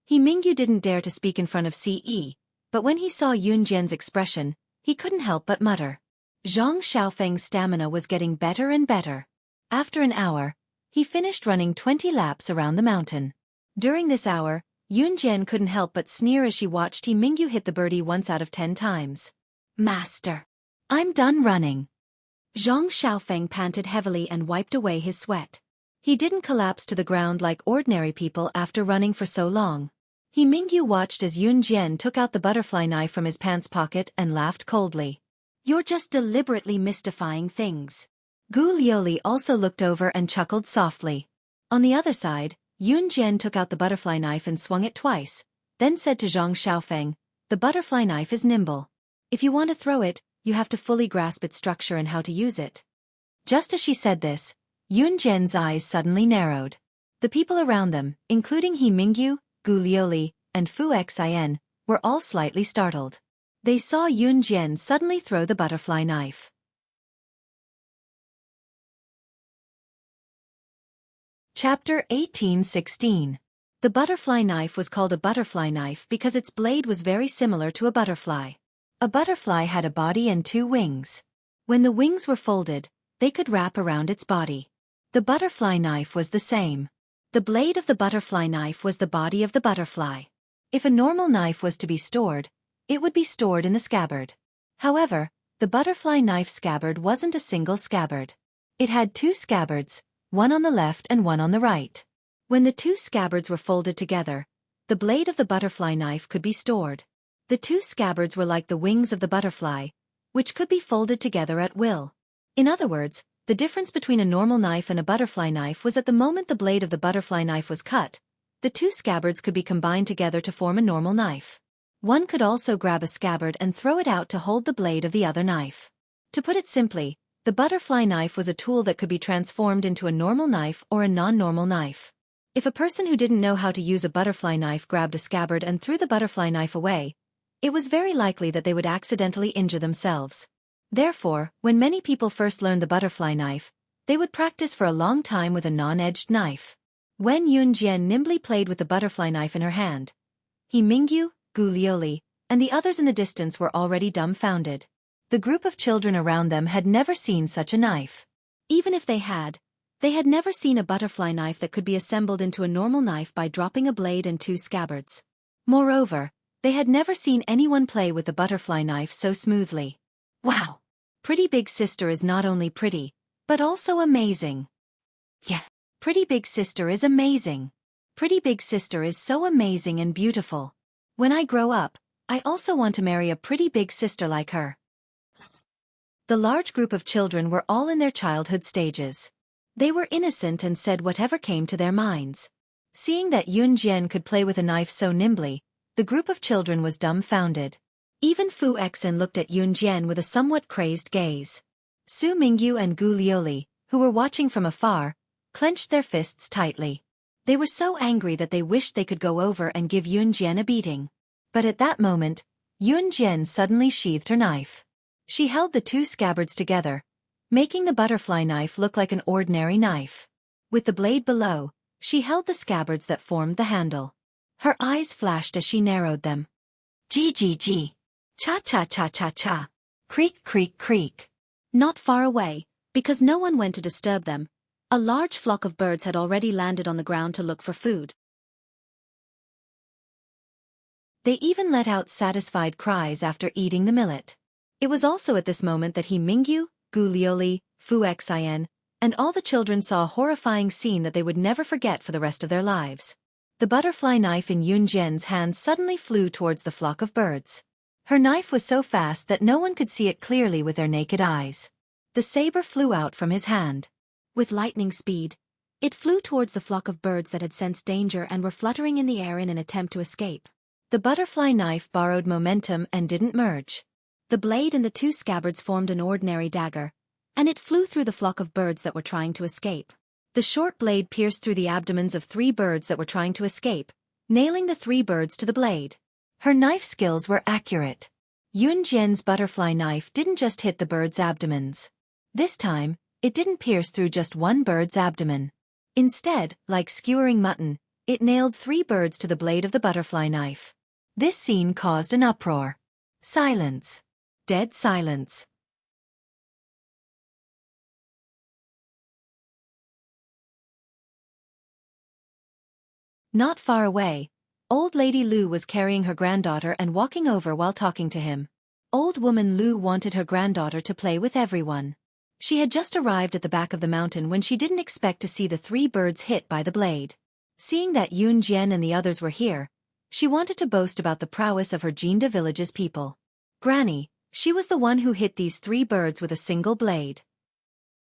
Mingyu didn't dare to speak in front of Ce, but when he saw Yun Jian's expression, he couldn't help but mutter. Zhang Xiaofeng's stamina was getting better and better. After an hour, he finished running 20 laps around the mountain. During this hour, Yun Jian couldn't help but sneer as she watched Mingyu hit the birdie once out of 10 times. "Master, I'm done running." Zhang Xiaofeng panted heavily and wiped away his sweat. He didn't collapse to the ground like ordinary people after running for so long. Mingyu watched as Yun Jian took out the butterfly knife from his pants pocket and laughed coldly. "You're just deliberately mystifying things." Gu Liuli also looked over and chuckled softly. On the other side, Yun Jian took out the butterfly knife and swung it twice, then said to Zhang Xiaofeng, "The butterfly knife is nimble. If you want to throw it, you have to fully grasp its structure and how to use it." Just as she said this, Yun Jian's eyes suddenly narrowed. The people around them, including Mingyu, Gu Liuli, and Fu Xian, were all slightly startled. They saw Yun Jian suddenly throw the butterfly knife. Chapter 18:16. The butterfly knife was called a butterfly knife because its blade was very similar to a butterfly. A butterfly had a body and 2 wings. When the wings were folded, they could wrap around its body. The butterfly knife was the same. The blade of the butterfly knife was the body of the butterfly. If a normal knife was to be stored, it would be stored in the scabbard. However, the butterfly knife scabbard wasn't a single scabbard. It had two scabbards, one on the left and one on the right. When the two scabbards were folded together, the blade of the butterfly knife could be stored. The two scabbards were like the wings of the butterfly, which could be folded together at will. In other words, the difference between a normal knife and a butterfly knife was at the moment the blade of the butterfly knife was cut, the two scabbards could be combined together to form a normal knife. One could also grab a scabbard and throw it out to hold the blade of the other knife. To put it simply, the butterfly knife was a tool that could be transformed into a normal knife or a non-normal knife. If a person who didn't know how to use a butterfly knife grabbed a scabbard and threw the butterfly knife away, it was very likely that they would accidentally injure themselves. Therefore, when many people first learned the butterfly knife, they would practice for a long time with a non-edged knife. When Yun Jian nimbly played with the butterfly knife in her hand, He Mingyu, Gu Lioli, and the others in the distance were already dumbfounded. The group of children around them had never seen such a knife. Even if they had never seen a butterfly knife that could be assembled into a normal knife by dropping a blade and two scabbards. Moreover, they had never seen anyone play with the butterfly knife so smoothly. Wow! Pretty Big Sister is not only pretty, but also amazing. Yeah, Pretty Big Sister is amazing. Pretty Big Sister is so amazing and beautiful. When I grow up, I also want to marry a pretty big sister like her. The large group of children were all in their childhood stages. They were innocent and said whatever came to their minds. Seeing that Yun Jian could play with a knife so nimbly, the group of children was dumbfounded. Even Fu Exen looked at Yun Jian with a somewhat crazed gaze. Su Mingyu and Gu Lioli, who were watching from afar, clenched their fists tightly. They were so angry that they wished they could go over and give Yun Jian a beating. But at that moment, Yun Jian suddenly sheathed her knife. She held the two scabbards together, making the butterfly knife look like an ordinary knife. With the blade below, she held the scabbards that formed the handle. Her eyes flashed as she narrowed them. G. Cha. Creak. Not far away, because no one went to disturb them, a large flock of birds had already landed on the ground to look for food. They even let out satisfied cries after eating the millet. It was also at this moment that He Mingyu, Gu Lioli, Fu Xian, and all the children saw a horrifying scene that they would never forget for the rest of their lives. The butterfly knife in Yun Jian's hand suddenly flew towards the flock of birds. Her knife was so fast that no one could see it clearly with their naked eyes. The saber flew out from his hand. With lightning speed, it flew towards the flock of birds that had sensed danger and were fluttering in the air in an attempt to escape. The butterfly knife borrowed momentum and didn't merge. The blade and the two scabbards formed an ordinary dagger, and it flew through the flock of birds that were trying to escape. The short blade pierced through the abdomens of 3 birds that were trying to escape, nailing the 3 birds to the blade. Her knife skills were accurate. Yun Jian's butterfly knife didn't just hit the birds' abdomens. This time, it didn't pierce through just one bird's abdomen. Instead, like skewering mutton, it nailed 3 birds to the blade of the butterfly knife. This scene caused an uproar. Silence. Dead silence. Not far away, Old Lady Lu was carrying her granddaughter and walking over while talking to him. Old woman Lu wanted her granddaughter to play with everyone. She had just arrived at the back of the mountain when she didn't expect to see the 3 birds hit by the blade. Seeing that Yun Jian and the others were here, she wanted to boast about the prowess of her Jinda village's people. Granny, she was the one who hit these 3 birds with a single blade.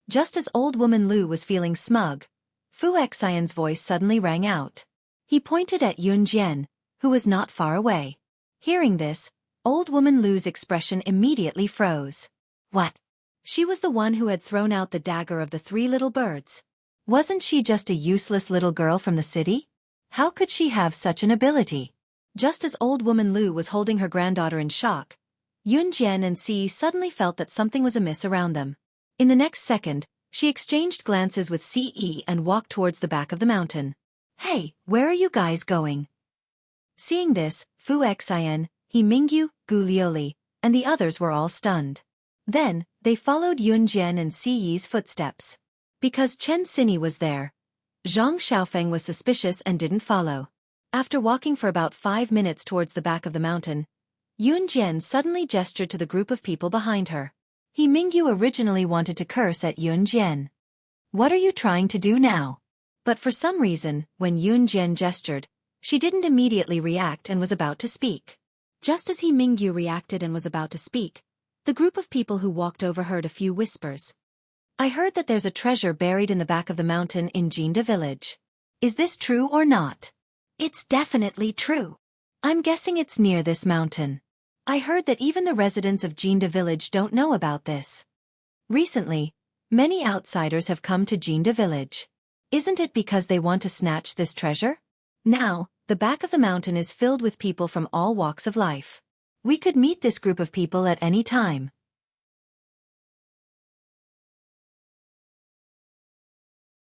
Just as old woman Lu was feeling smug, Fu Xian's voice suddenly rang out. He pointed at Yun Jian, who was not far away. Hearing this, old woman Lu's expression immediately froze. What? She was the one who had thrown out the dagger of the 3 little birds. Wasn't she just a useless little girl from the city? How could she have such an ability? Just as old woman Lu was holding her granddaughter in shock, Yun Jian and Si suddenly felt that something was amiss around them. In the next second, she exchanged glances with Ce and walked towards the back of the mountain. Hey, where are you guys going? Seeing this, Fu Xian, He Mingyu, Gu Lioli, and the others were all stunned. Then, they followed Yun Jian and Ci's footsteps. Because Chen Sini was there, Zhang Xiaofan was suspicious and didn't follow. After walking for about 5 minutes towards the back of the mountain, Yun Jian suddenly gestured to the group of people behind her. He Mingyu originally wanted to curse at Yun Jian. What are you trying to do now? But for some reason, when Yun Jian gestured, she didn't immediately react and was about to speak. Just as He Mingyu reacted and was about to speak, the group of people who walked over heard a few whispers. I heard that there's a treasure buried in the back of the mountain in Jinda village. Is this true or not? It's definitely true. I'm guessing it's near this mountain. I heard that even the residents of Jinda village don't know about this. Recently, many outsiders have come to Jinda village. Isn't it because they want to snatch this treasure? Now, the back of the mountain is filled with people from all walks of life. We could meet this group of people at any time.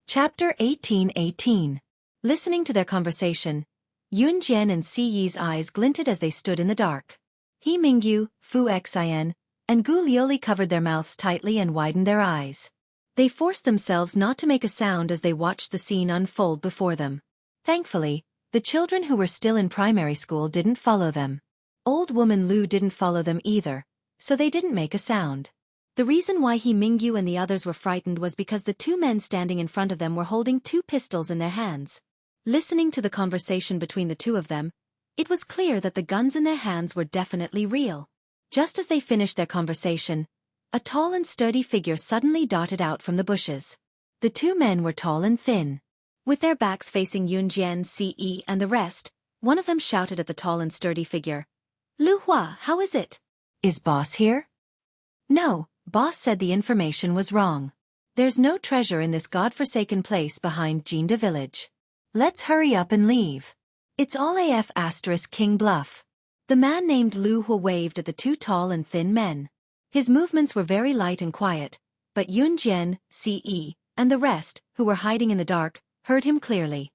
Chapter 18:18. Listening to their conversation, Yun Jian and Si Yi's eyes glinted as they stood in the dark. He Mingyu, Fu Xian, and Gu Lioli covered their mouths tightly and widened their eyes. They forced themselves not to make a sound as they watched the scene unfold before them. Thankfully, the children who were still in primary school didn't follow them. Old woman Lu didn't follow them either, so they didn't make a sound. The reason why He Mingyu and the others were frightened was because the two men standing in front of them were holding two pistols in their hands. Listening to the conversation between the two of them, it was clear that the guns in their hands were definitely real. Just as they finished their conversation, a tall and sturdy figure suddenly darted out from the bushes. The two men were tall and thin. With their backs facing Yun Jian, Ce, and the rest, one of them shouted at the tall and sturdy figure. Lu Hua, how is it? Is boss here? No, boss said the information was wrong. There's no treasure in this godforsaken place behind Jinda village. Let's hurry up and leave. It's all AF * King Bluff. The man named Lu Hua waved at the two tall and thin men. His movements were very light and quiet, but Yun Jian, Ce, and the rest, who were hiding in the dark, heard him clearly.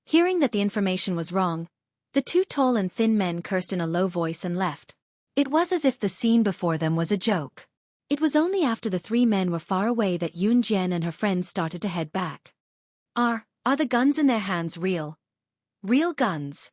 Hearing that the information was wrong, the two tall and thin men cursed in a low voice and left. It was as if the scene before them was a joke. It was only after the three men were far away that Yun Jian and her friends started to head back. Are the guns in their hands real? Real guns?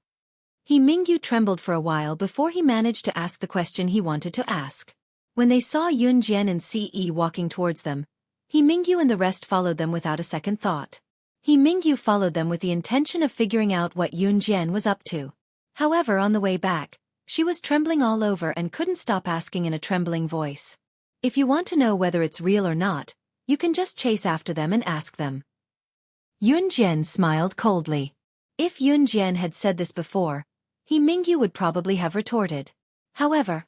He Mingyu trembled for a while before he managed to ask the question he wanted to ask. When they saw Yun Jian and Ce walking towards them, He Mingyu and the rest followed them without a second thought. He Mingyu followed them with the intention of figuring out what Yun Jian was up to. However, on the way back, she was trembling all over and couldn't stop asking in a trembling voice. If you want to know whether it's real or not, you can just chase after them and ask them. Yun Jian smiled coldly. If Yun Jian had said this before, He Mingyu would probably have retorted. However,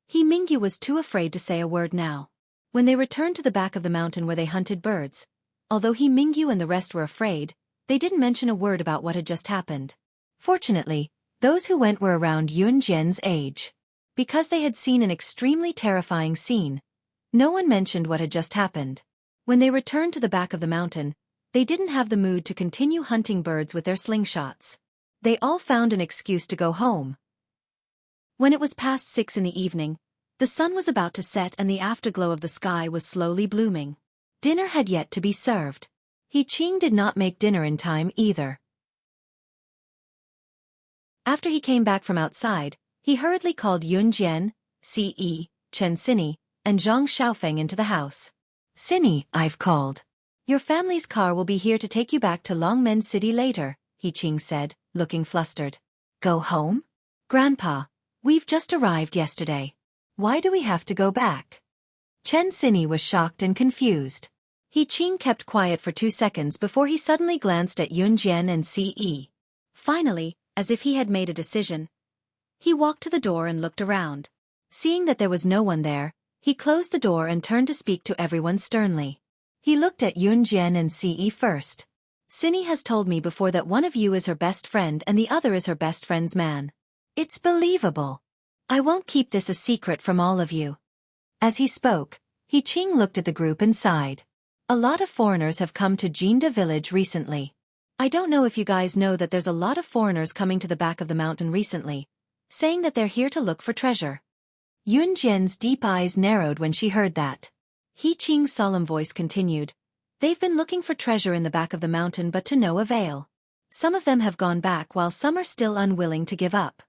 He Mingyu was too afraid to say a word now. When they returned to the back of the mountain where they hunted birds, although He Mingyu and the rest were afraid, they didn't mention a word about what had just happened. Fortunately, those who went were around Yun Jian's age. Because they had seen an extremely terrifying scene, no one mentioned what had just happened. When they returned to the back of the mountain, they didn't have the mood to continue hunting birds with their slingshots. They all found an excuse to go home. When it was past 6 in the evening, the sun was about to set and the afterglow of the sky was slowly blooming. Dinner had yet to be served. He Qing did not make dinner in time either. After he came back from outside, he hurriedly called Yun Jian, Ce, Chen Sini, and Zhang Xiaofan into the house. Sini, I've called. Your family's car will be here to take you back to Longmen City later, He Qing said, looking flustered. Go home? Grandpa, we've just arrived yesterday. Why do we have to go back? Chen Sini was shocked and confused. He Qing kept quiet for 2 seconds before he suddenly glanced at Yun Jian and Ce. Finally, as if he had made a decision, he walked to the door and looked around. Seeing that there was no one there, he closed the door and turned to speak to everyone sternly. He looked at Yun Jian and Ce first. Sini has told me before that one of you is her best friend and the other is her best friend's man. It's believable. I won't keep this a secret from all of you. As he spoke, He Qing looked at the group and sighed. A lot of foreigners have come to Jinda village recently. I don't know if you guys know that there's a lot of foreigners coming to the back of the mountain recently, saying that they're here to look for treasure. Yun Jian's deep eyes narrowed when she heard that. He Qing's solemn voice continued. They've been looking for treasure in the back of the mountain but to no avail. Some of them have gone back while some are still unwilling to give up.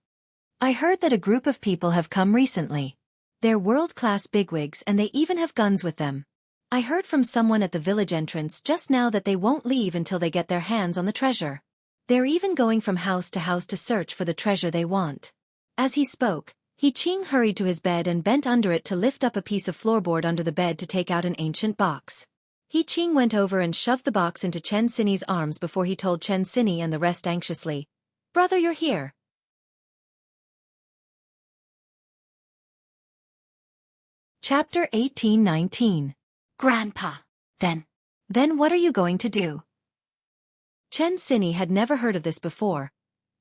I heard that a group of people have come recently. They're world-class bigwigs and they even have guns with them. I heard from someone at the village entrance just now that they won't leave until they get their hands on the treasure. They're even going from house to search for the treasure they want." As he spoke, He Qing hurried to his bed and bent under it to lift up a piece of floorboard under the bed to take out an ancient box. He Qing went over and shoved the box into Chen Sini's arms before he told Chen Sini and the rest anxiously, "Brother, you're here." Chapter 18-19. Grandpa. Then what are you going to do? Chen Sini had never heard of this before,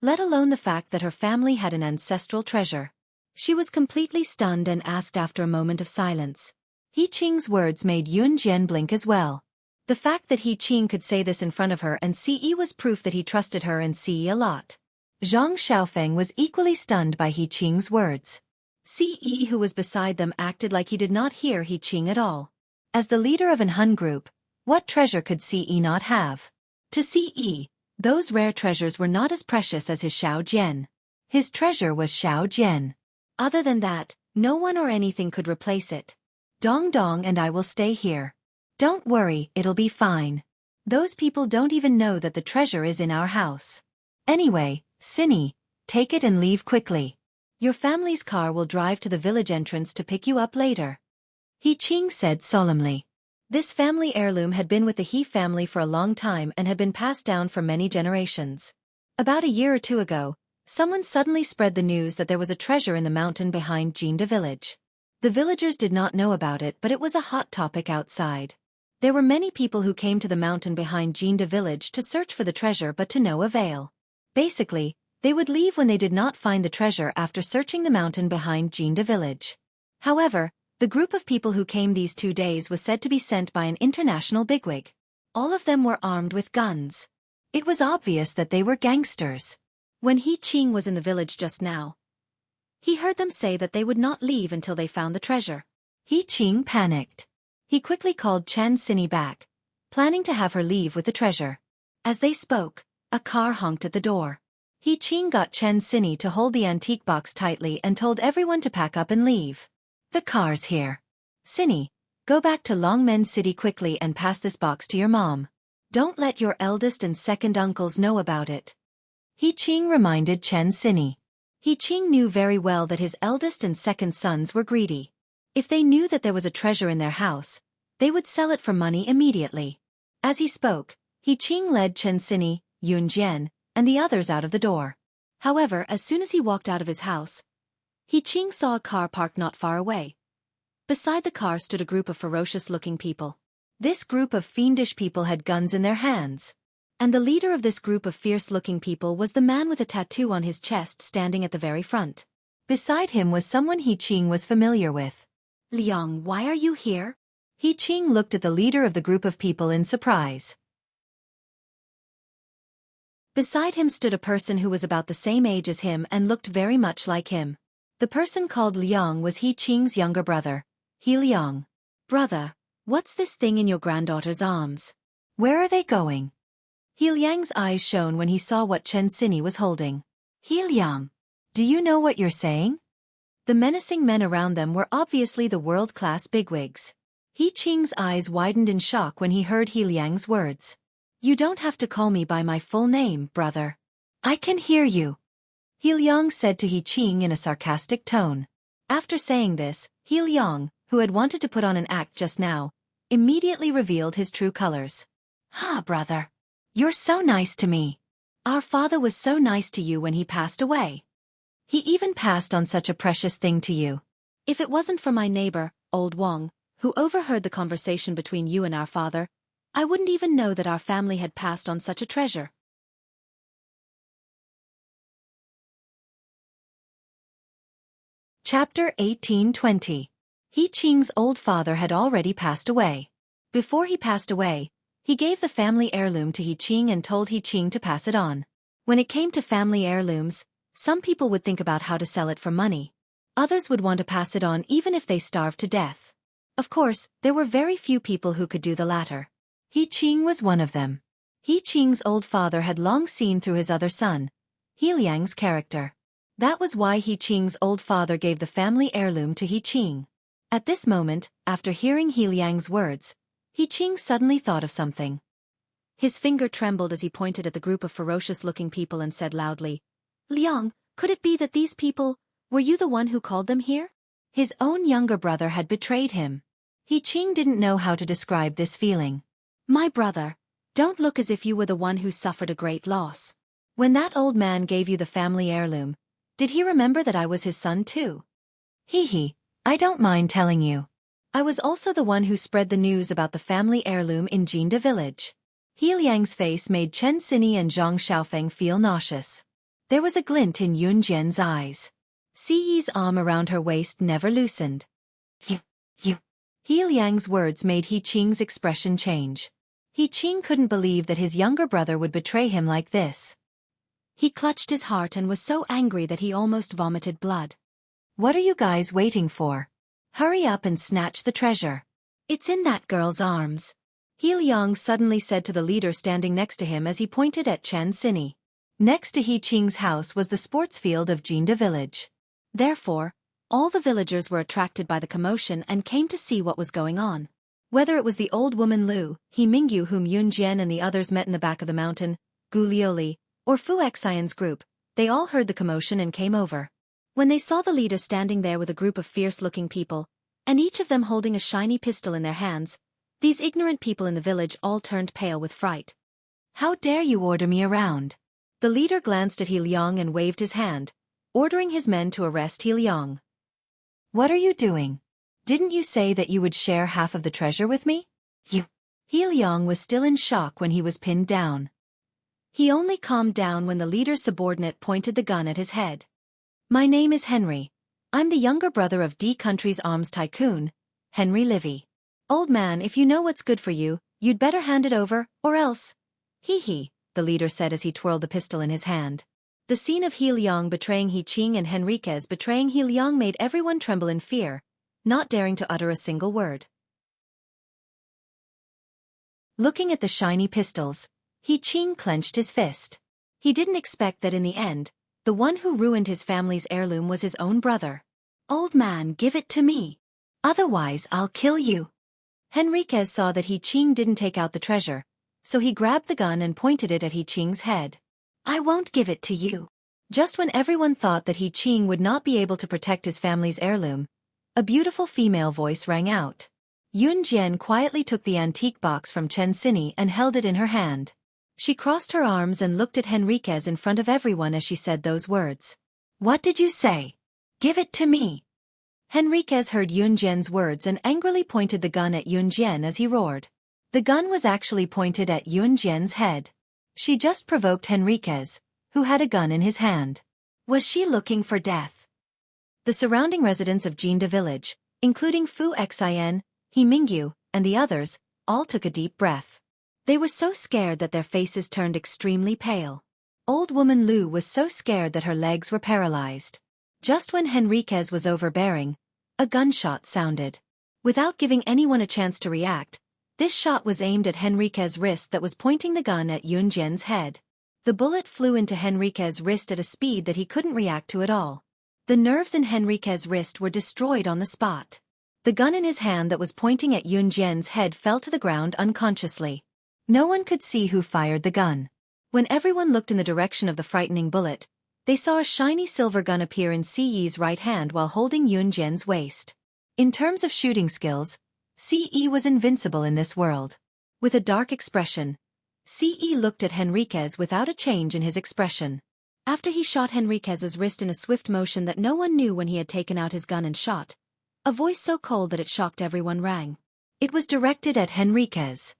let alone the fact that her family had an ancestral treasure. She was completely stunned and asked after a moment of silence. He Qing's words made Yun Jian blink as well. The fact that He Qing could say this in front of her and Ce was proof that he trusted her and Ce a lot. Zhang Xiaofan was equally stunned by He Qing's words. Ce, who was beside them, acted like he did not hear He Qing at all. As the leader of an Hun group, what treasure could Ce not have? To Ce, those rare treasures were not as precious as his Xiao Jian. His treasure was Xiao Jian. Other than that, no one or anything could replace it. Dong Dong and I will stay here. Don't worry, it'll be fine. Those people don't even know that the treasure is in our house. Anyway, Sini, take it and leave quickly. Your family's car will drive to the village entrance to pick you up later. He Qing said solemnly. This family heirloom had been with the He family for a long time and had been passed down for many generations. About a year or two ago, someone suddenly spread the news that there was a treasure in the mountain behind Jinda village. The villagers did not know about it, but it was a hot topic outside. There were many people who came to the mountain behind Jinda village to search for the treasure but to no avail. Basically, they would leave when they did not find the treasure after searching the mountain behind Jinda village. However, the group of people who came these 2 days was said to be sent by an international bigwig. All of them were armed with guns. It was obvious that they were gangsters. When He Qing was in the village just now, he heard them say that they would not leave until they found the treasure. He Qing panicked. He quickly called Chen Sini back, planning to have her leave with the treasure. As they spoke, a car honked at the door. He Qing got Chen Sini to hold the antique box tightly and told everyone to pack up and leave. The car's here. Sini, go back to Longmen City quickly and pass this box to your mom. Don't let your eldest and second uncles know about it. He Qing reminded Chen Sini. He Qing knew very well that his eldest and second sons were greedy. If they knew that there was a treasure in their house, they would sell it for money immediately. As he spoke, He Qing led Chen Sini, Yun Jian, and the others out of the door. However, as soon as he walked out of his house, He Qing saw a car parked not far away. Beside the car stood a group of ferocious-looking people. This group of fiendish people had guns in their hands. And the leader of this group of fierce-looking people was the man with a tattoo on his chest standing at the very front. Beside him was someone He Qing was familiar with. "Liang, why are you here?" He Qing looked at the leader of the group of people in surprise. Beside him stood a person who was about the same age as him and looked very much like him. The person called Liang was He Qing's younger brother, He Liang. "Brother, what's this thing in your granddaughter's arms? Where are they going?" He Liang's eyes shone when he saw what Chen Sini was holding. "He Liang, do you know what you're saying?" The menacing men around them were obviously the world-class bigwigs. He Qing's eyes widened in shock when he heard He Liang's words. "You don't have to call me by my full name, brother. I can hear you," He Liang said to He Qing in a sarcastic tone. After saying this, He Liang, who had wanted to put on an act just now, immediately revealed his true colors. Brother. You're so nice to me. Our father was so nice to you when he passed away. He even passed on such a precious thing to you. If it wasn't for my neighbor, old Wang, who overheard the conversation between you and our father, I wouldn't even know that our family had passed on such a treasure." Chapter 18-20. He Qing's old father had already passed away. Before he passed away, he gave the family heirloom to He Qing and told He Qing to pass it on. When it came to family heirlooms, some people would think about how to sell it for money. Others would want to pass it on even if they starved to death. Of course, there were very few people who could do the latter. He Qing was one of them. He Qing's old father had long seen through his other son, He Liang's character. That was why He Qing's old father gave the family heirloom to He Qing. At this moment, after hearing He Liang's words, He Qing suddenly thought of something. His finger trembled as he pointed at the group of ferocious-looking people and said loudly, "Liang, could it be that these people, were you the one who called them here?" His own younger brother had betrayed him. He Qing didn't know how to describe this feeling. "My brother, don't look as if you were the one who suffered a great loss. When that old man gave you the family heirloom, did he remember that I was his son too?" "Hee, I don't mind telling you. I was also the one who spread the news about the family heirloom in Jinda village." He Liang's face made Chen Xini and Zhang Xiaofan feel nauseous. There was a glint in Yun Jian's eyes. Si Yi's arm around her waist never loosened. You. He Liang's words made He Qing's expression change. He Qing couldn't believe that his younger brother would betray him like this. He clutched his heart and was so angry that he almost vomited blood. "What are you guys waiting for? Hurry up and snatch the treasure. It's in that girl's arms," He Liang suddenly said to the leader standing next to him as he pointed at Chen Xini. Next to He Qing's house was the sports field of Jinda village. Therefore, all the villagers were attracted by the commotion and came to see what was going on. Whether it was the old woman Lu, He Mingyu whom Yun Jian and the others met in the back of the mountain, Gu Lioli, or Fu Xian's group, they all heard the commotion and came over. When they saw the leader standing there with a group of fierce-looking people, and each of them holding a shiny pistol in their hands, these ignorant people in the village all turned pale with fright. "How dare you order me around?" The leader glanced at He Liang and waved his hand, ordering his men to arrest He Liang. "What are you doing? Didn't you say that you would share half of the treasure with me?" He Liang was still in shock when he was pinned down. He only calmed down when the leader's subordinate pointed the gun at his head. "My name is Henry. I'm the younger brother of D Country's arms tycoon, Henry Livy. Old man, if you know what's good for you, you'd better hand it over, or else." "He," the leader said as he twirled the pistol in his hand. The scene of He Liang betraying He Qing and Henriquez betraying He Liang made everyone tremble in fear, not daring to utter a single word. Looking at the shiny pistols, He Qing clenched his fist. He didn't expect that in the end, the one who ruined his family's heirloom was his own brother. "Old man, give it to me. Otherwise I'll kill you." Henriquez saw that He Qing didn't take out the treasure, so he grabbed the gun and pointed it at He Qing's head. "I won't give it to you." Just when everyone thought that He Qing would not be able to protect his family's heirloom, a beautiful female voice rang out. Yun Jian quietly took the antique box from Chen Xini and held it in her hand. She crossed her arms and looked at Henriquez in front of everyone as she said those words. "What did you say? Give it to me." Henriquez heard Yun Jian's words and angrily pointed the gun at Yun Jian as he roared. The gun was actually pointed at Yun Jian's head. She just provoked Henriquez, who had a gun in his hand. Was she looking for death? The surrounding residents of Jinda village, including Fu Xian, He Mingyu, and the others, all took a deep breath. They were so scared that their faces turned extremely pale. Old woman Lu was so scared that her legs were paralyzed. Just when Henriquez was overbearing, a gunshot sounded. Without giving anyone a chance to react, this shot was aimed at Henriquez's wrist that was pointing the gun at Yun Jian's head. The bullet flew into Henriquez's wrist at a speed that he couldn't react to at all. The nerves in Henriquez's wrist were destroyed on the spot. The gun in his hand that was pointing at Yun Jian's head fell to the ground unconsciously. No one could see who fired the gun. When everyone looked in the direction of the frightening bullet, they saw a shiny silver gun appear in Si Yi's right hand while holding Yun Jian's waist. In terms of shooting skills, Si Yi was invincible in this world. With a dark expression, Si Yi looked at Henriquez without a change in his expression. After he shot Henriquez's wrist in a swift motion that no one knew when he had taken out his gun and shot, a voice so cold that it shocked everyone rang. It was directed at Henriquez.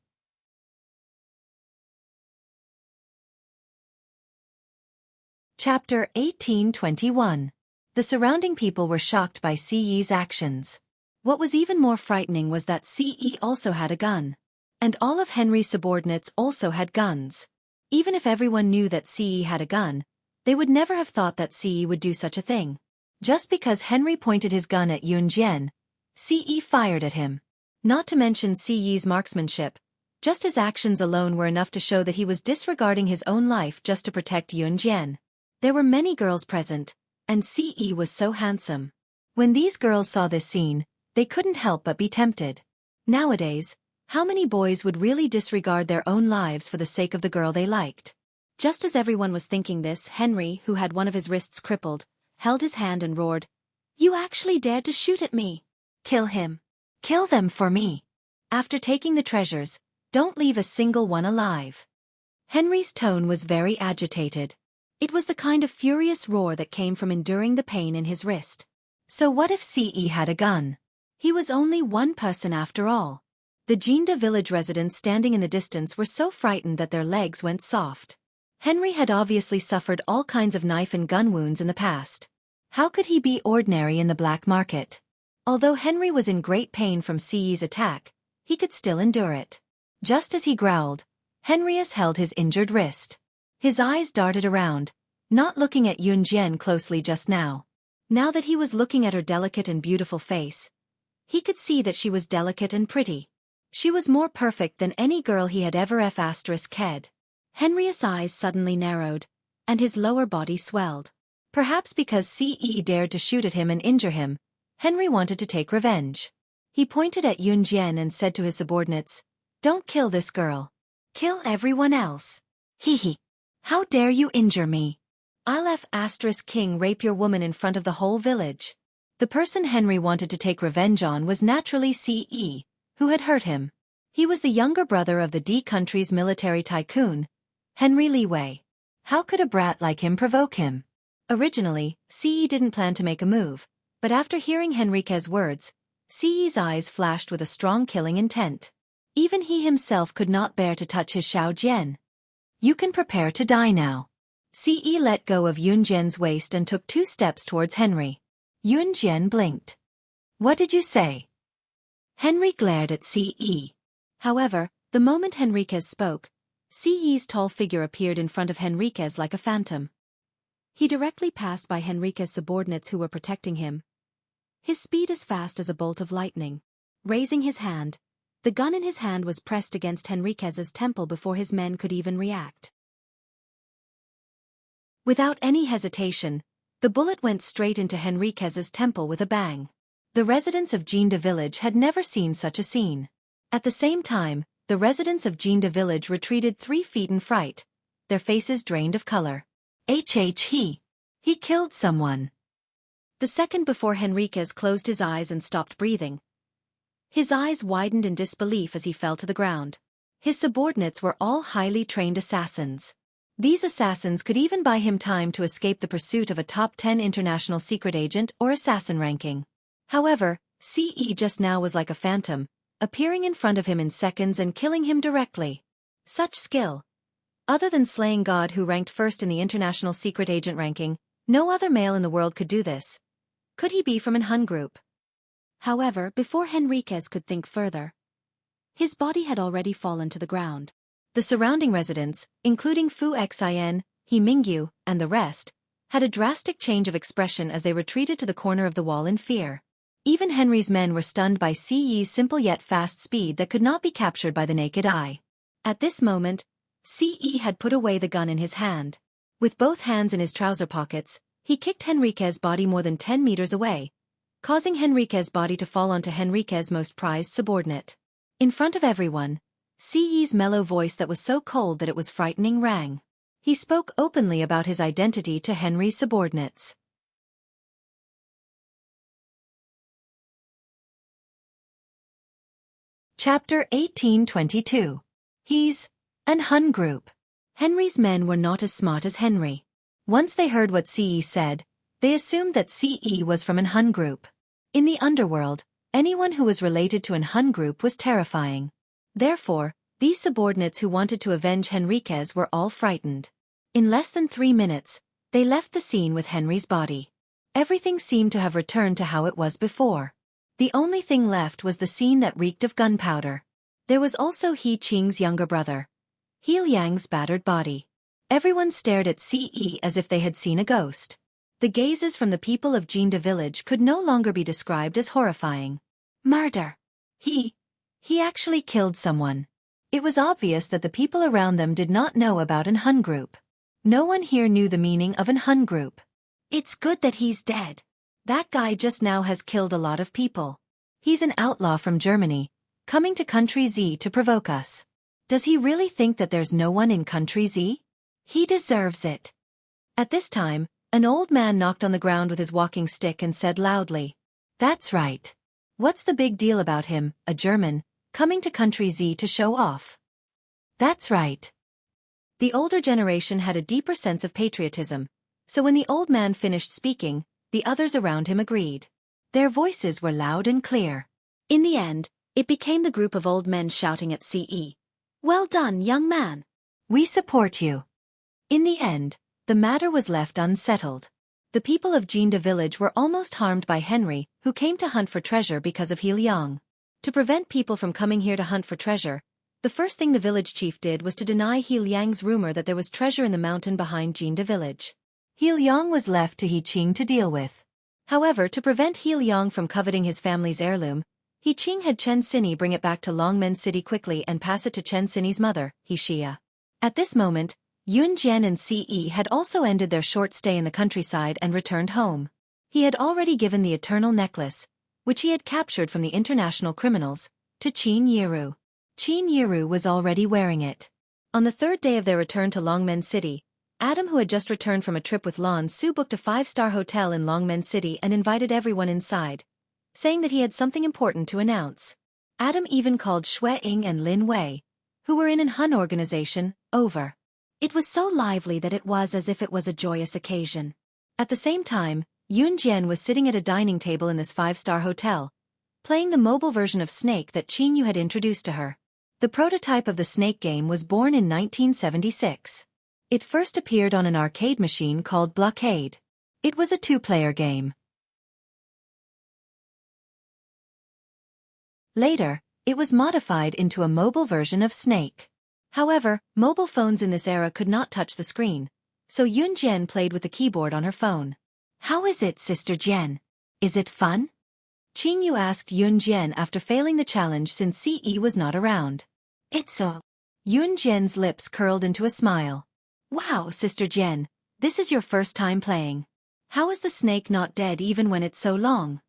Chapter 1821. The surrounding people were shocked by Si Yi's actions. What was even more frightening was that Si Yi also had a gun. And all of Henry's subordinates also had guns. Even if everyone knew that Si Yi had a gun, they would never have thought that Si Yi would do such a thing. Just because Henry pointed his gun at Yun Jian, Si Yi fired at him. Not to mention Si Yi's marksmanship, just his actions alone were enough to show that he was disregarding his own life just to protect Yun Jian. There were many girls present, And Ce was so handsome. When these girls saw this scene, they couldn't help but be tempted. Nowadays, how many boys would really disregard their own lives for the sake of the girl they liked? Just as everyone was thinking this, Henry, who had one of his wrists crippled, held his hand and roared, "You actually dared to shoot at me! Kill him! Kill them for me! After taking the treasures, don't leave a single one alive." Henry's tone was very agitated. It was the kind of furious roar that came from enduring the pain in his wrist. So what if Ce had a gun? He was only one person after all. The Jinda village residents standing in the distance were so frightened that their legs went soft. Henry had obviously suffered all kinds of knife and gun wounds in the past. How could he be ordinary in the black market? Although Henry was in great pain from Ce's attack, he could still endure it. Just as he growled, Henrius held his injured wrist. His eyes darted around, not looking at Yunjian closely just now. Now that he was looking at her delicate and beautiful face, he could see that she was delicate and pretty. She was more perfect than any girl he had ever had. Henrius' eyes suddenly narrowed, and his lower body swelled. Perhaps because Ce dared to shoot at him and injure him, Henry wanted to take revenge. He pointed at Yunjian and said to his subordinates, "Don't kill this girl. Kill everyone else. Hee. How dare you injure me? I'll *king rape your woman in front of the whole village." The person Henry wanted to take revenge on was naturally Ce, who had hurt him. He was the younger brother of the D country's military tycoon, Henry Li Wei. How could a brat like him provoke him? Originally, Ce didn't plan to make a move, but after hearing Henrique's words, Ce's eyes flashed with a strong killing intent. Even he himself could not bear to touch his Xiao Jian. "You can prepare to die now." Ce let go of Yunjian's waist and took 2 steps towards Henry. Yunjian blinked. "What did you say?" Henry glared at Ce. However, the moment Henriquez spoke, Ce's tall figure appeared in front of Henriquez like a phantom. He directly passed by Henriquez's subordinates who were protecting him. His speed as fast as a bolt of lightning. Raising his hand, the gun in his hand was pressed against Henriquez's temple before his men could even react. Without any hesitation, the bullet went straight into Henriquez's temple with a bang. The residents of Jinda village had never seen such a scene. At the same time, the residents of Jinda village retreated 3 feet in fright, their faces drained of color. He killed someone. The second before Henriquez closed his eyes and stopped breathing. His eyes widened in disbelief as he fell to the ground. His subordinates were all highly trained assassins. These assassins could even buy him time to escape the pursuit of a top 10 international secret agent or assassin ranking. However, Ce just now was like a phantom, appearing in front of him in seconds and killing him directly. Such skill. Other than slaying God, who ranked first in the international secret agent ranking, no other male in the world could do this. Could he be from an Hun group? However, before Henriquez could think further, his body had already fallen to the ground. The surrounding residents, including Fu Xin, He Mingyu, and the rest, had a drastic change of expression as they retreated to the corner of the wall in fear. Even Henry's men were stunned by Ce's simple yet fast speed that could not be captured by the naked eye. At this moment, Ce had put away the gun in his hand. With both hands in his trouser pockets, he kicked Henriquez's body more than 10 meters away, causing Henriquez's body to fall onto Henriquez's most prized subordinate. In front of everyone, Ce's mellow voice that was so cold that it was frightening rang. He spoke openly about his identity to Henry's subordinates. Chapter 1822. He's an Hun group. Henry's men were not as smart as Henry. Once they heard what Ce said, they assumed that Ce was from an Hun group. In the underworld, anyone who was related to an Hun group was terrifying. Therefore, these subordinates who wanted to avenge Henriquez were all frightened. In less than 3 minutes, they left the scene with Henry's body. Everything seemed to have returned to how it was before. The only thing left was the scene that reeked of gunpowder. There was also He Qing's younger brother, He Liang's battered body. Everyone stared at Ce as if they had seen a ghost. The gazes from the people of Jinda village could no longer be described as horrifying. Murder. He actually killed someone. It was obvious that the people around them did not know about an Hun group. No one here knew the meaning of an Hun group. It's good that he's dead. That guy just now has killed a lot of people. He's an outlaw from Germany, coming to Country Z to provoke us. Does he really think that there's no one in Country Z? He deserves it. At this time, an old man knocked on the ground with his walking stick and said loudly, "That's right. What's the big deal about him, a German, coming to Country Z to show off?" That's right. The older generation had a deeper sense of patriotism, so when the old man finished speaking, the others around him agreed. Their voices were loud and clear. In the end, it became the group of old men shouting at CE. "Well done, young man. We support you." In the end, the matter was left unsettled. The people of Jinda village were almost harmed by Henry, who came to hunt for treasure because of He Liang. To prevent people from coming here to hunt for treasure, the first thing the village chief did was to deny He Liang's rumor that there was treasure in the mountain behind Jinda village. He Liang was left to He Qing to deal with. However, to prevent He Liang from coveting his family's heirloom, He Qing had Chen Sini bring it back to Longmen City quickly and pass it to Chen Sini's mother, He Xia. At this moment, Yun Jian and Ce had also ended their short stay in the countryside and returned home. He had already given the eternal necklace, which he had captured from the international criminals, to Qin Yiru. Qin Yiru was already wearing it. On the third day of their return to Longmen City, Adam, who had just returned from a trip with Lan Su, booked a 5-star hotel in Longmen City and invited everyone inside, saying that he had something important to announce. Adam even called Shui Ying and Lin Wei, who were in an Hun organization, over. It was so lively that it was as if it was a joyous occasion. At the same time, Yun Jian was sitting at a dining table in this 5-star hotel, playing the mobile version of Snake that Qing Yu had introduced to her. The prototype of the Snake game was born in 1976. It first appeared on an arcade machine called Blockade. It was a 2-player game. Later, it was modified into a mobile version of Snake. However, mobile phones in this era could not touch the screen, so Yun Jian played with the keyboard on her phone. "How is it, Sister Jian? Is it fun?" Qing Yu asked Yun Jian after failing the challenge since Ce was not around. "It's so." Yun Jian's lips curled into a smile. "Wow, Sister Jian, this is your first time playing. How is the snake not dead even when it's so long?"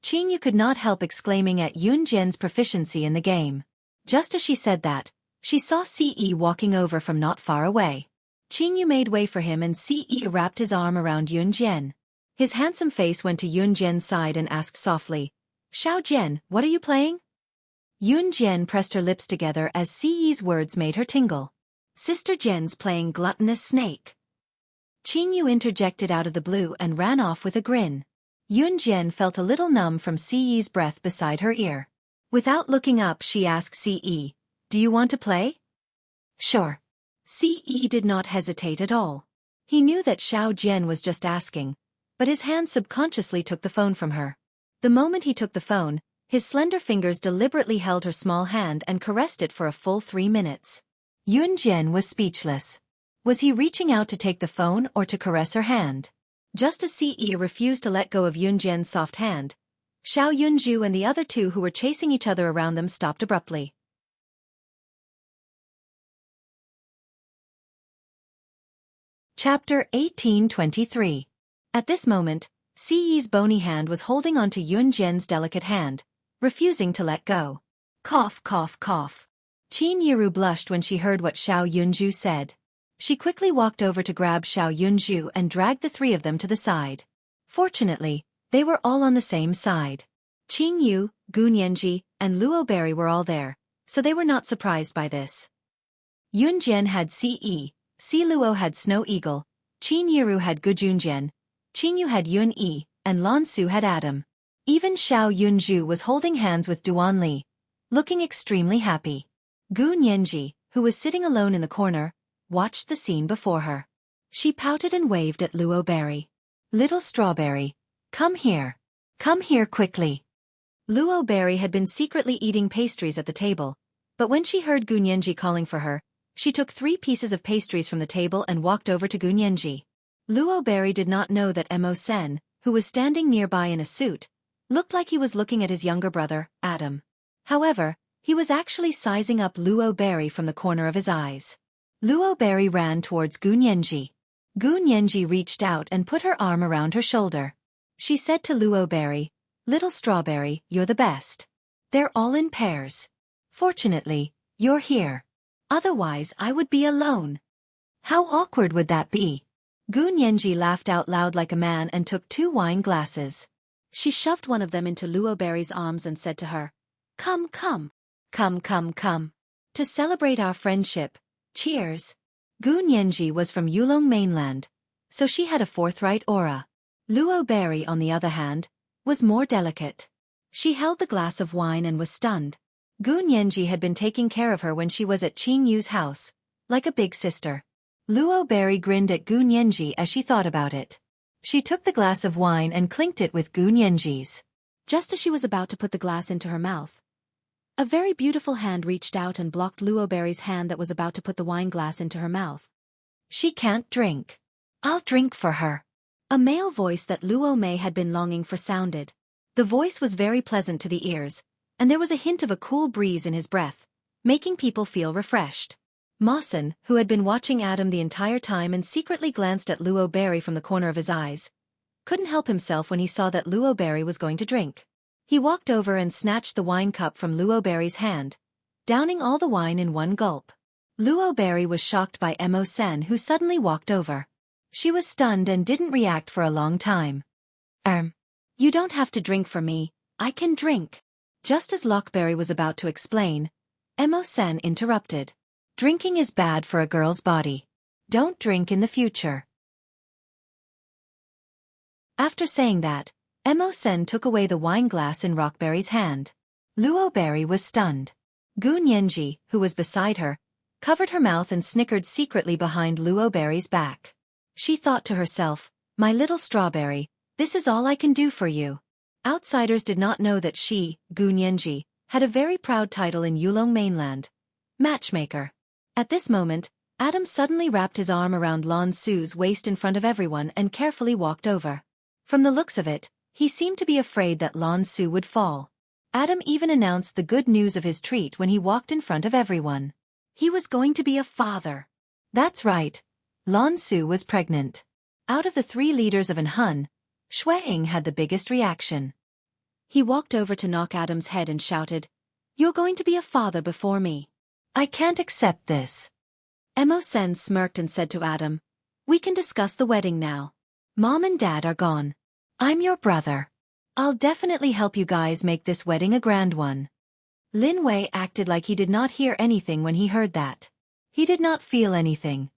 Qing Yu could not help exclaiming at Yun Jian's proficiency in the game. Just as she said that, she saw Ce walking over from not far away. Qing Yu made way for him and Ce wrapped his arm around Yun Jian. His handsome face went to Yun Jian's side and asked softly, "Xiao Jian, what are you playing?" Yun Jian pressed her lips together as Ce's words made her tingle. "Sister Jian's playing Gluttonous Snake." Qing Yu interjected out of the blue and ran off with a grin. Yun Jian felt a little numb from Ce's breath beside her ear. Without looking up, she asked Ce, "Do you want to play?" "Sure." Ce did not hesitate at all. He knew that Xiao Jian was just asking, but his hand subconsciously took the phone from her. The moment he took the phone, his slender fingers deliberately held her small hand and caressed it for a full 3 minutes. Yun Jian was speechless. Was he reaching out to take the phone or to caress her hand? Just as Ce refused to let go of Yun Jian's soft hand, Xiao Yunju and the other two who were chasing each other around them stopped abruptly. Chapter 1823. At this moment, Ce's bony hand was holding onto Yun Jian's delicate hand, refusing to let go. Cough, cough, cough. Qin Yiru blushed when she heard what Xiao Yunju said. She quickly walked over to grab Xiao Yunju and dragged the 3 of them to the side. Fortunately, they were all on the same side. Qing Yu, Gu Nianji, and Luo Berry were all there, so they were not surprised by this. Yun Jian had Ce, Si Luo had Snow Eagle, Qin Yiru had Gu Junjian, Qing Yu had Yun Yi, and Lan Su had Adam. Even Xiao Yunju was holding hands with Duan Li, looking extremely happy. Gu Nianji, who was sitting alone in the corner, watched the scene before her. She pouted and waved at Luo Berry. "Little Strawberry, come here. Come here quickly." Luo Berry had been secretly eating pastries at the table, but when she heard Gu Nianji calling for her, she took 3 pieces of pastries from the table and walked over to Gu Nianji. Luo Berry did not know that Mo Sen, who was standing nearby in a suit, looked like he was looking at his younger brother, Adam. However, he was actually sizing up Luo Berry from the corner of his eyes. Luo Berry ran towards Gu Nianji. Gu Nianji reached out and put her arm around her shoulder. She said to Luo Berry, "Little strawberry, you're the best. They're all in pairs. Fortunately, you're here. Otherwise I would be alone." How awkward would that be? Gu Nianji laughed out loud like a man and took 2 wine glasses. She shoved one of them into Luo Berry's arms and said to her, "Come, come. Come, come, come. To celebrate our friendship, cheers." Gu Nianji was from Yulong mainland, so she had a forthright aura. Luo Berry, on the other hand, was more delicate. She held the glass of wine and was stunned. Gu Nianji had been taking care of her when she was at Qing Yu's house, like a big sister. Luo Berry grinned at Gu Nianji as she thought about it. She took the glass of wine and clinked it with Gu Nianji's. Just as she was about to put the glass into her mouth, a very beautiful hand reached out and blocked Luo Berry's hand that was about to put the wine glass into her mouth. "She can't drink. I'll drink for her." A male voice that Luo Mei had been longing for sounded. The voice was very pleasant to the ears, and there was a hint of a cool breeze in his breath, making people feel refreshed. Mawson, who had been watching Adam the entire time and secretly glanced at Luo Berry from the corner of his eyes, couldn't help himself when he saw that Luo Berry was going to drink. He walked over and snatched the wine cup from Luo Berry's hand, downing all the wine in one gulp. Luo Berry was shocked by Mo Sen, who suddenly walked over. She was stunned and didn't react for a long time. You don't have to drink for me, I can drink." Just as Lockberry was about to explain, Mo Sen interrupted. "Drinking is bad for a girl's body. Don't drink in the future." After saying that, Mo Sen took away the wine glass in Rockberry's hand. Luo Berry was stunned. Gu Nianji, who was beside her, covered her mouth and snickered secretly behind Luo Berry's back. She thought to herself, "My little strawberry, this is all I can do for you." Outsiders did not know that she, Gu Nianji, had a very proud title in Yulong mainland, matchmaker. At this moment, Adam suddenly wrapped his arm around Lan Su's waist in front of everyone and carefully walked over. From the looks of it, he seemed to be afraid that Lan Su would fall. Adam even announced the good news of his treat when he walked in front of everyone. He was going to be a father. That's right. Lan Su was pregnant. Out of the 3 leaders of Anhun, Shuang had the biggest reaction. He walked over to knock Adam's head and shouted, "You're going to be a father before me. I can't accept this." Mo Sen smirked and said to Adam, "We can discuss the wedding now. Mom and Dad are gone. I'm your brother. I'll definitely help you guys make this wedding a grand one." Lin Wei acted like he did not hear anything when he heard that. He did not feel anything.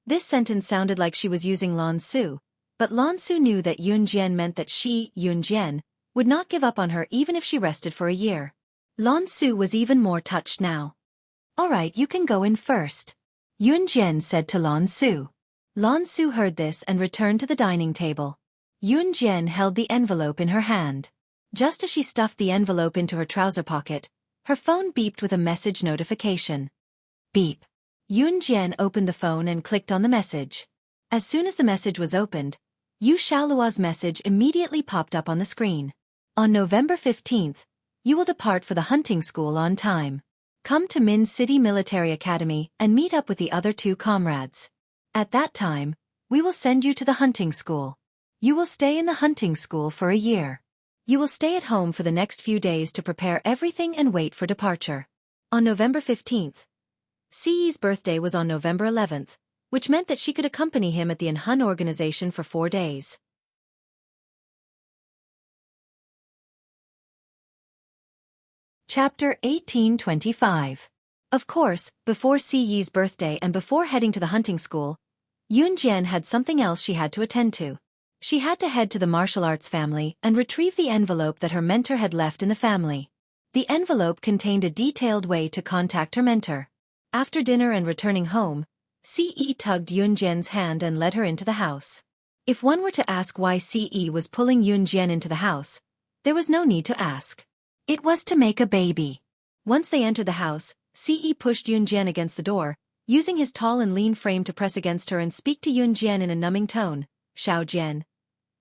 This sentence sounded like she was using Lan Su, but Lan Su knew that Yun Jian meant that she, Yun Jian, would not give up on her even if she rested for a year. Lan Su was even more touched now. "All right, you can go in first," Yun Jian said to Lan Su. Lan Su heard this and returned to the dining table. Yun Jian held the envelope in her hand. Just as she stuffed the envelope into her trouser pocket, her phone beeped with a message notification. Beep. Yun Jian opened the phone and clicked on the message. As soon as the message was opened, Yu Xiaoluo's message immediately popped up on the screen. "On November 15th, you will depart for the hunting school on time. Come to Min City Military Academy and meet up with the other 2 comrades. At that time, we will send you to the hunting school. You will stay in the hunting school for a year. You will stay at home for the next few days to prepare everything and wait for departure." On November 15th, Siyi's birthday was on November 11th, which meant that she could accompany him at the Anhun organization for 4 days. Chapter 1825. Of course, before Siyi's birthday and before heading to the hunting school, Yun Jian had something else she had to attend to. She had to head to the martial arts family and retrieve the envelope that her mentor had left in the family. The envelope contained a detailed way to contact her mentor. After dinner and returning home, Ce tugged Yun Jian's hand and led her into the house. If one were to ask why Ce was pulling Yun Jian into the house, there was no need to ask. It was to make a baby. Once they entered the house, Ce pushed Yun Jian against the door, using his tall and lean frame to press against her and speak to Yun Jian in a numbing tone. "Xiao Jian."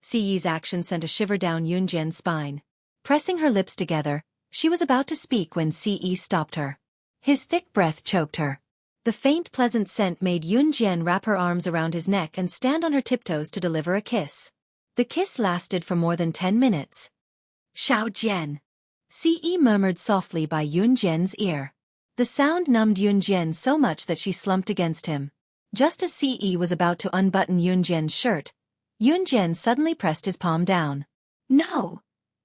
Ce's action sent a shiver down Yun Jian's spine. Pressing her lips together, She was about to speak when Ce stopped her. His thick breath choked her. The faint pleasant scent made Yunjian wrap her arms around his neck and stand on her tiptoes to deliver a kiss. The kiss lasted for more than 10 minutes. Xiaojian. Ce murmured softly by Yunjian's ear. The sound numbed Yunjian so much that she slumped against him. Just as Ce was about to unbutton Yunjian's shirt, Yunjian suddenly pressed his palm down. No!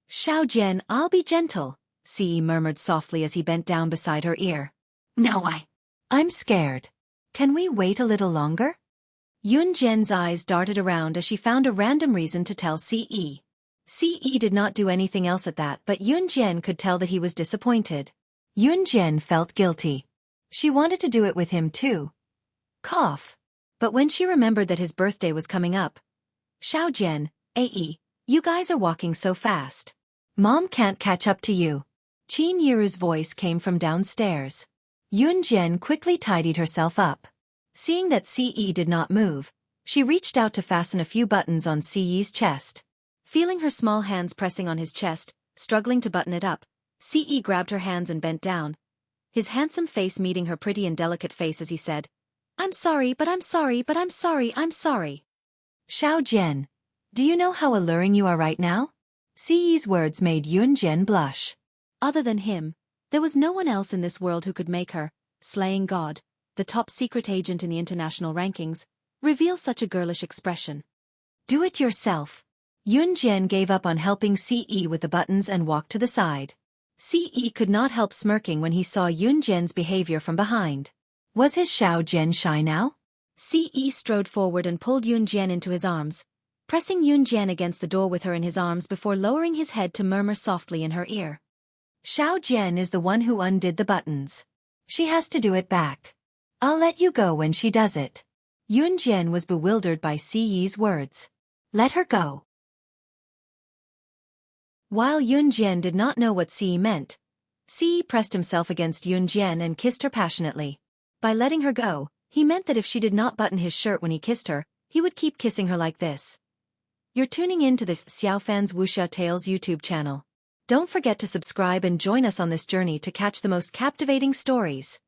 Xiaojian, I'll be gentle, Ce murmured softly as he bent down beside her ear. No, I'm scared. Can we wait a little longer? Yunjian's eyes darted around as she found a random reason to tell Ce. Ce did not do anything else at that, but Yunjian could tell that he was disappointed. Yunjian felt guilty. She wanted to do it with him too. Cough. But when she remembered that his birthday was coming up. Xiaojian, Ae, you guys are walking so fast. Mom can't catch up to you. Qin Yiru's voice came from downstairs. Yunjian quickly tidied herself up. Seeing that Ce did not move, she reached out to fasten a few buttons on Ce's chest. Feeling her small hands pressing on his chest, struggling to button it up, Ce grabbed her hands and bent down, his handsome face meeting her pretty and delicate face as he said, I'm sorry, but I'm sorry, but I'm sorry, I'm sorry. Xiaojian, do you know how alluring you are right now? Ce's words made Yunjian blush. Other than him, there was no one else in this world who could make her, slaying God, the top secret agent in the international rankings, reveal such a girlish expression. Do it yourself. Yunjian gave up on helping Ce with the buttons and walked to the side. Ce could not help smirking when he saw Yunjian's behavior from behind. Was his Xiaojian shy now? Ce strode forward and pulled Yunjian into his arms, pressing Yunjian against the door with her in his arms before lowering his head to murmur softly in her ear. Xiaojian is the one who undid the buttons. She has to do it back. I'll let you go when she does it. Yunjian was bewildered by Ce's words. Let her go. While Yunjian did not know what Ce meant, Ce pressed himself against Yunjian and kissed her passionately. By letting her go, he meant that if she did not button his shirt when he kissed her, he would keep kissing her like this. You're tuning in to the Xiaofan's Wuxia Tales YouTube channel. Don't forget to subscribe and join us on this journey to catch the most captivating stories.